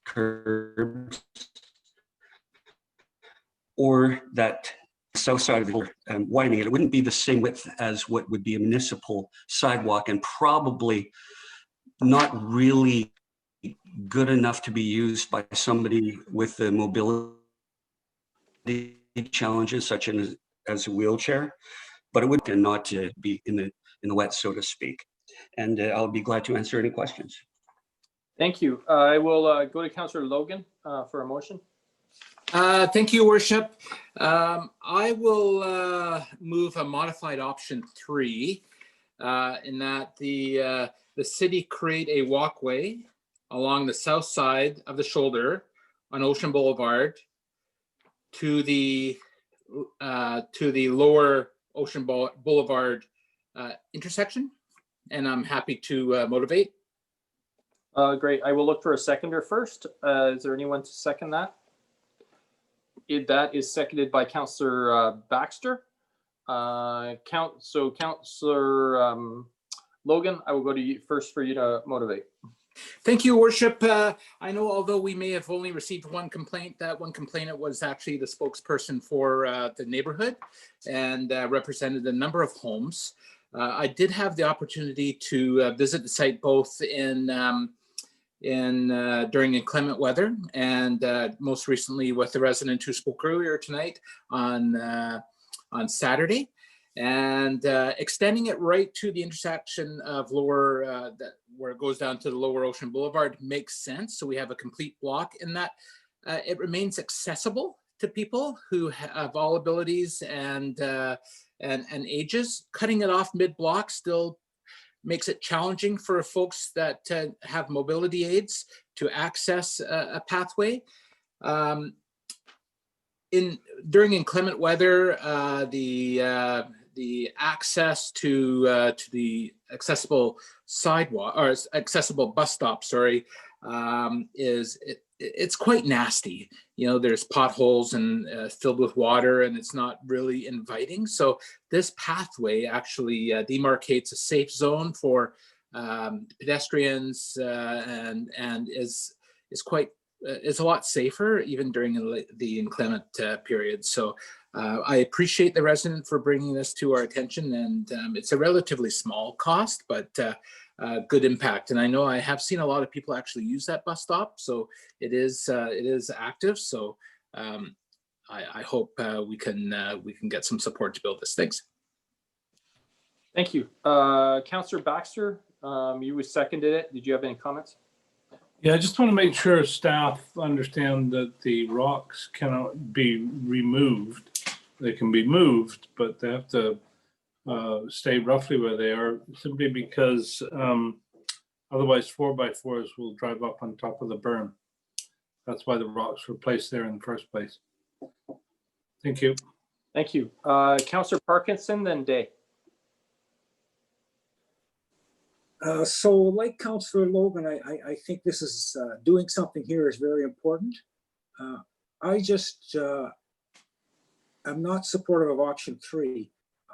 curbs, or that south side of the widening it. It wouldn't be the same width as what would be a municipal sidewalk, and probably not really good enough to be used by somebody with the mobility challenges, such as a wheelchair. But it would not be in the wet, so to speak. And I'll be glad to answer any questions. Thank you. I will go to Councillor Logan for a motion. Thank you, Worship. I will move a modified option 3 in that the city create a walkway along the south side of the shoulder on Ocean Boulevard to the lower Ocean Boulevard intersection, and I'm happy to motivate. Great. I will look for a seconder first. Is there anyone to second that? That is seconded by Councillor Baxter. So Councillor Logan, I will go to you first for you to motivate. Thank you, Worship. I know although we may have only received one complaint, that one complainant was actually the spokesperson for the neighborhood and represented a number of homes. I did have the opportunity to visit the site both during inclement weather and most recently with the resident who spoke earlier tonight on Saturday, and extending it right to the intersection of where it goes down to the lower Ocean Boulevard makes sense. So we have a complete block in that it remains accessible to people who have all abilities and ages. Cutting it off mid-block still makes it challenging for folks that have mobility aids to access a pathway. During inclement weather, the access to the accessible sidewalk or accessible bus stop, it's quite nasty. You know, there's potholes and filled with water, and it's not really inviting. So this pathway actually demarcates a safe zone for pedestrians and is quite is a lot safer even during the inclement period. So I appreciate the resident for bringing this to our attention, and it's a relatively small cost, but good impact. And I know I have seen a lot of people actually use that bus stop, so it is active. So I hope we can get some support to build this. Thanks. Thank you. Councillor Baxter, you seconded it. Did you have any comments? Yeah, I just want to make sure staff understand that the rocks cannot be removed. They can be moved, but they have to stay roughly where they are, simply because otherwise 4x4s will drive up on top of the berm. That's why the rocks were placed there in the first place. Thank you. Thank you. Councillor Parkinson, then Day. So like Councillor Logan, I think this is doing something here is very important. I just I'm not supportive of option 3.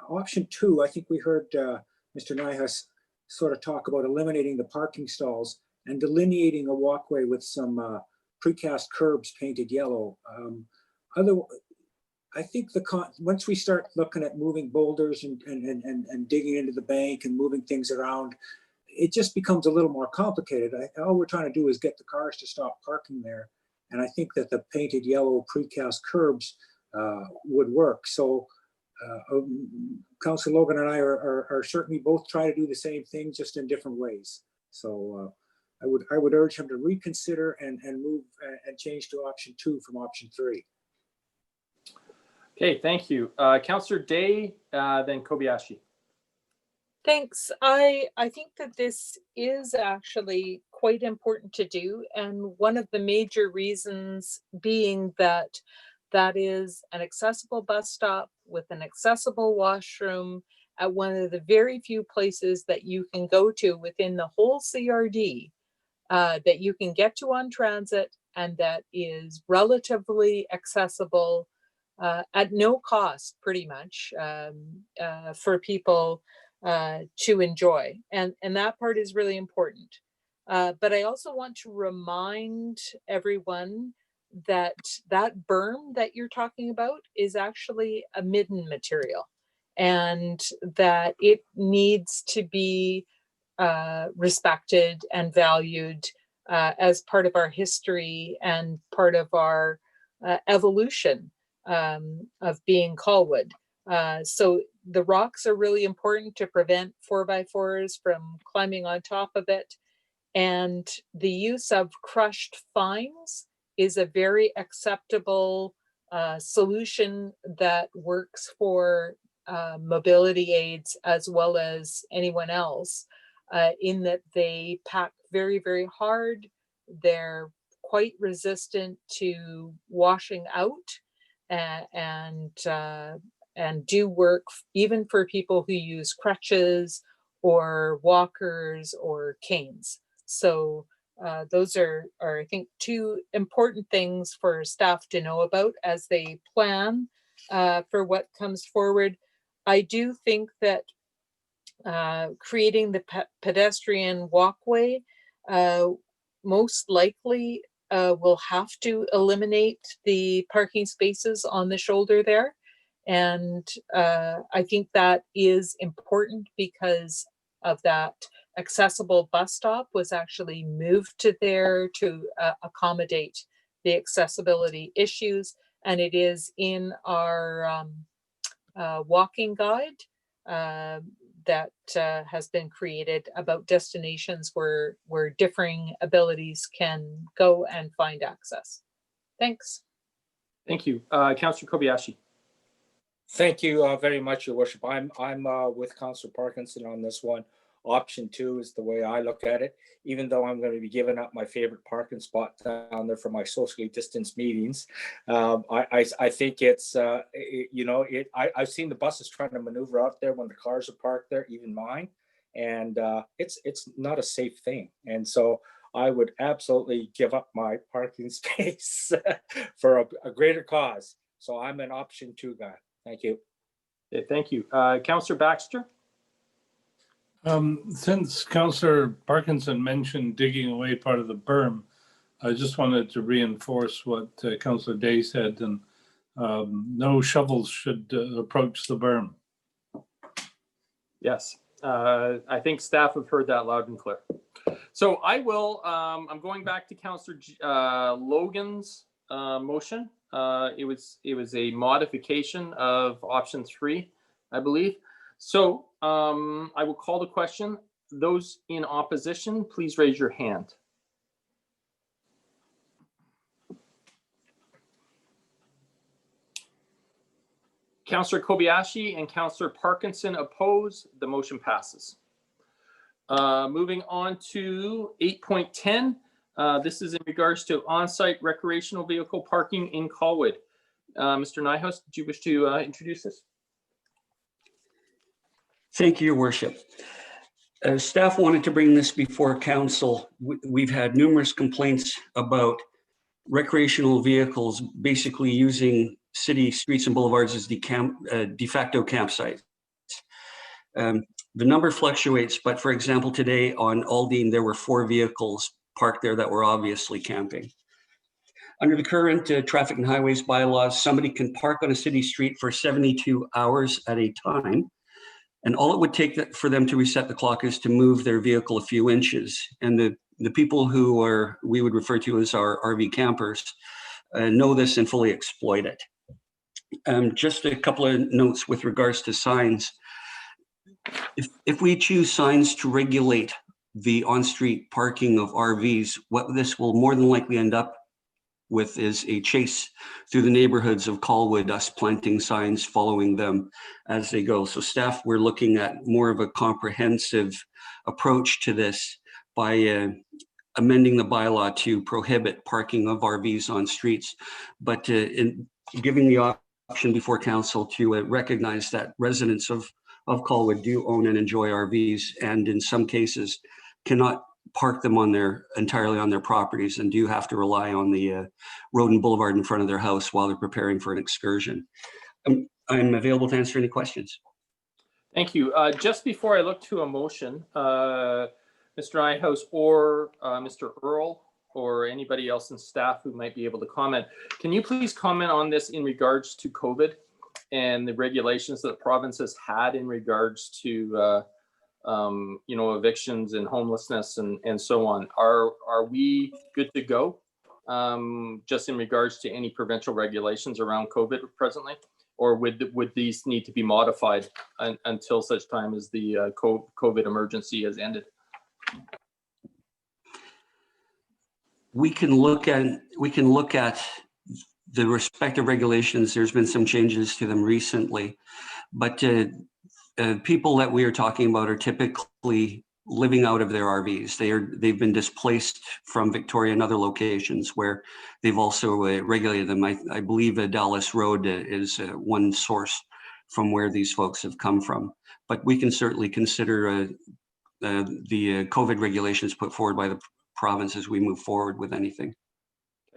Option 2, I think we heard Mr. Nihas sort of talk about eliminating the parking stalls and delineating a walkway with some precast curbs painted yellow. I think once we start looking at moving boulders and digging into the bank and moving things around, it just becomes a little more complicated. All we're trying to do is get the cars to stop parking there. And I think that the painted yellow precast curbs would work. So Councillor Logan and I are certainly both trying to do the same thing, just in different ways. So I would urge him to reconsider and move and change to option 2 from option 3. Okay, thank you. Councillor Day, then Kobayashi. Thanks. I think that this is actually quite important to do, and one of the major reasons being that is an accessible bus stop with an accessible washroom at one of the very few places that you can go to within the whole CRD that you can get to on transit, and that is relatively accessible at no cost, pretty much, for people to enjoy. And that part is really important. But I also want to remind everyone that berm that you're talking about is actually a midden material, and that it needs to be respected and valued as part of our history and part of our evolution of being Colwood. So the rocks are really important to prevent 4x4s from climbing on top of it. And the use of crushed fines is a very acceptable solution that works for mobility aids as well as anyone else, in that they pack very, very hard. They're quite resistant to washing out, and do work even for people who use crutches or walkers or canes. So those are, I think, 2 important things for staff to know about as they plan for what comes forward. I do think that creating the pedestrian walkway most likely will have to eliminate the parking spaces on the shoulder there. And I think that is important because of that accessible bus stop was actually moved to there to accommodate the accessibility issues. And it is in our walking guide that has been created about destinations where differing abilities can go and find access. Thanks. Thank you. Councillor Kobayashi. Thank you very much, Your Worship. I'm with Councillor Parkinson on this one. option 2 is the way I look at it, even though I'm going to be giving up my favorite parking spot down there for my socially distanced meetings. I think it's, I've seen the buses trying to maneuver out there when the cars are parked there, even mine. And it's not a safe thing. And so I would absolutely give up my parking space for a greater cause. So I'm an option 2 guy. Thank you. Okay, thank you. Councillor Baxter? Since Councillor Parkinson mentioned digging away part of the berm, I just wanted to reinforce what Councillor Day said, and no shovels should approach the berm. Yes, I think staff have heard that loud and clear. So I will, I'm going back to Councillor Logan's motion. It was a modification of option 3, I believe. So I will call the question. Those in opposition, please raise your hand. Councillor Kobayashi and Councillor Parkinson oppose. The motion passes. Moving on to 8.10. This is in regards to on-site recreational vehicle parking in Colwood. Mr. Nyhouse, did you wish to introduce this? Thank you, Your Worship. Staff wanted to bring this before council. We've had numerous complaints about recreational vehicles basically using city streets and boulevards as de facto campsites. The number fluctuates, but for example, today on Aldine, there were 4 vehicles parked there that were obviously camping. Under the current traffic and highways bylaws, somebody can park on a city street for 72 hours at a time. And all it would take for them to reset the clock is to move their vehicle a few inches. And the people who we would refer to as our RV campers know this and fully exploit it. Just a couple of notes with regards to signs. If we choose signs to regulate the on-street parking of RVs, what this will more than likely end up with is a chase through the neighborhoods of Colwood, us planting signs, following them as they go. So staff, we're looking at more of a comprehensive approach to this by amending the bylaw to prohibit parking of RVs on streets, but in giving the option before council to recognize that residents of Colwood do own and enjoy RVs, and in some cases cannot park them entirely on their properties and do have to rely on the road and boulevard in front of their house while they're preparing for an excursion. I'm available to answer any questions. Thank you. Just before I look to a motion, Mr. Nyhouse or Mr. Earl or anybody else in staff who might be able to comment, can you please comment on this in regards to COVID and the regulations that the province has had in regards to evictions and homelessness and so on? Are we good to go just in regards to any provincial regulations around COVID presently? Or would these need to be modified until such time as the COVID emergency has ended? We can look at the respective regulations. There's been some changes to them recently, but people that we are talking about are typically living out of their RVs. They've been displaced from Victoria and other locations where they've also regulated them. I believe Dallas Road is one source from where these folks have come from. But we can certainly consider the COVID regulations put forward by the province as we move forward with anything.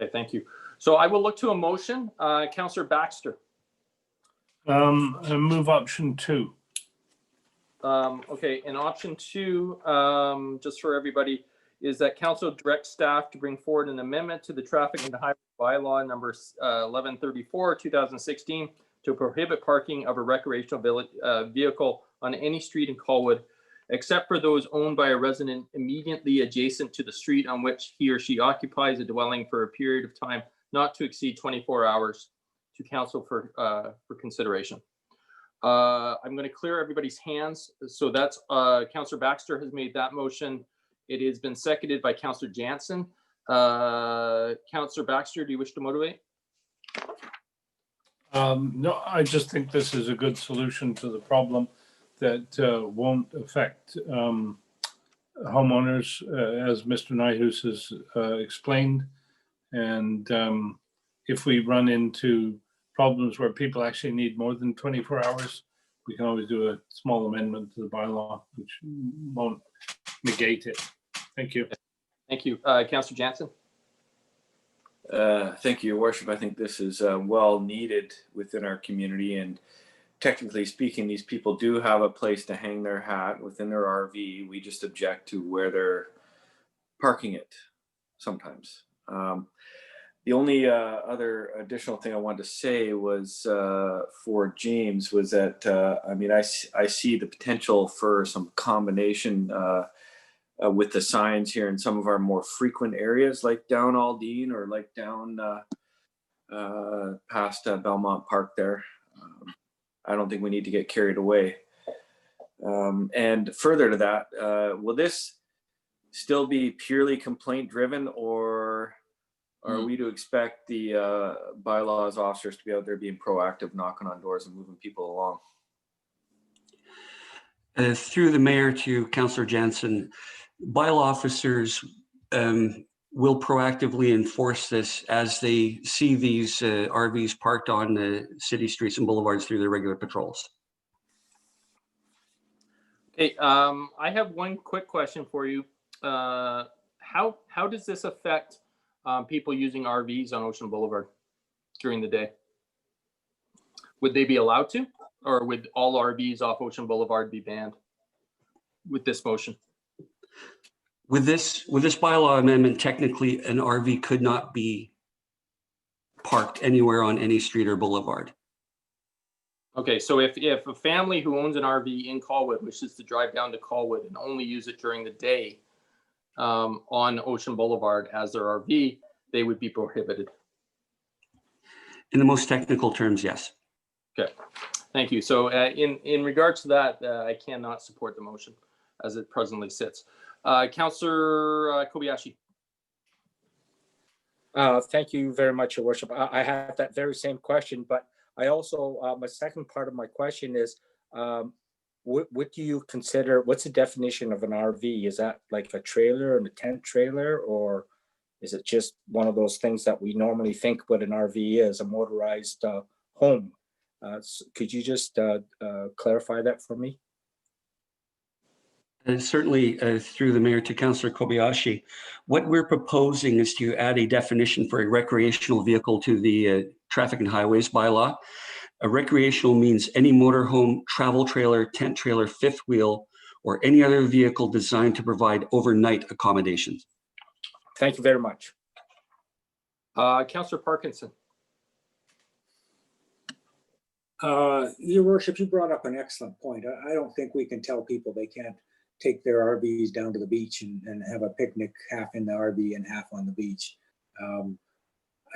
Okay, thank you. So I will look to a motion. Councillor Baxter. Move option 2. Okay, and option 2, just for everybody, is that council direct staff to bring forward an amendment to the traffic and highway bylaw number 1134, 2016, to prohibit parking of a recreational vehicle on any street in Colwood, except for those owned by a resident immediately adjacent to the street on which he or she occupies a dwelling for a period of time not to exceed 24 hours, to council for consideration. I'm going to clear everybody's hands. So that's Councillor Baxter has made that motion. It has been seconded by Councillor Jansen. Councillor Baxter, do you wish to motivate? No, I just think this is a good solution to the problem. that won't affect homeowners, as Mr. Nyhus has explained. And if we run into problems where people actually need more than 24 hours, we can always do a small amendment to the bylaw, which won't negate it. Thank you. Thank you. Councillor Jansen. Thank you, Your Worship. I think this is well needed within our community, and technically speaking, these people do have a place to hang their hat within their RV. We just object to where they're parking it sometimes. The only other additional thing I wanted to say was for James was that, I mean, I see the potential for some combination with the signs here in some of our more frequent areas, like down Aldine or like down past Belmont Park there. I don't think we need to get carried away. And further to that, will this still be purely complaint driven, or are we to expect the bylaws officers to be out there being proactive, knocking on doors and moving people along? Through the mayor to Councillor Jansen, bylaw officers will proactively enforce this as they see these RVs parked on the city streets and boulevards through their regular patrols. Okay, I have one quick question for you. How does this affect people using RVs on Ocean Boulevard during the day? Would they be allowed to, or would all RVs off Ocean Boulevard be banned with this motion? With this bylaw amendment, technically an RV could not be parked anywhere on any street or boulevard. Okay, so if a family who owns an RV in Colwood wishes to drive down to Colwood and only use it during the day on Ocean Boulevard as their RV, they would be prohibited. In the most technical terms, yes. Okay, thank you. So in regards to that, I cannot support the motion as it presently sits. Councillor Kobayashi. Thank you very much, Your Worship. I have that very same question, but I also, my second part of my question is, what do you consider, what's the definition of an RV? Is that like a trailer and a tent trailer, or is it just one of those things that we normally think what an RV is, a motorized home? Could you just clarify that for me? Certainly, through the mayor to Councillor Kobayashi, what we're proposing is to add a definition for a recreational vehicle to the Traffic and Highways bylaw. A recreational means any motorhome, travel trailer, tent trailer, fifth wheel, or any other vehicle designed to provide overnight accommodations. Thank you very much. Councillor Parkinson. Your Worship, you brought up an excellent point. I don't think we can tell people they can't take their RVs down to the beach and have a picnic, half in the RV and half on the beach. I'm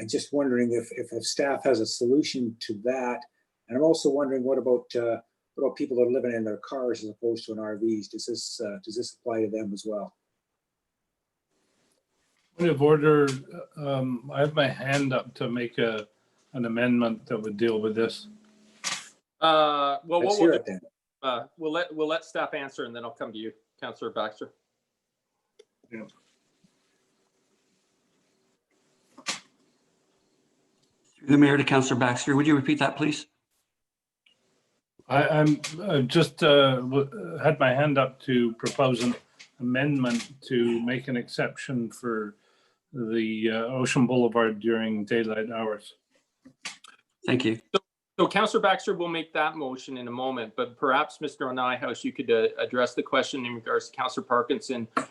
just wondering if staff has a solution to that. And I'm also wondering what about people that are living in their cars as opposed to in RVs? Does this apply to them as well? Point of order, I have my hand up to make an amendment that would deal with this. Well, Let's hear it then. We'll let staff answer, and then I'll come to you, Councillor Baxter. Yeah. Through the mayor to Councillor Baxter, would you repeat that, please? I'm just had my hand up to propose an amendment to make an exception for the Ocean Boulevard during daylight hours. Thank you. So Councillor Baxter will make that motion in a moment, but perhaps Mr. Nyhouse, you could address the question in regards to Councillor Parkinson, in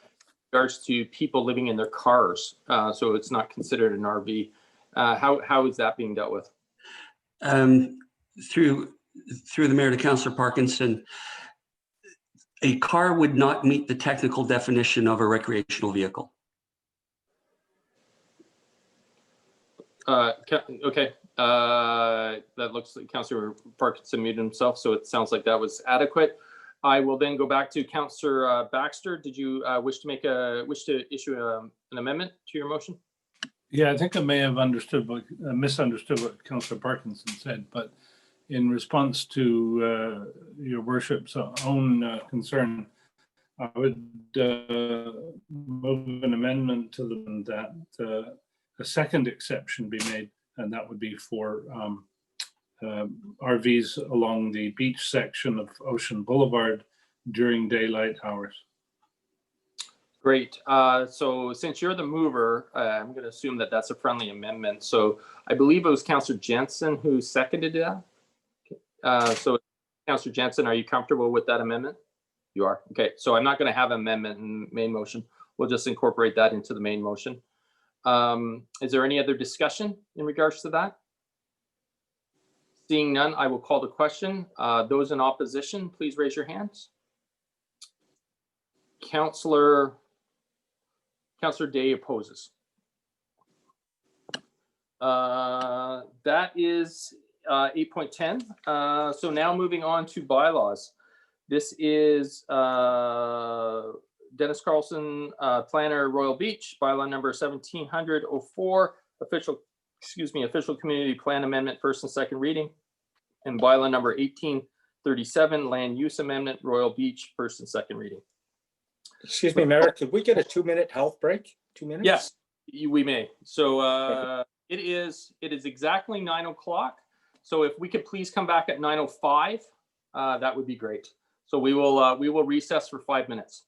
regards to people living in their cars. So it's not considered an RV. How is that being dealt with? Through the mayor to Councillor Parkinson, a car would not meet the technical definition of a recreational vehicle. Okay. That looks like Councillor Parkinson muted himself, so it sounds like that was adequate. I will then go back to Councillor Baxter. Did you wish to issue an amendment to your motion? Yeah, I think I may have misunderstood what Councillor Parkinson said, but in response to your worship's own concern, I would move an amendment to that a second exception be made, and that would be for RVs along the beach section of Ocean Boulevard during daylight hours. Great. So since you're the mover, I'm going to assume that that's a friendly amendment. So I believe it was Councillor Jensen who seconded that. So Councillor Jensen, are you comfortable with that amendment? You are. Okay. So I'm not going to have an amendment in main motion. We'll just incorporate that into the main motion. Is there any other discussion in regards to that? Seeing none, I will call the question. Those in opposition, please raise your hands. Councillor Day opposes. That is 8.10. So now moving on to bylaws. This is Dennis Carlson, planner, Royal Beach, bylaw number 1700-04, official community plan amendment, first and second reading, and bylaw number 1837, land use amendment, Royal Beach, first and second reading. Excuse me, Mayor, could we get a 2-minute health break? 2 minutes? Yes, we may. So it is exactly 9 o'clock. So if we could please come back at 9:05, that would be great. So we will recess for 5 minutes.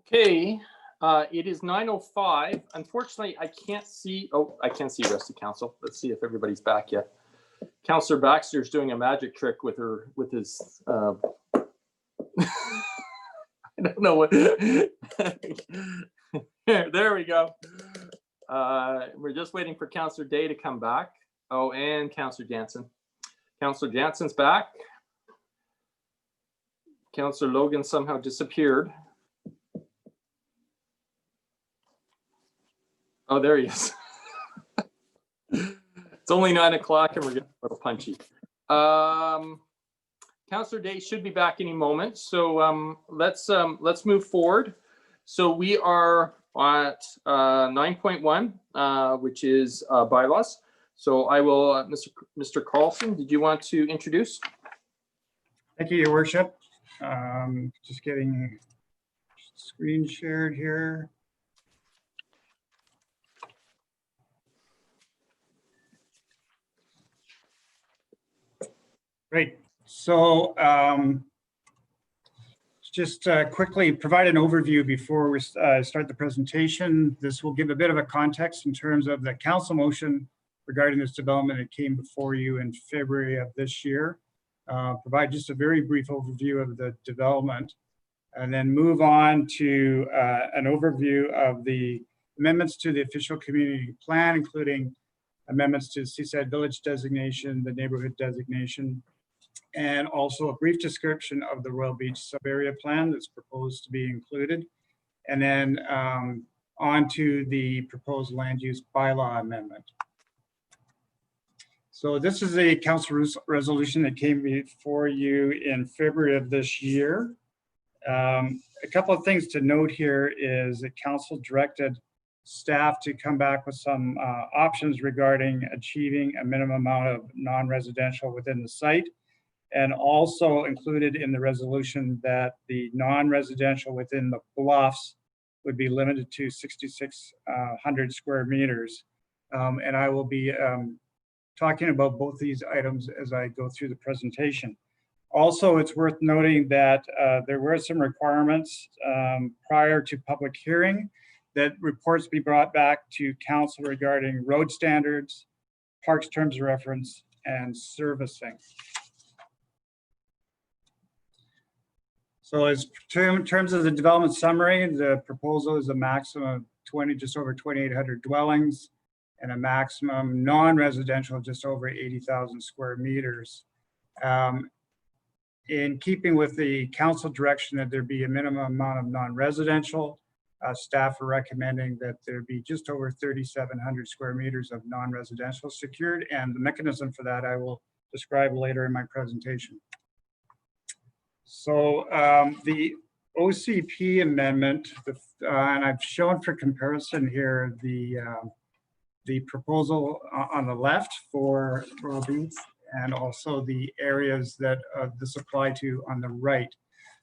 Okay, it is 9:05. Unfortunately, I can't see, I can see rest of council. Let's see if everybody's back yet. Councillor Baxter's doing a magic trick with his, I don't know what. There we go. We're just waiting for Councillor Day to come back. Oh, and Councillor Jansen. Councillor Jansen's back. Councillor Logan somehow disappeared. Oh, there he is. It's only 9 o'clock and we're getting a little punchy. Councillor Day should be back any moment. So let's move forward. So we are at 9.1, which is bylaws. So I will, Mr. Carlson, did you want to introduce? Thank you, Your Worship. Just getting screen shared here. Great. So just quickly provide an overview before we start the presentation. This will give a bit of a context in terms of the council motion regarding this development that came before you in February of this year. Provide just a very brief overview of the development and then move on to an overview of the amendments to the official community plan, including amendments to the Seaside Village designation, the neighborhood designation, and also a brief description of the Royal Beach sub-area plan that's proposed to be included. And then on to the proposed land use bylaw amendment. So this is a council resolution that came before you in February of this year. A couple of things to note here is that council directed staff to come back with some options regarding achieving a minimum amount of non-residential within the site, and also included in the resolution that the non-residential within the bluffs would be limited to 6,600 square meters. And I will be talking about both these items as I go through the presentation. Also, it's worth noting that there were some requirements prior to public hearing that reports be brought back to council regarding road standards, parks terms of reference, and servicing. So as in terms of the development summary, the proposal is a maximum of just over 2,800 dwellings and a maximum non-residential just over 80,000 square meters. In keeping with the council direction that there be a minimum amount of non-residential, staff are recommending that there be just over 3,700 square meters of non-residential secured, and the mechanism for that I will describe later in my presentation. So the OCP amendment, and I've shown for comparison here the proposal on the left for Royal Beach and also the areas that this apply to on the right.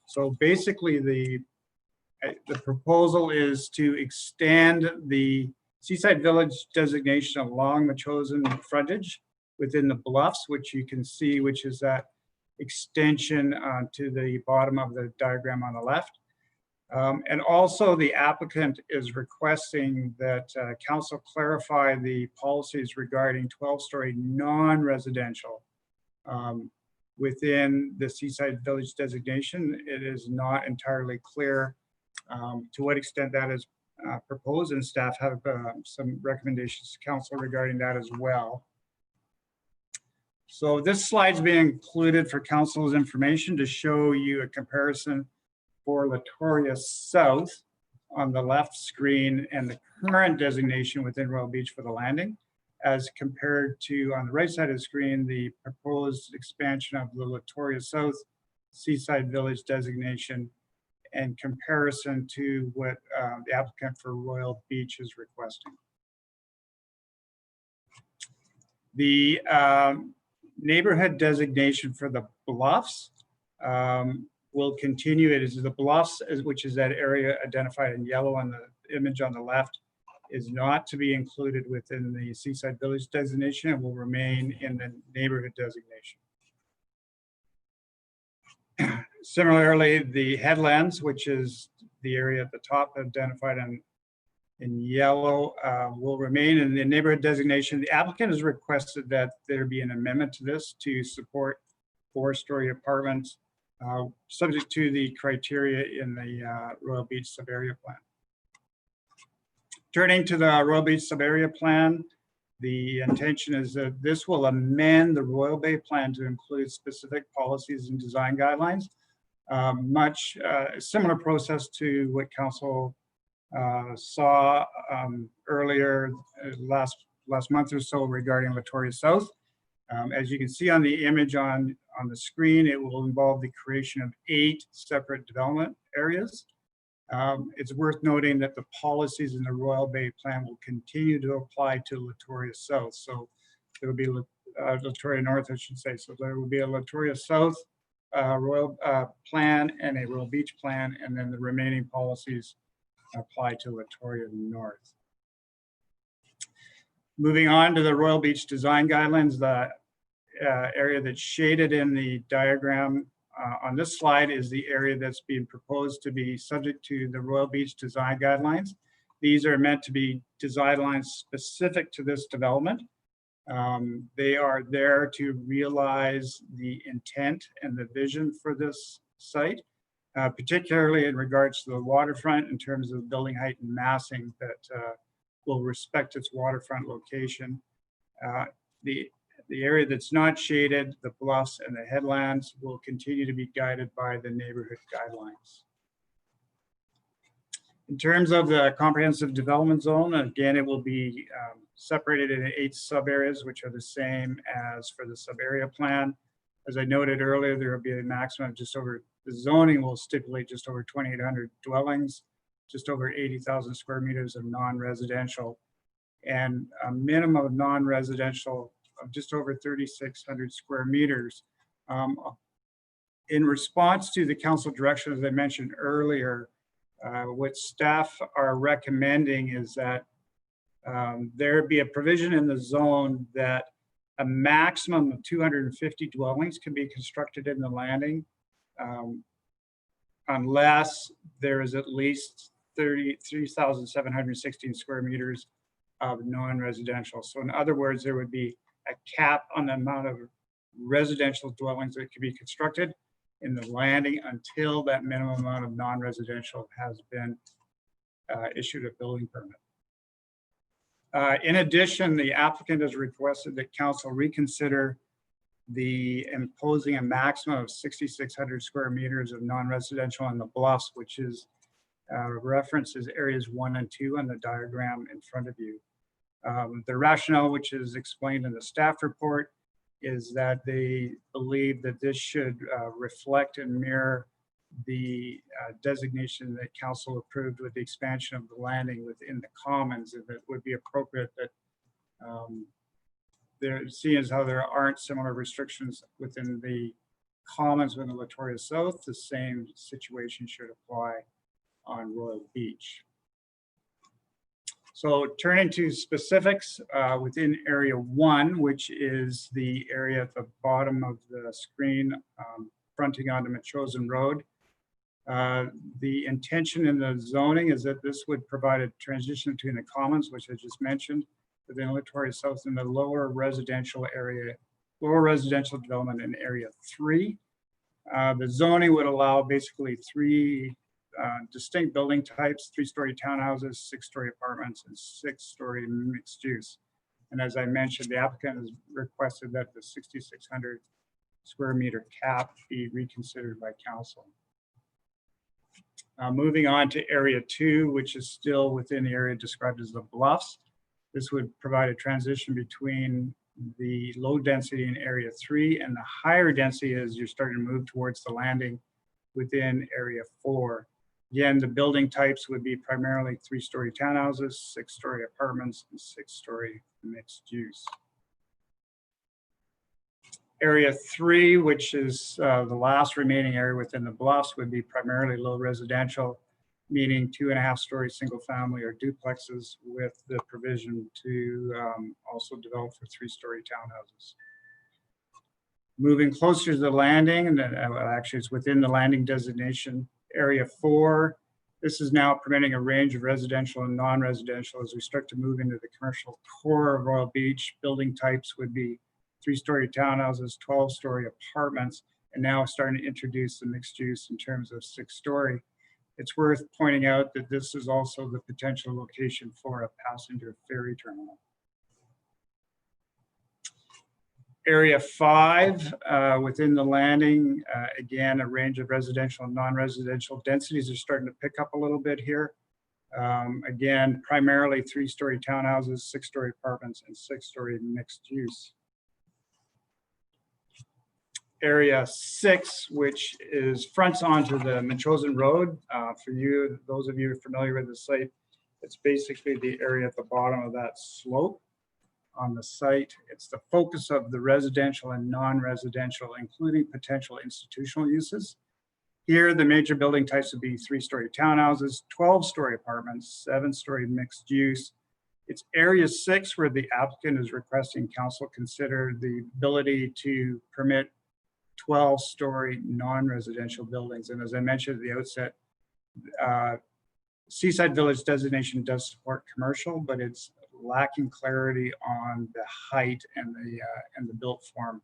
So basically the proposal is to extend the Seaside Village designation along the chosen frontage within the bluffs, which you can see, which is that extension to the bottom of the diagram on the left. And also the applicant is requesting that council clarify the policies regarding 12-story non-residential within the Seaside Village designation. It is not entirely clear to what extent that is proposed, and staff have some recommendations to council regarding that as well. So this slide's being included for council's information to show you a comparison for Latoria South on the left screen and the current designation within Royal Beach for the landing, as compared to, on the right side of the screen, the proposed expansion of the Latoria South Seaside Village designation in comparison to what the applicant for Royal Beach is requesting. The neighborhood designation for the bluffs will continue. It is the bluffs, which is that area identified in yellow on the image on the left, is not to be included within the Seaside Village designation and will remain in the neighborhood designation. Similarly, the headlands, which is the area at the top identified in yellow will remain in the neighborhood designation. The applicant has requested that there be an amendment to this to support 4-story apartments, subject to the criteria in the Royal Beach Sub-Area Plan. Turning to the Royal Beach Sub-Area Plan, the intention is that this will amend the Royal Bay Plan to include specific policies and design guidelines. Much similar process to what Council saw earlier last month or so regarding Latoria South. As you can see on the image on the screen, it will involve the creation of 8 separate development areas. It's worth noting that the policies in the Royal Bay Plan will continue to apply to Latoria South. So there will be Latoria North, I should say. So there will be a Latoria South Royal Plan and a Royal Beach Plan, and then the remaining policies apply to Latoria North. Moving on to the Royal Beach Design Guidelines, the area that's shaded in the diagram on this slide is the area that's being proposed to be subject to the Royal Beach Design Guidelines. These are meant to be design lines specific to this development. They are there to realize the intent and the vision for this site, particularly in regards to the waterfront in terms of building height and massing that will respect its waterfront location. The area that's not shaded, the bluffs and the headlands, will continue to be guided by the neighborhood guidelines. In terms of the comprehensive development zone, again, it will be separated into 8 sub-areas, which are the same as for the sub-area plan. As I noted earlier, there will be a maximum of just over, the zoning will stipulate just over 2,800 dwellings, just over 80,000 square meters of non-residential, and a minimum of non-residential of just over 3,600 square meters. In response to the council direction, as I mentioned earlier, what staff are recommending is that there be a provision in the zone that a maximum of 250 dwellings can be constructed in the landing, unless there is at least 3,716 square meters of non-residential. So in other words, there would be a cap on the amount of residential dwellings that could be constructed in the landing until that minimum amount of non-residential has been issued a building permit. In addition, the applicant has requested that council reconsider the imposing a maximum of 6,600 square meters of non-residential on the bluffs, which is references areas 1 and 2 on the diagram in front of you. The rationale, which is explained in the staff report, is that they believe that this should reflect and mirror the designation that council approved with the expansion of the landing within the commons, and it would be appropriate that seeing as how there aren't similar restrictions within the commons within Latoria South, the same situation should apply on Royal Beach. So turning to specifics within Area 1, which is the area at the bottom of the screen fronting onto Machosen Road. The intention in the zoning is that this would provide a transition between the commons, which I just mentioned, within Latoria South, in the lower residential area, lower residential development in Area 3. The zoning would allow basically 3 distinct building types: 3-story townhouses, 6-story apartments, and 6-story mixed use. And as I mentioned, the applicant has requested that the 6,600 square meter cap be reconsidered by council. Moving on to Area 2, which is still within the area described as the bluffs. This would provide a transition between the low density in Area 3 and the higher density as you're starting to move towards the landing within Area 4. Again, the building types would be primarily 3-story townhouses, 6-story apartments, and 6-story mixed use. Area 3, which is the last remaining area within the bluffs, would be primarily low residential, meaning 2.5-story single family or duplexes, with the provision to also develop for 3-story townhouses. Moving closer to the landing, and actually it's within the landing designation, Area 4 This is now permitting a range of residential and non-residential as we start to move into the commercial core of Royal Beach. Building types would be 3-story townhouses, 12-story apartments, and now starting to introduce the mixed use in terms of 6-story. It's worth pointing out that this is also the potential location for a passenger ferry terminal. Area 5 within the landing, again, a range of residential and non-residential densities are starting to pick up a little bit here. Again, primarily 3-story townhouses, 6-story apartments, and 6-story mixed use. Area 6, which is fronts onto the Machosen Road. For you, those of you familiar with the site, it's basically the area at the bottom of that slope on the site. It's the focus of the residential and non-residential, including potential institutional uses. Here, the major building types would be 3-story townhouses, 12-story apartments, 7-story mixed use. It's area 6 where the applicant is requesting council consider the ability to permit 12-story non-residential buildings. And as I mentioned at the outset, Seaside Village designation does support commercial, but it's lacking clarity on the height and the built form.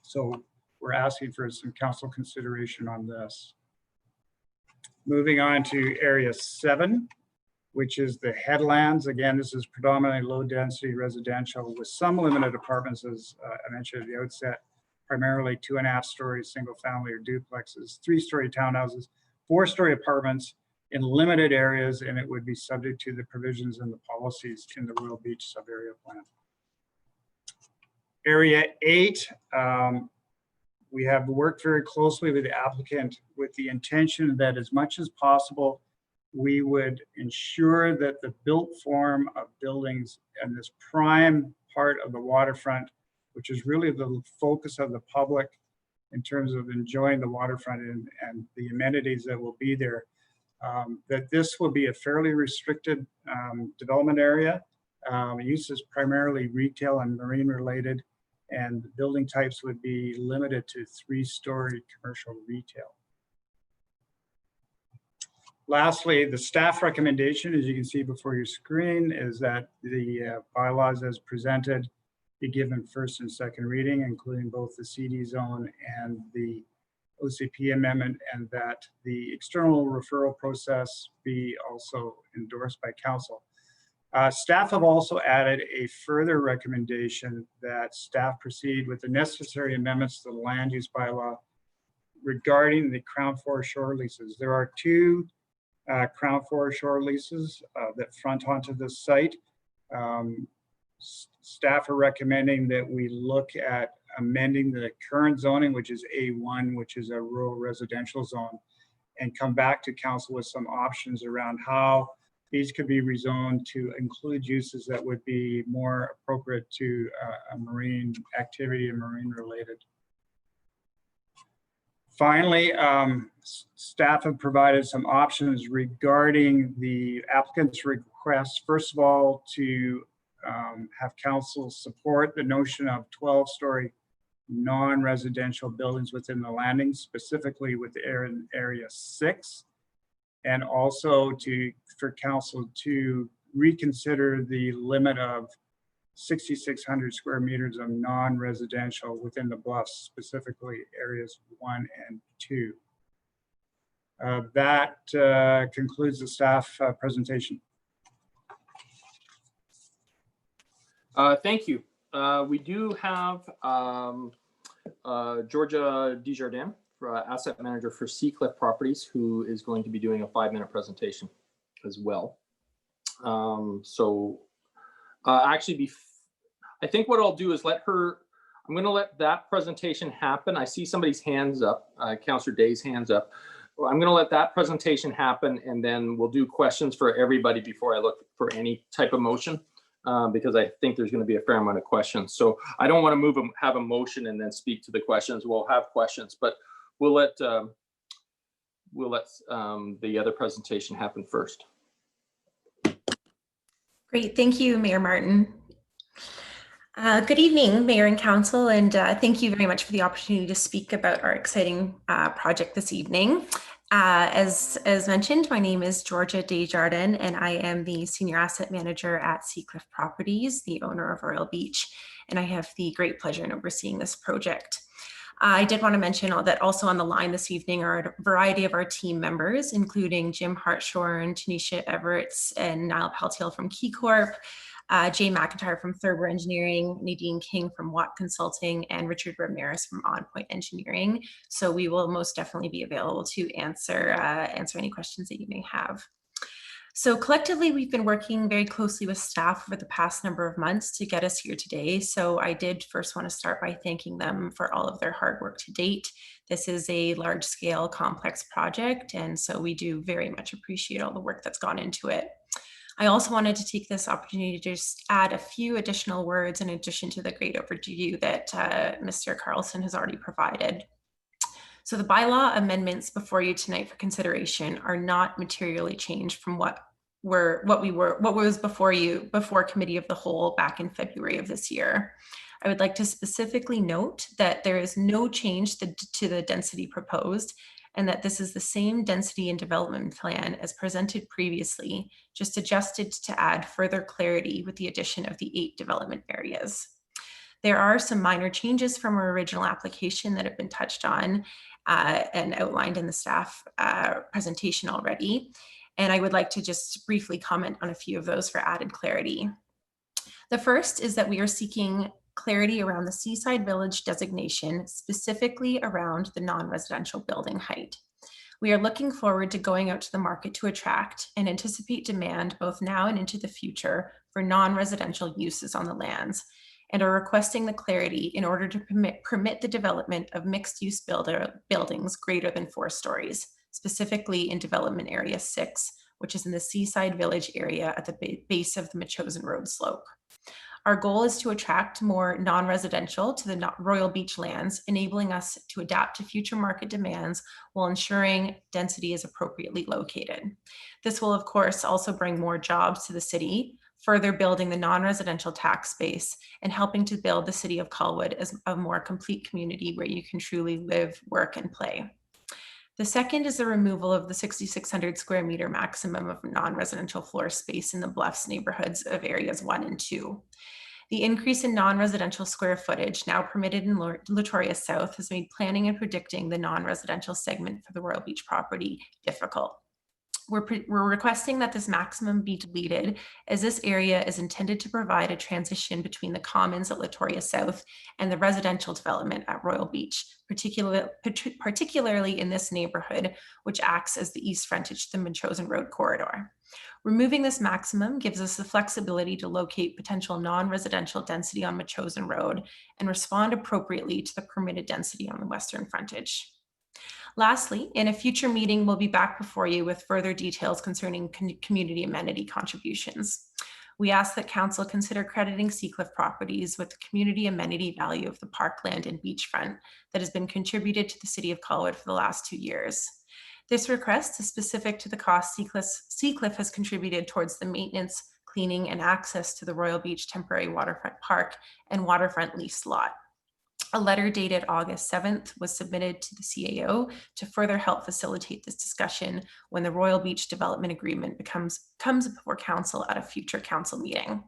So we're asking for some council consideration on this. Moving on to area 7, which is the headlands. Again, this is predominantly low density residential with some limited apartments, as I mentioned at the outset, primarily 2.5-story single family or duplexes, 3-story townhouses, 4-story apartments in limited areas, and it would be subject to the provisions and the policies in the Royal Beach sub-area plan. Area 8, we have worked very closely with the applicant with the intention that as much as possible, we would ensure that the built form of buildings and this prime part of the waterfront, which is really the focus of the public in terms of enjoying the waterfront and the amenities that will be there, that this will be a fairly restricted development area. Use is primarily retail and marine related, and the building types would be limited to 3-story commercial retail. Lastly, the staff recommendation, as you can see before your screen, is that the bylaws as presented be given first and second reading, including both the CD zone and the OCP amendment, and that the external referral process be also endorsed by council. Staff have also added a further recommendation that staff proceed with the necessary amendments to the land use bylaw regarding the Crown Forest shore leases. There are 2 Crown Forest shore leases that front onto this site. Staff are recommending that we look at amending the current zoning, which is A1, which is a rural residential zone, and come back to council with some options around how these could be rezoned to include uses that would be more appropriate to a marine activity and marine related. Finally, staff have provided some options regarding the applicant's request. First of all, to have council support the notion of 12-story non-residential buildings within the landing, specifically with area 6, and also for council to reconsider the limit of 6,600 square meters of non-residential within the bluffs, specifically areas 1 and 2. That concludes the staff presentation. Thank you. We do have Georgia Desjardins, asset manager for Seacliff Properties, who is going to be doing a 5-minute presentation as well. Actually, I think what I'll do is I'm going to let that presentation happen. I see somebody's hands up, Councillor Day's hands up. I'm going to let that presentation happen, and then we'll do questions for everybody before I look for any type of motion. Because I think there's going to be a fair amount of questions. So I don't want to have a motion and then speak to the questions. We'll have questions, but we'll let the other presentation happen first. Great, thank you, Mayor Martin. Good evening, Mayor and Council, and thank you very much for the opportunity to speak about our exciting project this evening. As mentioned, my name is Georgia Desjardins, and I am the Senior Asset Manager at Seacliff Properties, the owner of Royal Beach, and I have the great pleasure in overseeing this project. I did want to mention that also on the line this evening are a variety of our team members, including Jim Hartshorn, Tanisha Everetts, and Niall Peltiel from Key Corp, Jay McIntyre from Thurber Engineering, Nadine King from Watt Consulting, and Richard Ramirez from On Point Engineering. So we will most definitely be available to answer any questions that you may have. So collectively, we've been working very closely with staff over the past number of months to get us here today. So I did first want to start by thanking them for all of their hard work to date. This is a large scale, complex project, and so we do very much appreciate all the work that's gone into it. I also wanted to take this opportunity to just add a few additional words in addition to the great overview that Mr. Carlson has already provided. So the bylaw amendments before you tonight for consideration are not materially changed from what was before Committee of the Whole back in February of this year. I would like to specifically note that there is no change to the density proposed, and that this is the same density and development plan as presented previously, just adjusted to add further clarity with the addition of the 8 development areas. There are some minor changes from our original application that have been touched on and outlined in the staff presentation already. And I would like to just briefly comment on a few of those for added clarity. The first is that we are seeking clarity around the Seaside Village designation, specifically around the non-residential building height. We are looking forward to going out to the market to attract and anticipate demand both now and into the future for non-residential uses on the lands, and are requesting the clarity in order to permit the development of mixed-use buildings greater than 4 stories, specifically in Development Area 6, which is in the Seaside Village area at the base of the Machosen Road slope. Our goal is to attract more non-residential to the Royal Beach lands, enabling us to adapt to future market demands while ensuring density is appropriately located. This will, of course, also bring more jobs to the city, further building the non-residential tax base and helping to build the city of Colwood as a more complete community where you can truly live, work, and play. The second is the removal of the 6,600 square meter maximum of non-residential floor space in the Bluffs neighborhoods of areas 1 and 2. The increase in non-residential square footage now permitted in Latoria South has made planning and predicting the non-residential segment for the Royal Beach property difficult. We're requesting that this maximum be deleted, as this area is intended to provide a transition between the commons at Latoria South and the residential development at Royal Beach, particularly in this neighborhood, which acts as the east frontage to the Machosen Road corridor. Removing this maximum gives us the flexibility to locate potential non-residential density on Machosen Road and respond appropriately to the permitted density on the western frontage. Lastly, in a future meeting, we'll be back before you with further details concerning community amenity contributions. We ask that Council consider crediting Seacliff Properties with the community amenity value of the parkland and beachfront that has been contributed to the City of Colwood for the last 2 years. This request is specific to the cost Seacliff has contributed towards the maintenance, cleaning, and access to the Royal Beach Temporary Waterfront Park and Waterfront Lease Lot. A letter dated August 7th was submitted to the CAO to further help facilitate this discussion when the Royal Beach Development Agreement comes before Council at a future Council meeting.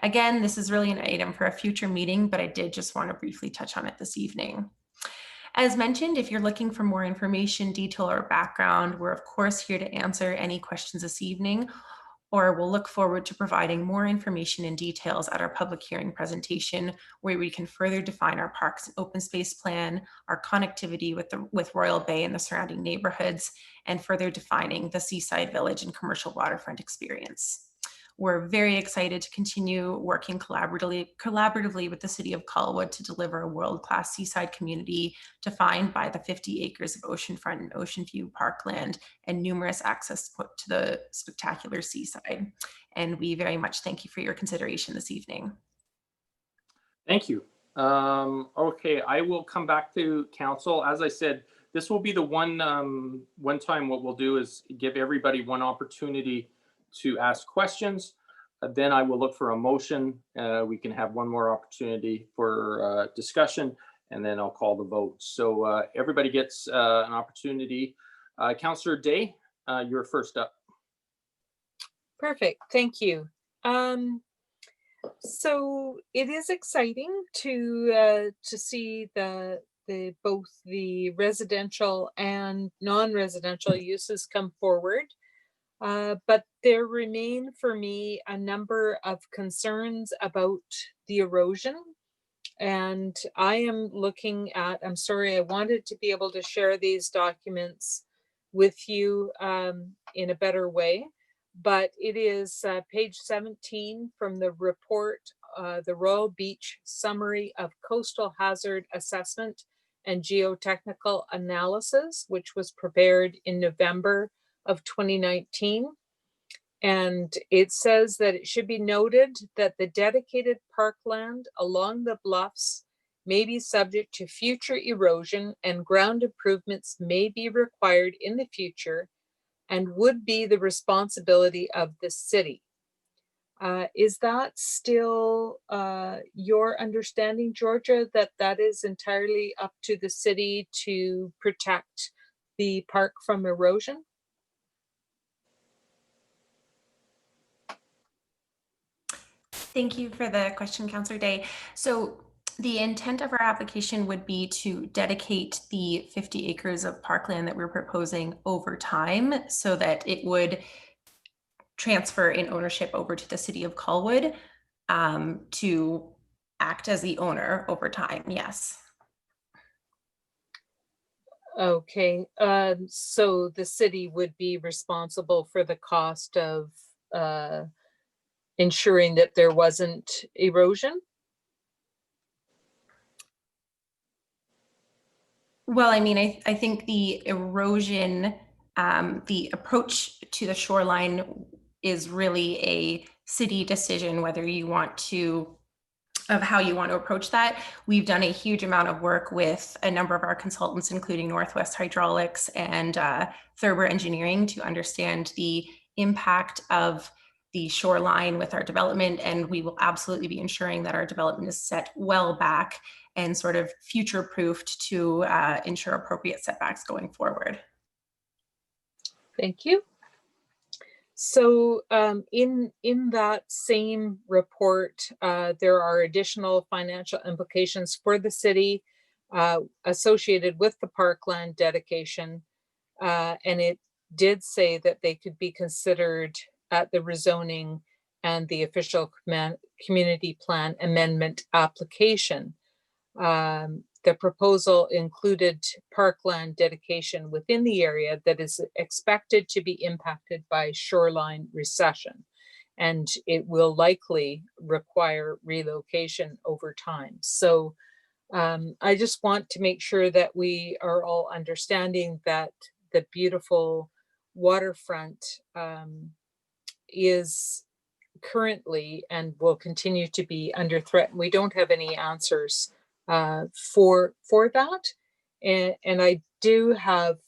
Again, this is really an item for a future meeting, but I did just want to briefly touch on it this evening. As mentioned, if you're looking for more information, detail, or background, we're of course here to answer any questions this evening, or we'll look forward to providing more information and details at our public hearing presentation, where we can further define our parks and open space plan, our connectivity with Royal Bay and the surrounding neighborhoods, and further defining the Seaside Village and commercial waterfront experience. We're very excited to continue working collaboratively with the City of Colwood to deliver a world-class seaside community defined by the 50 acres of oceanfront and ocean view parkland and numerous access to the spectacular seaside. And we very much thank you for your consideration this evening. Thank you. Okay, I will come back to Council. As I said, this will be the one time what we'll do is give everybody one opportunity to ask questions. Then I will look for a motion. We can have one more opportunity for discussion, and then I'll call the vote. So everybody gets an opportunity Councillor Day, you're first up. Perfect, thank you. So it is exciting to see both the residential and non-residential uses come forward. But there remain for me a number of concerns about the erosion. And I am looking at, I'm sorry, I wanted to be able to share these documents with you in a better way. But it is page 17 from the report, the Royal Beach Summary of Coastal Hazard Assessment and Geotechnical Analysis, which was prepared in November of 2019. And it says that it should be noted that the dedicated parkland along the bluffs may be subject to future erosion and ground improvements may be required in the future and would be the responsibility of the city. Is that still your understanding, Georgia, that that is entirely up to the city to protect the park from erosion? Thank you for the question, Councillor Day. So the intent of our application would be to dedicate the 50 acres of parkland that we're proposing over time so that it would transfer in ownership over to the city of Colwood to act as the owner over time, yes. Okay, so the city would be responsible for the cost of ensuring that there wasn't erosion? Well, I mean, I think the erosion, the approach to the shoreline is really a city decision, whether you want to, of how you want to approach that. We've done a huge amount of work with a number of our consultants, including Northwest Hydraulics and Thurber Engineering, to understand the impact of the shoreline with our development. And we will absolutely be ensuring that our development is set well back and sort of future-proofed to ensure appropriate setbacks going forward. Thank you. So in that same report, there are additional financial implications for the city associated with the parkland dedication. And it did say that they could be considered at the rezoning and the official community plan amendment application. The proposal included parkland dedication within the area that is expected to be impacted by shoreline recession, and it will likely require relocation over time. So I just want to make sure that we are all understanding that the beautiful waterfront is currently and will continue to be under threat. We don't have any answers for that, and I do have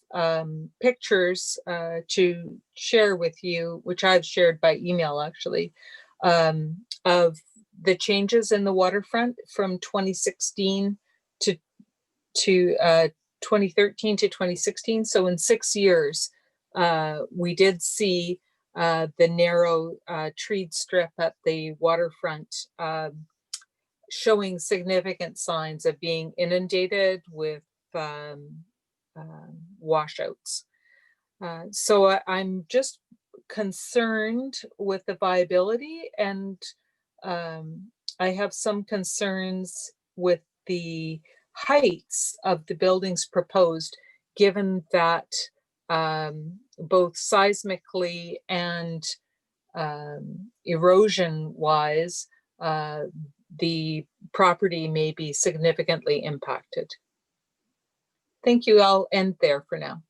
pictures to share with you, which I've shared by email actually, of the changes in the waterfront from 2016 to 2013 to 2016. So in 6 years, we did see the narrow treed strip at the waterfront showing significant signs of being inundated with washouts. So I'm just concerned with the viability, and I have some concerns with the heights of the buildings proposed, given that both seismically and erosion wise, the property may be significantly impacted. Thank you. I'll end there for now.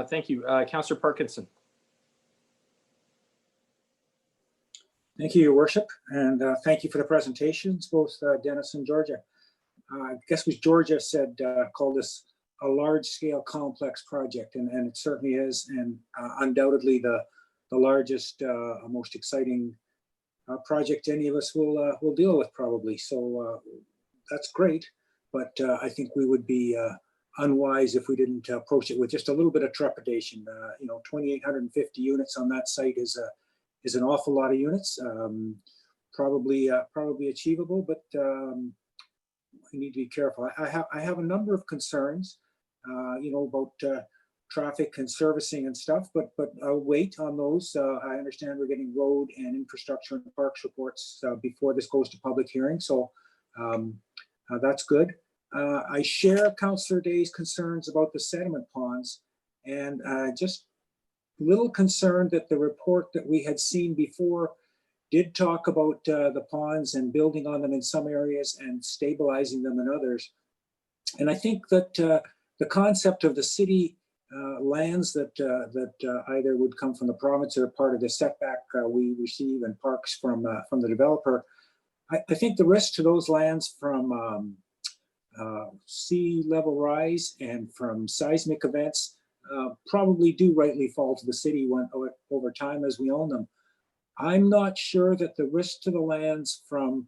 Thank you. Councillor Parkinson. Thank you, Your Worship, and thank you for the presentations, both Dennis and Georgia. I guess what Georgia said called this a large-scale complex project, and it certainly is, and undoubtedly the largest, most exciting project any of us will deal with probably. So that's great, but I think we would be unwise if we didn't approach it with just a little bit of trepidation. 2,850 units on that site is an awful lot of units. Probably achievable, but we need to be careful. I have a number of concerns, about traffic and servicing and stuff, but I'll wait on those. I understand we're getting road and infrastructure and parks reports before this goes to public hearing, so that's good. I share Councillor Day's concerns about the sediment ponds, and just a little concerned that the report that we had seen before did talk about the ponds and building on them in some areas and stabilizing them in others. And I think that the concept of the city lands that either would come from the province or part of the setback we receive and parks from the developer, I think the risk to those lands from sea level rise and from seismic events probably do rightly fall to the city over time as we own them. I'm not sure that the risk to the lands from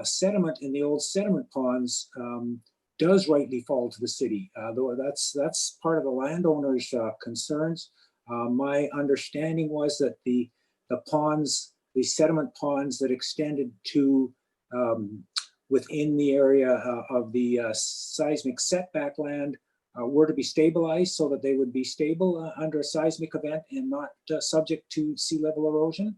sediment in the old sediment ponds does rightly fall to the city, though that's part of the landowner's concerns. My understanding was that the ponds, the sediment ponds that extended to within the area of the seismic setback land were to be stabilized so that they would be stable under a seismic event and not subject to sea level erosion.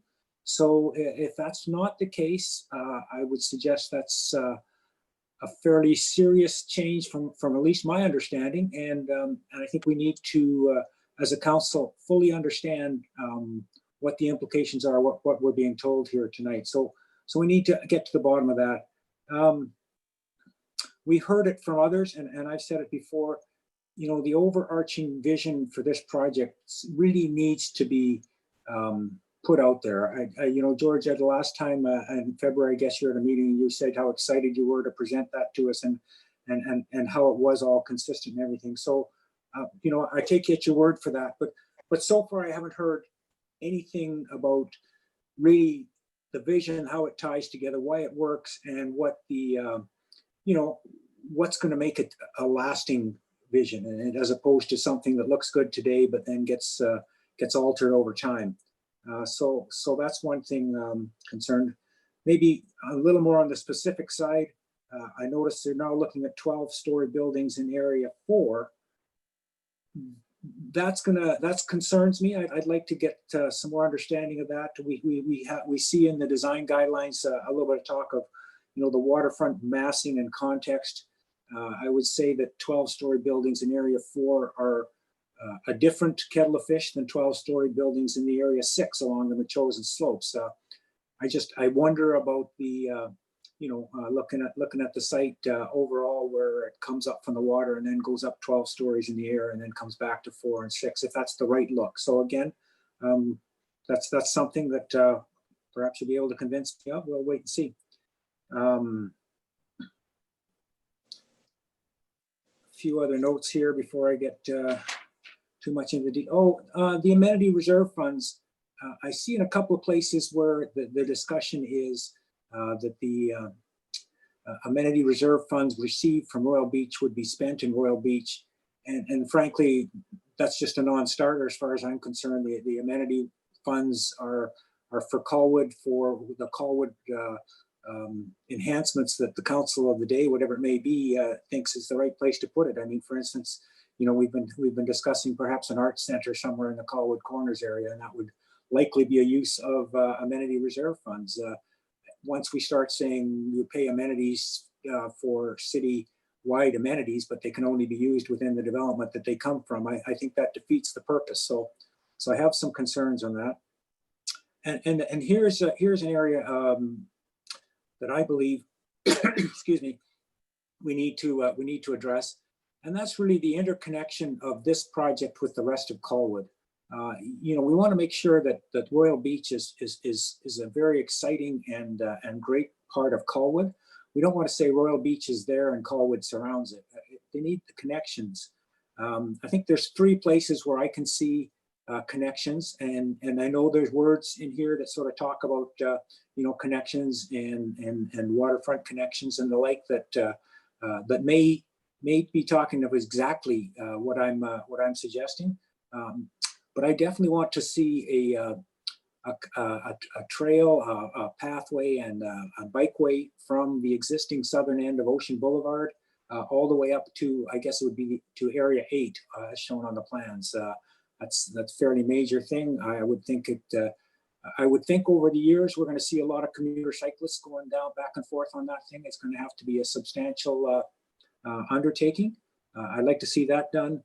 So if that's not the case, I would suggest that's a fairly serious change from at least my understanding. And I think we need to, as a council, fully understand what the implications are, what we're being told here tonight. So we need to get to the bottom of that. We've heard it from others, and I've said it before, the overarching vision for this project really needs to be put out there. George, at the last time in February, I guess you're at a meeting, you said how excited you were to present that to us and how it was all consistent and everything. So, I take you at your word for that. But so far, I haven't heard anything about really the vision, how it ties together, why it works, and what the, what's going to make it a lasting vision, and as opposed to something that looks good today, but then gets altered over time. So that's one thing concerned. Maybe a little more on the specific side. I noticed they're now looking at 12-story buildings in area 4. That concerns me. I'd like to get some more understanding of that. We see in the design guidelines a little bit of talk of, the waterfront massing and context. I would say that 12-story buildings in area 4 are a different kettle of fish than 12-story buildings in the area 6 along the chosen slopes. I wonder about the, looking at the site overall, where it comes up from the water and then goes up 12 stories in the air and then comes back to 4 and 6, if that's the right look. So again, that's something that perhaps you'll be able to convince me of. We'll wait and see. A few other notes here before I get too much into the amenity reserve funds. I see in a couple of places where the discussion is that the amenity reserve funds received from Royal Beach would be spent in Royal Beach. And frankly, that's just a non-starter as far as I'm concerned. The amenity funds are for Colwood, for the Colwood enhancements that the council of the day, whatever it may be, thinks is the right place to put it. I mean, for instance, we've been discussing perhaps an art center somewhere in the Colwood Corners area, and that would likely be a use of amenity reserve funds. Once we start saying you pay amenities for city-wide amenities, but they can only be used within the development that they come from, I think that defeats the purpose. So I have some concerns on that. And here's an area that I believe, excuse me, we need to address, and that's really the interconnection of this project with the rest of Colwood. We want to make sure that Royal Beach is a very exciting and great part of Colwood. We don't want to say Royal Beach is there and Colwood surrounds it. They need the connections. I think there's 3 places where I can see connections, and I know there's words in here that sort of talk about connections and waterfront connections and the like that that may may be talking of exactly what I'm suggesting. But I definitely want to see a trail, a pathway, and a bikeway from the existing southern end of Ocean Boulevard all the way up to, I guess it would be to Area 8, as shown on the plans. That's a fairly major thing. I would think over the years we're going to see a lot of commuter cyclists going down back and forth on that thing. It's going to have to be a substantial undertaking. I'd like to see that done.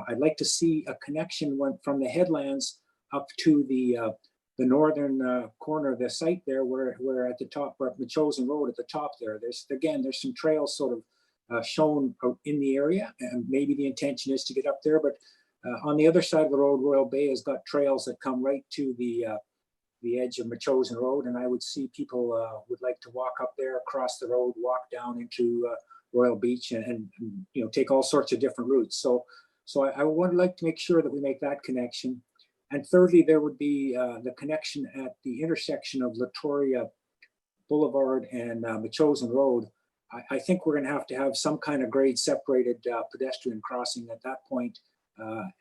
I'd like to see a connection from the headlands up to the northern corner of the site there, where at the top, the Chosen Road at the top there. There's some trails sort of shown in the area, and maybe the intention is to get up there. But on the other side of the road, Royal Bay has got trails that come right to the edge of Chosen Road, and I would see people would like to walk up there, cross the road, walk down into Royal Beach, and take all sorts of different routes. So I would like to make sure that we make that connection. And thirdly, there would be the connection at the intersection of Latoria Boulevard and Chosen Road. I think we're going to have some kind of grade separated pedestrian crossing at that point.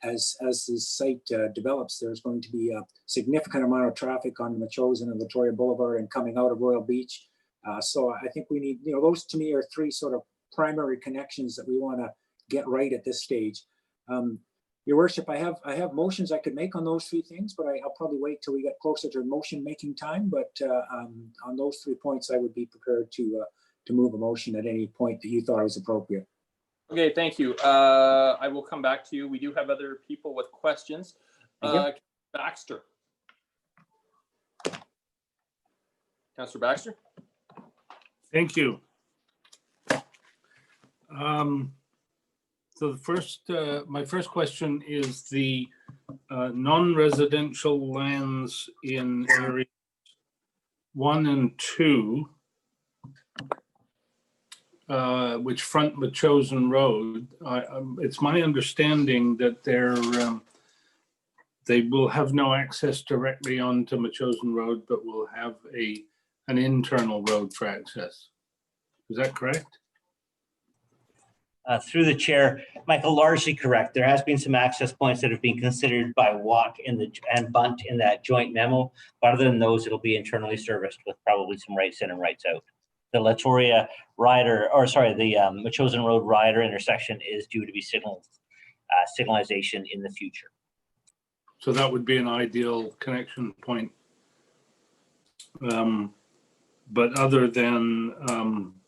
As the site develops, there's going to be a significant amount of traffic on the Chosen and Latoria Boulevard and coming out of Royal Beach. So I think we need, those to me are three sort of primary connections that we want to get right at this stage. Your Worship, I have motions I could make on those three things, but I'll probably wait till we get closer to motion making time. But on those 3 points, I would be prepared to move a motion at any point that you thought was appropriate. Okay, thank you. I will come back to you. We do have other people with questions. Baxter. Councillor Baxter. Thank you. So my first question is the non-residential lands in area 1 and 2, which front the Chosen Road. It's my understanding that they will have no access directly onto Machosen Road, but will have an internal road for access. Is that correct? Through the chair, Michael, largely correct. There has been some access points that have been considered by WAC and Bunt in that joint memo. But other than those, it'll be internally serviced with probably some rights in and rights out. The Latoria Ryder, or sorry, the Machosen Road Ryder intersection is due to be signalization in the future. So that would be an ideal connection point. But other than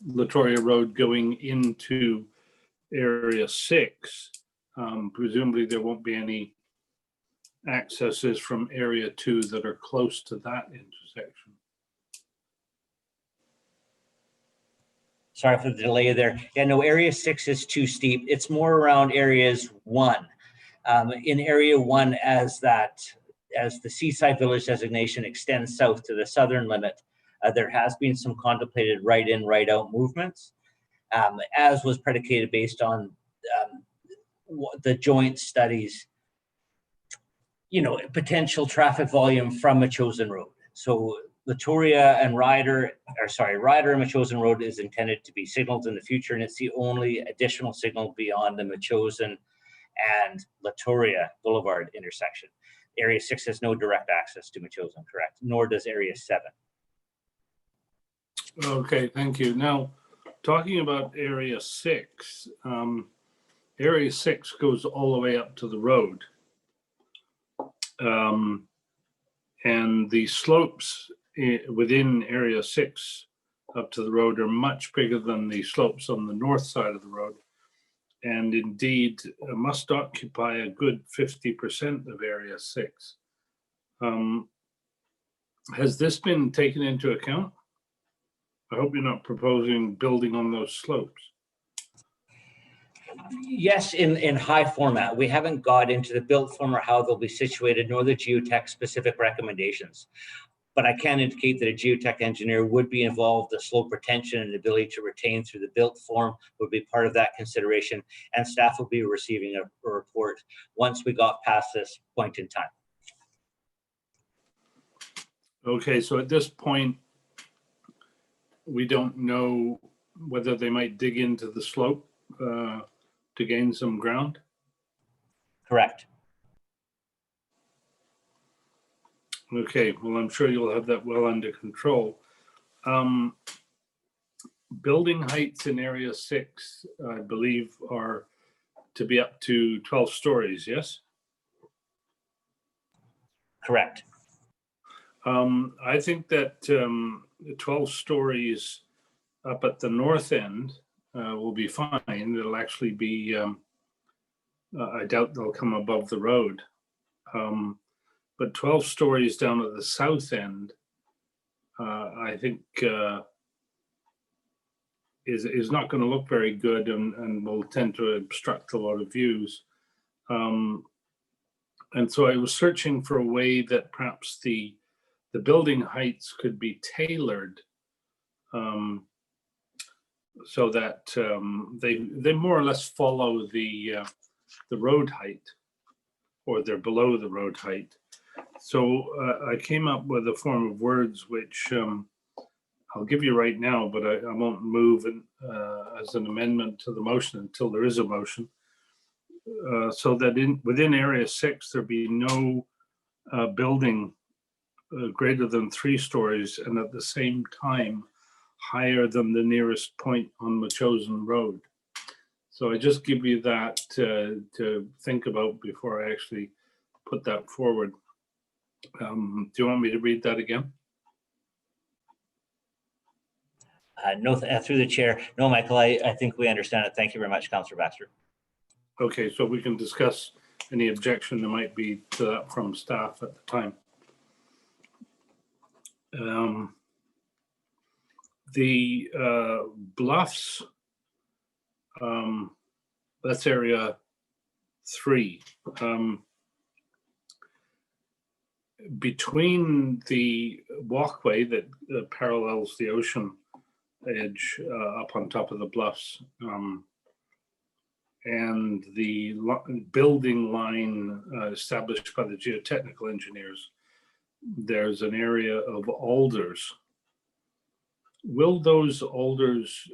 Latoria Road going into Area 6, presumably there won't be any accesses from Area 2 that are close to that intersection. Sorry for the delay there. Yeah, no, Area 6 is too steep. It's more around Areas 1. In Area 1, as the Seaside Village designation extends south to the southern limit, there has been some contemplated right-in, right-out movements, as was predicated based on the joint studies, potential traffic volume from Machosen Road. So Latoria and Ryder and Machosen Road is intended to be signaled in the future, and it's the only additional signal beyond the Machosen and Latoria Boulevard intersection. Area 6 has no direct access to Machosen, correct? Nor does Area 7. Okay, thank you. Now, talking about Area 6, Area 6 goes all the way up to the road. And the slopes within Area 6 up to the road are much bigger than the slopes on the north side of the road. And indeed must occupy a good 50% of Area 6. Has this been taken into account? I hope you're not proposing building on those slopes. Yes, in high format. We haven't got into the built form or how they'll be situated, nor the geotech specific recommendations. But I can indicate that a geotech engineer would be involved. The slope retention and ability to retain through the built form would be part of that consideration. And staff will be receiving a report once we got past this point in time. Okay, so at this point, we don't know whether they might dig into the slope to gain some ground? Correct. Okay, well, I'm sure you'll have that well under control. Building heights in Area 6, I believe, are to be up to 12 stories, yes? Correct. I think that 12 stories up at the north end will be fine. It'll actually be, I doubt they'll come above the road. But 12 stories down at the south end, I think is not going to look very good and will tend to obstruct a lot of views. And so I was searching for a way that perhaps the building heights could be tailored so that they more or less follow the road height, or they're below the road height. So I came up with a form of words which I'll give you right now, but I won't move as an amendment to the motion until there is a motion. So that within Area 6, there be no building greater than 3 stories and at the same time higher than the nearest point on the chosen road. So I just give you that to think about before I actually put that forward. Do you want me to read that again? No, through the chair. No, Michael, I think we understand it. Thank you very much, Councillor Baxter. Okay, so we can discuss any objection there might be to that from staff at the time. The bluffs, that's Area 3. Between the walkway that parallels the ocean edge up on top of the bluffs and the building line established by the geotechnical engineers, there's an area of alders. Will those alders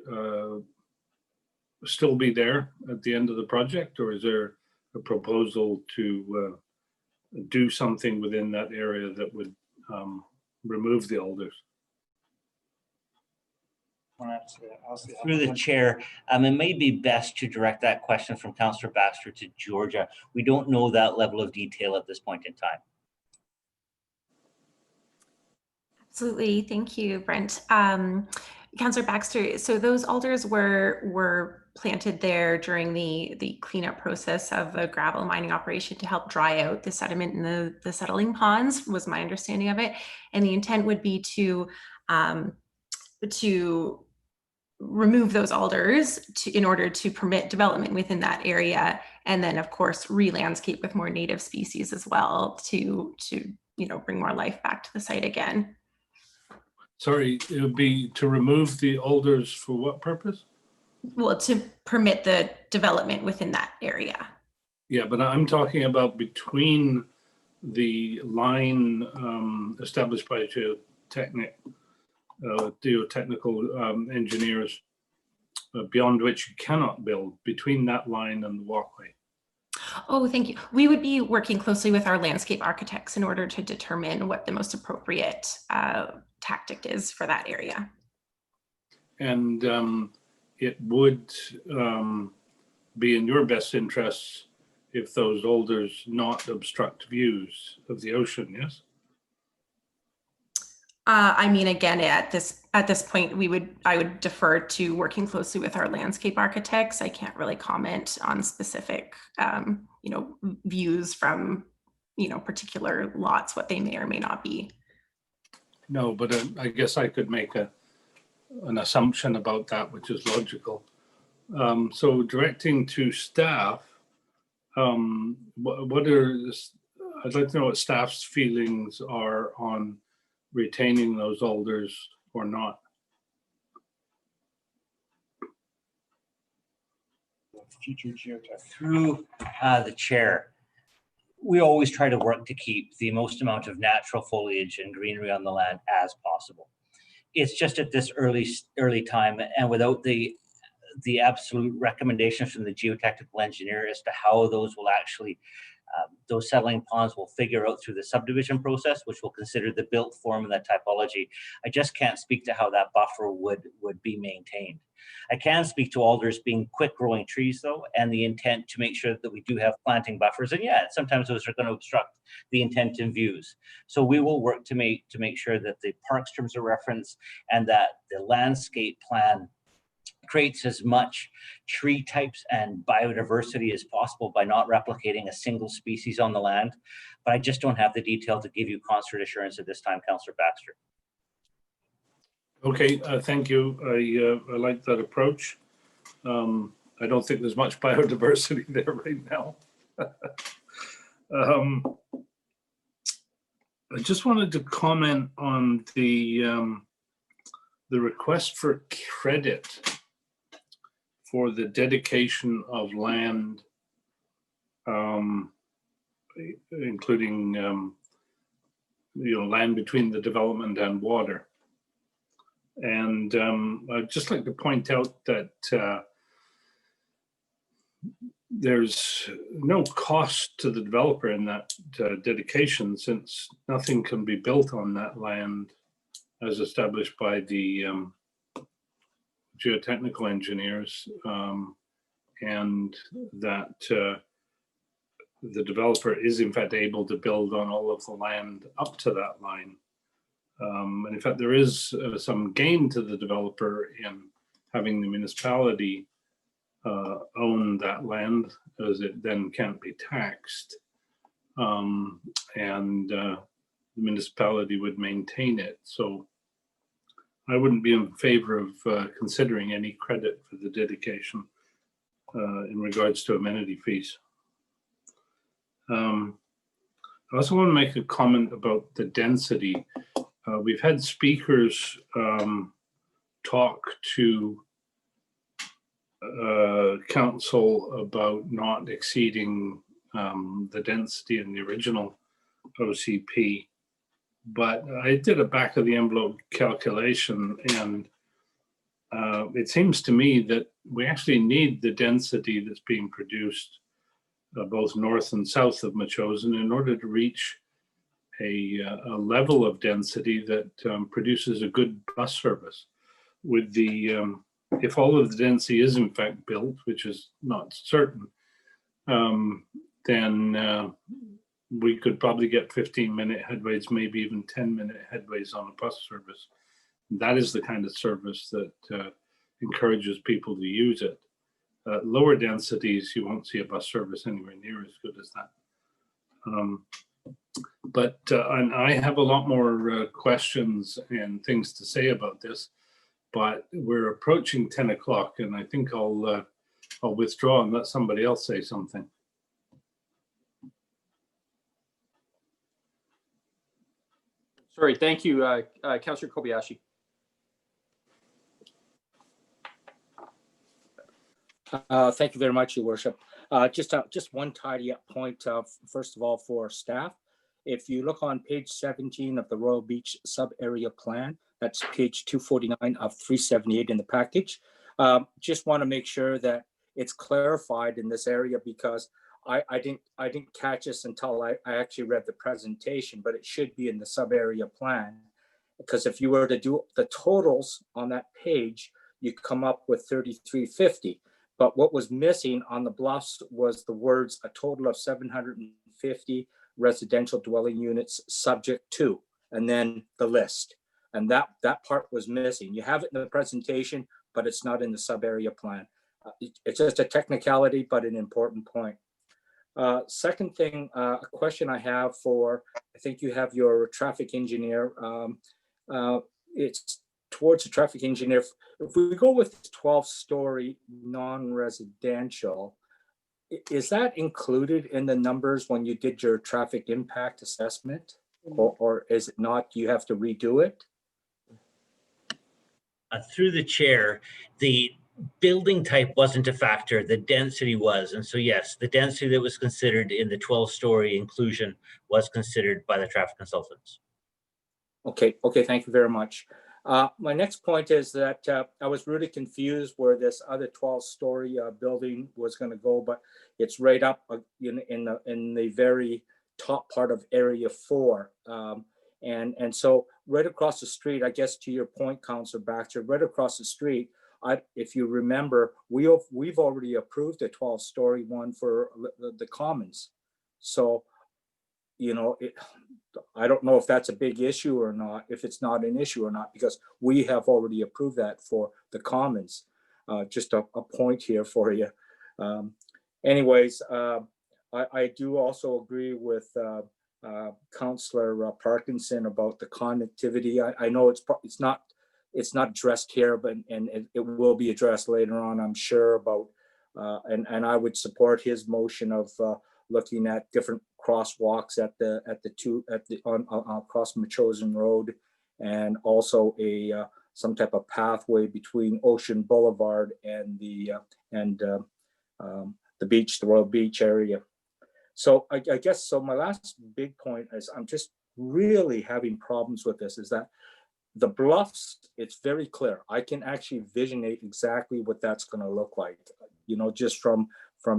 still be there at the end of the project, or is there a proposal to do something within that area that would remove the alders? Through the chair, it may be best to direct that question from Councillor Baxter to Georgia. We don't know that level of detail at this point in time. Absolutely. Thank you, Brent. Councillor Baxter, so those alders were planted there during the cleanup process of a gravel mining operation to help dry out the sediment in the settling ponds, was my understanding of it. And the intent would be to remove those alders in order to permit development within that area, and then of course re-landscape with more native species as well to bring more life back to the site again. Sorry, it would be to remove the alders for what purpose? Well, to permit the development within that area. Yeah, but I'm talking about between the line established by geotechnical engineers, beyond which you cannot build, between that line and the walkway. Oh, thank you. We would be working closely with our landscape architects in order to determine what the most appropriate tactic is for that area. And it would be in your best interests if those alders not obstruct views of the ocean, yes? I mean, again, at this point, I would defer to working closely with our landscape architects. I can't really comment on specific, views from, particular lots, what they may or may not be. No, but I guess I could make an assumption about that, which is logical. So directing to staff, I'd like to know what staff's feelings are on retaining those alders or not. Through the chair, we always try to work to keep the most amount of natural foliage and greenery on the land as possible. It's just at this early time and without the the absolute recommendations from the geotechnical engineer as to how those will actually, those settling ponds will figure out through the subdivision process, which will consider the built form and that typology. I just can't speak to how that buffer would be maintained. I can speak to alders being quick growing trees though, and the intent to make sure that we do have planting buffers. And yeah, sometimes those are going to obstruct the intent and views. So we will work to make sure that the parks terms are referenced and that the landscape plan creates as much tree types and biodiversity as possible by not replicating a single species on the land. But I just don't have the detail to give you concert assurance at this time, Councillor Baxter. Okay, thank you. I like that approach. I don't think there's much biodiversity there right now. I just wanted to comment on the request for credit for the dedication of land, including land between the development and water. And I'd just like to point out that there's no cost to the developer in that dedication, since nothing can be built on that land as established by the geotechnical engineers, and that the developer is in fact able to build on all of the land up to that line. And in fact, there is some gain to the developer in having the municipality own that land, as it then can't be taxed, and the municipality would maintain it. So I wouldn't be in favor of considering any credit for the dedication in regards to amenity fees. I also want to make a comment about the density. We've had speakers talk to council about not exceeding the density in the original OCP, but I did a back of the envelope calculation, and it seems to me that we actually need the density that's being produced both north and south of Machosen in order to reach a level of density that produces a good bus service. With the if all of the density is in fact built, which is not certain, then we could probably get 15-minute headways, maybe even 10-minute headways on a bus service. That is the kind of service that encourages people to use it. Lower densities, you won't see a bus service anywhere near as good as that. But I have a lot more questions and things to say about this, but we're approaching 10 o'clock, and I think I'll withdraw and let somebody else say something. Sorry, thank you, Councillor Kobayashi. Thank you very much, Your Worship. Just one tidy up point, first of all, for staff. If you look on page 17 of the Royal Beach sub-area plan, that's page 249 of 378 in the package. Just want to make sure that it's clarified in this area, because I didn't catch this until I actually read the presentation, but it should be in the sub-area plan, because if you were to do the totals on that page, you come up with 3350. But what was missing on the bluffs was the words "a total of 750 residential dwelling units subject to," and then the list. And that part was missing. You have it in the presentation, but it's not in the sub-area plan. It's just a technicality, but an important point. Second thing, a question I have for, I think you have your traffic engineer. It's towards the traffic engineer. If we go with 12-story non-residential, is that included in the numbers when you did your traffic impact assessment, or is it not? You have to redo it? Through the chair, the building type wasn't a factor, the density was. And so yes, the density that was considered in the 12-story inclusion was considered by the traffic consultants. Okay, thank you very much. My next point is that I was really confused where this other 12-story building was going to go, but it's right up in the very top part of Area 4. And so right across the street, I guess to your point, Councillor Baxter, right across the street, if you remember, we've already approved a 12-story one for the Commons. So, I don't know if that's a big issue or not, if it's not an issue or not, because we have already approved that for the Commons. Just a point here for you. Anyways, I do also agree with Councillor Parkinson about the connectivity. I know it's not addressed here, but it will be addressed later on, I'm sure, about and I would support his motion of looking at different crosswalks across Machosen Road, and also some type of pathway between Ocean Boulevard and the beach, the Royal Beach area. So I guess so. My last big point is I'm just really having problems with this. Is that the bluffs? It's very clear. I can actually visionate exactly what that's going to look like. Just from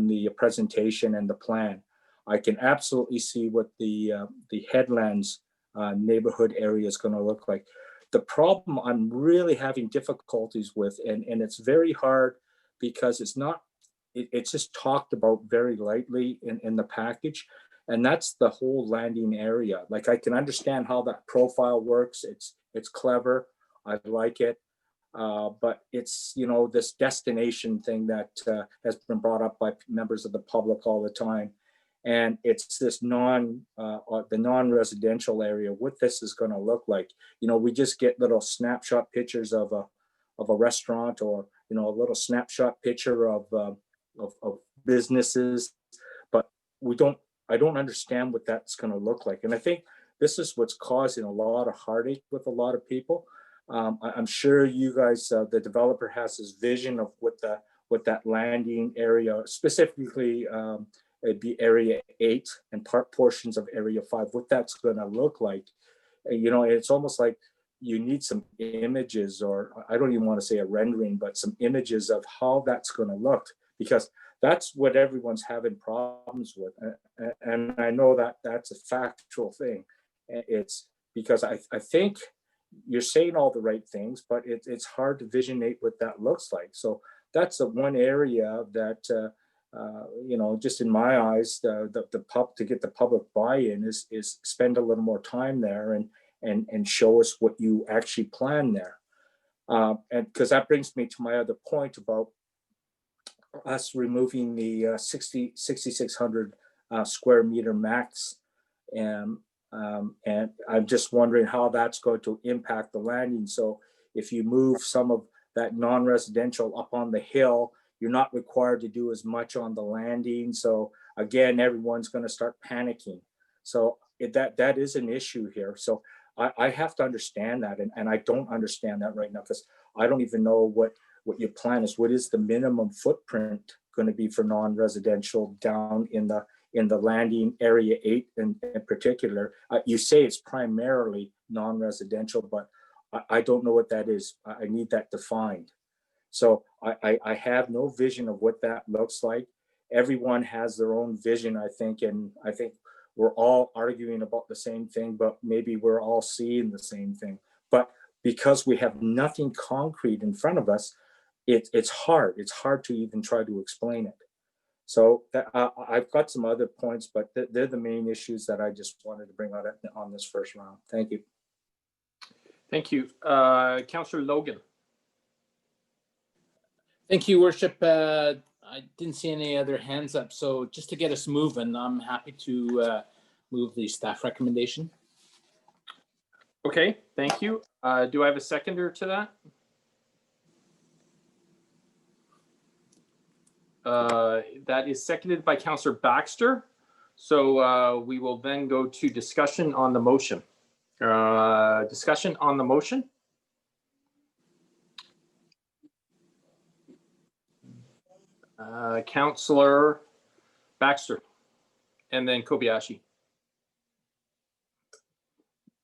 the presentation and the plan. I can absolutely see what the Headlands neighborhood area is going to look like. The problem I'm really having difficulties with, and it's very hard because it's just talked about very lightly in the package, and that's the whole landing area. Like, I can understand how that profile works. It's clever. I like it. But it's, this destination thing that has been brought up by members of the public all the time. And it's this the non-residential area, what this is going to look like. We just get little snapshot pictures of a restaurant, or, a little snapshot picture of businesses, but I don't understand what that's going to look like. And I think this is what's causing a lot of heartache with a lot of people. I'm sure you guys, the developer has this vision of what that landing area, specifically it'd be Area 8 and portions of Area 5, what that's going to look like. It's almost like you need some images, or I don't even want to say a rendering, but some images of how that's going to look, because that's what everyone's having problems with. And I know that that's a factual thing. It's because I think you're saying all the right things, but it's hard to visionate what that looks like. So that's the one area that, just in my eyes, to get the public buy-in is spend a little more time there and show us what you actually plan there. And because that brings me to my other point about us removing the 6,600 square meter max. And I'm just wondering how that's going to impact the landing. So if you move some of that non-residential up on the hill, you're not required to do as much on the landing. So again, everyone's going to start panicking. So that is an issue here. So I have to understand that. And I don't understand that right now, because I don't even know what your plan is. What is the minimum footprint going to be for non-residential down in the landing Area 8 in particular? You say it's primarily non-residential, but I don't know what that is. I need that defined. So I have no vision of what that looks like. Everyone has their own vision, I think, and I think we're all arguing about the same thing, but maybe we're all seeing the same thing. But because we have nothing concrete in front of us, it's hard. It's hard to even try to explain it. So I've got some other points, but they're the main issues that I just wanted to bring out on this first round. Thank you. Thank you. Councillor Logan. Thank you, Worship. I didn't see any other hands up. So just to get us moving, I'm happy to move the staff recommendation. Okay, thank you. Do I have a seconder to that? That is seconded by Councillor Baxter. So we will then go to discussion on the motion. Discussion on the motion. Councillor Baxter, and then Kobayashi,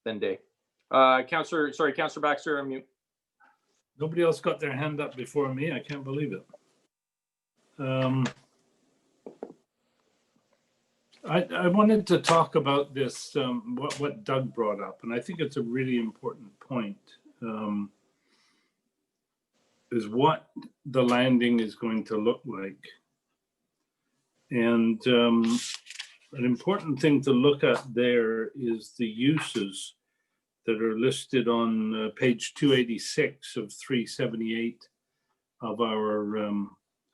then Day. Councillor Baxter, unmute. Nobody else got their hand up before me. I can't believe it. I wanted to talk about this, what Doug brought up, and I think it's a really important point, is what the landing is going to look like. And an important thing to look at there is the uses that are listed on page 286 of 378 of our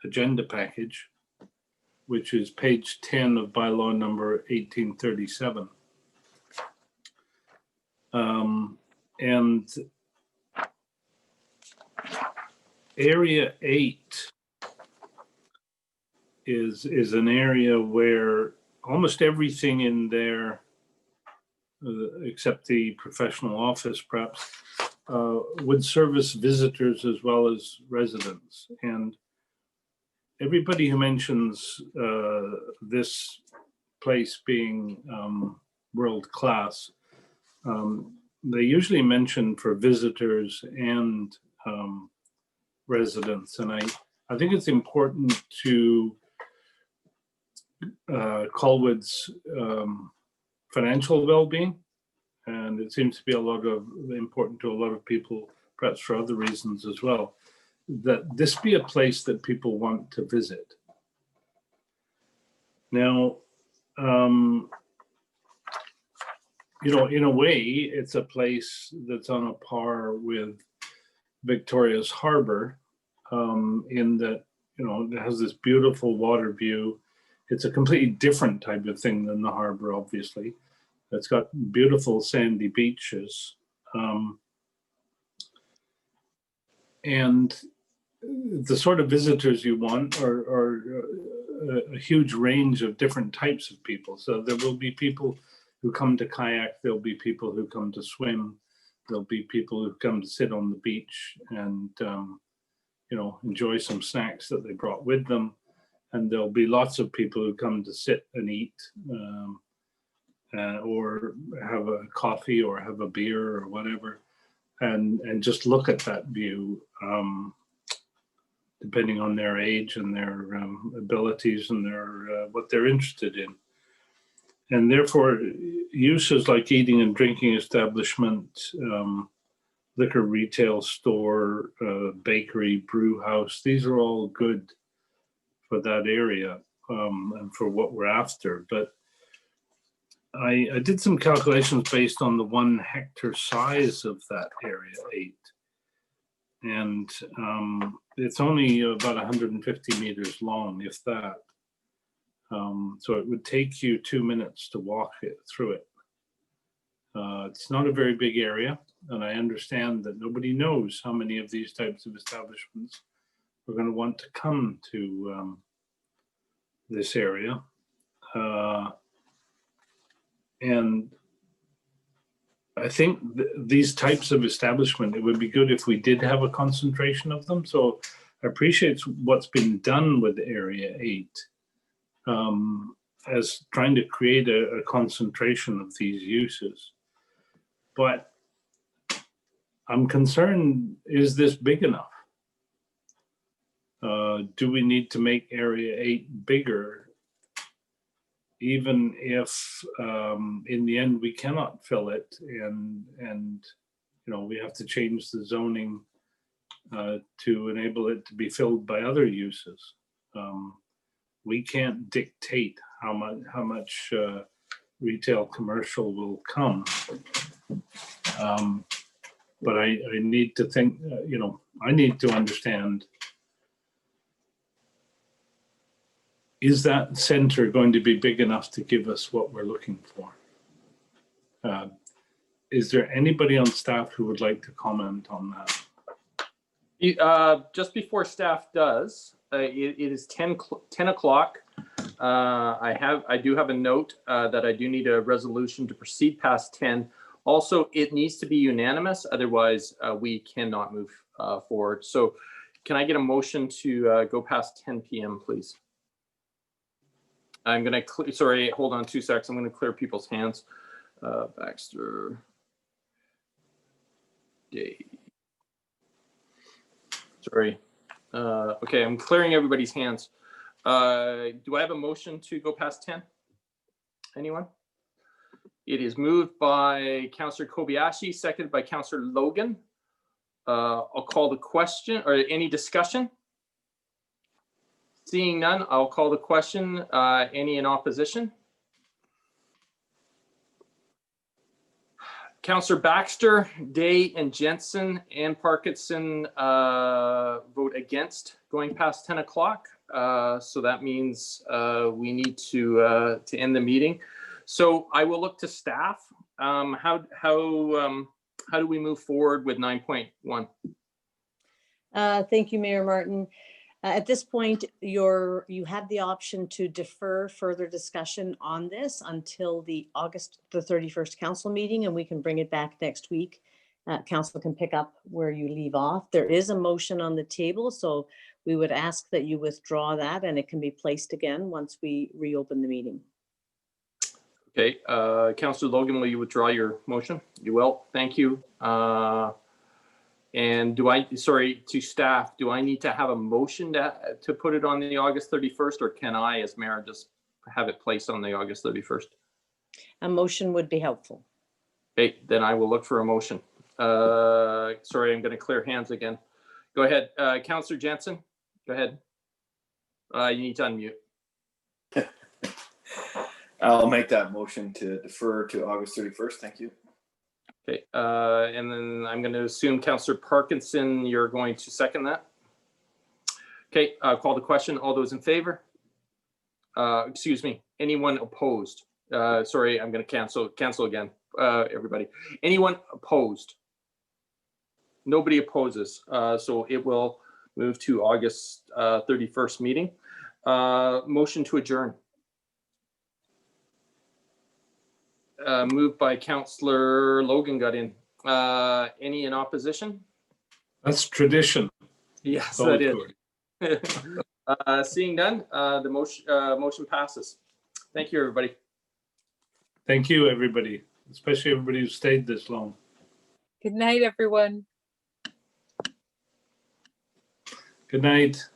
agenda package, which is page 10 of bylaw number 1837. And area 8 is an area where almost everything in there, except the professional office perhaps, would service visitors as well as residents. And everybody who mentions this place being world-class, they usually mention for visitors and residents. And I think it's important to Colwood's financial well-being, and it seems to be important to a lot of people, perhaps for other reasons as well, that this be a place that people want to visit. Now, you know, in a way, it's a place that's on a par with Victoria's Harbor, in that, you know, it has this beautiful water view. It's a completely different type of thing than the harbor, obviously. It's got beautiful sandy beaches. And the sort of visitors you want are a huge range of different types of people. So there will be people who come to kayak, there'll be people who come to swim, there'll be people who come to sit on the beach and you know, enjoy some snacks that they brought with them. And there'll be lots of people who come to sit and eat, or have a coffee or have a beer or whatever, and just look at that view, depending on their age and their abilities and their what they're interested in. And therefore, uses like eating and drinking establishment, liquor retail store, bakery, brew house, these are all good for that area, and for what we're after. But I did some calculations based on the 1 hectare size of that area 8. And it's only about 150 meters long, if that. So it would take you 2 minutes to walk through it. It's not a very big area, and I understand that nobody knows how many of these types of establishments are going to want to come to this area. And I think these types of establishment, it would be good if we did have a concentration of them. So I appreciate what's been done with Area 8, as trying to create a concentration of these uses. But I'm concerned, is this big enough? Do we need to make Area 8 bigger, even if in the end we cannot fill it, and you know, we have to change the zoning to enable it to be filled by other uses? We can't dictate how much retail commercial will come. But I need to think, you know, I need to understand, is that center going to be big enough to give us what we're looking for? Is there anybody on staff who would like to comment on that? Just before staff does, it is 10 o'clock. I do have a note that I do need a resolution to proceed past 10. Also, it needs to be unanimous, otherwise we cannot move forward. So can I get a motion to go past 10 p.m., please? I'm gonna, sorry, hold on 2 seconds. I'm gonna clear people's hands. Baxter, Dave. Sorry. Okay, I'm clearing everybody's hands. Do I have a motion to go past 10? Anyone? It is moved by Councillor Kobayashi, seconded by Councillor Logan. I'll call the question, or any discussion? Seeing none, I'll call the question. Any in opposition? Councillor Baxter, Day, and Jensen and Parkinson vote against going past 10 o'clock. So that means we need to end the meeting. So I will look to staff. How do we move forward with 9.1? Thank you, Mayor Martin. At this point, you have the option to defer further discussion on this until the August the 31st council meeting, and we can bring it back next week. Council can pick up where you leave off. There is a motion on the table, so we would ask that you withdraw that, and it can be placed again once we reopen the meeting. Okay, Councillor Logan, will you withdraw your motion? You will, thank you. And to staff, do I need to have a motion to put it on the August 31st, or can I, as mayor, just have it placed on the August 31st? A motion would be helpful. Okay, then I will look for a motion. Sorry, I'm going to clear hands again. Go ahead, Councillor Jensen, go ahead. You need to unmute. I'll make that motion to defer to August 31st. Thank you. Okay, and then I'm going to assume Councillor Parkinson, you're going to second that. Okay, call the question. All those in favor? Excuse me, anyone opposed? Sorry, I'm going to cancel again, everybody. Anyone opposed? Nobody opposes, so it will move to August 31st meeting. Motion to adjourn. Moved by Councillor Logan got in. Any in opposition? That's tradition. Yes, that is. Seeing none, the motion passes. Thank you, everybody. Thank you, everybody, especially everybody who stayed this long. Good night, everyone. Good night.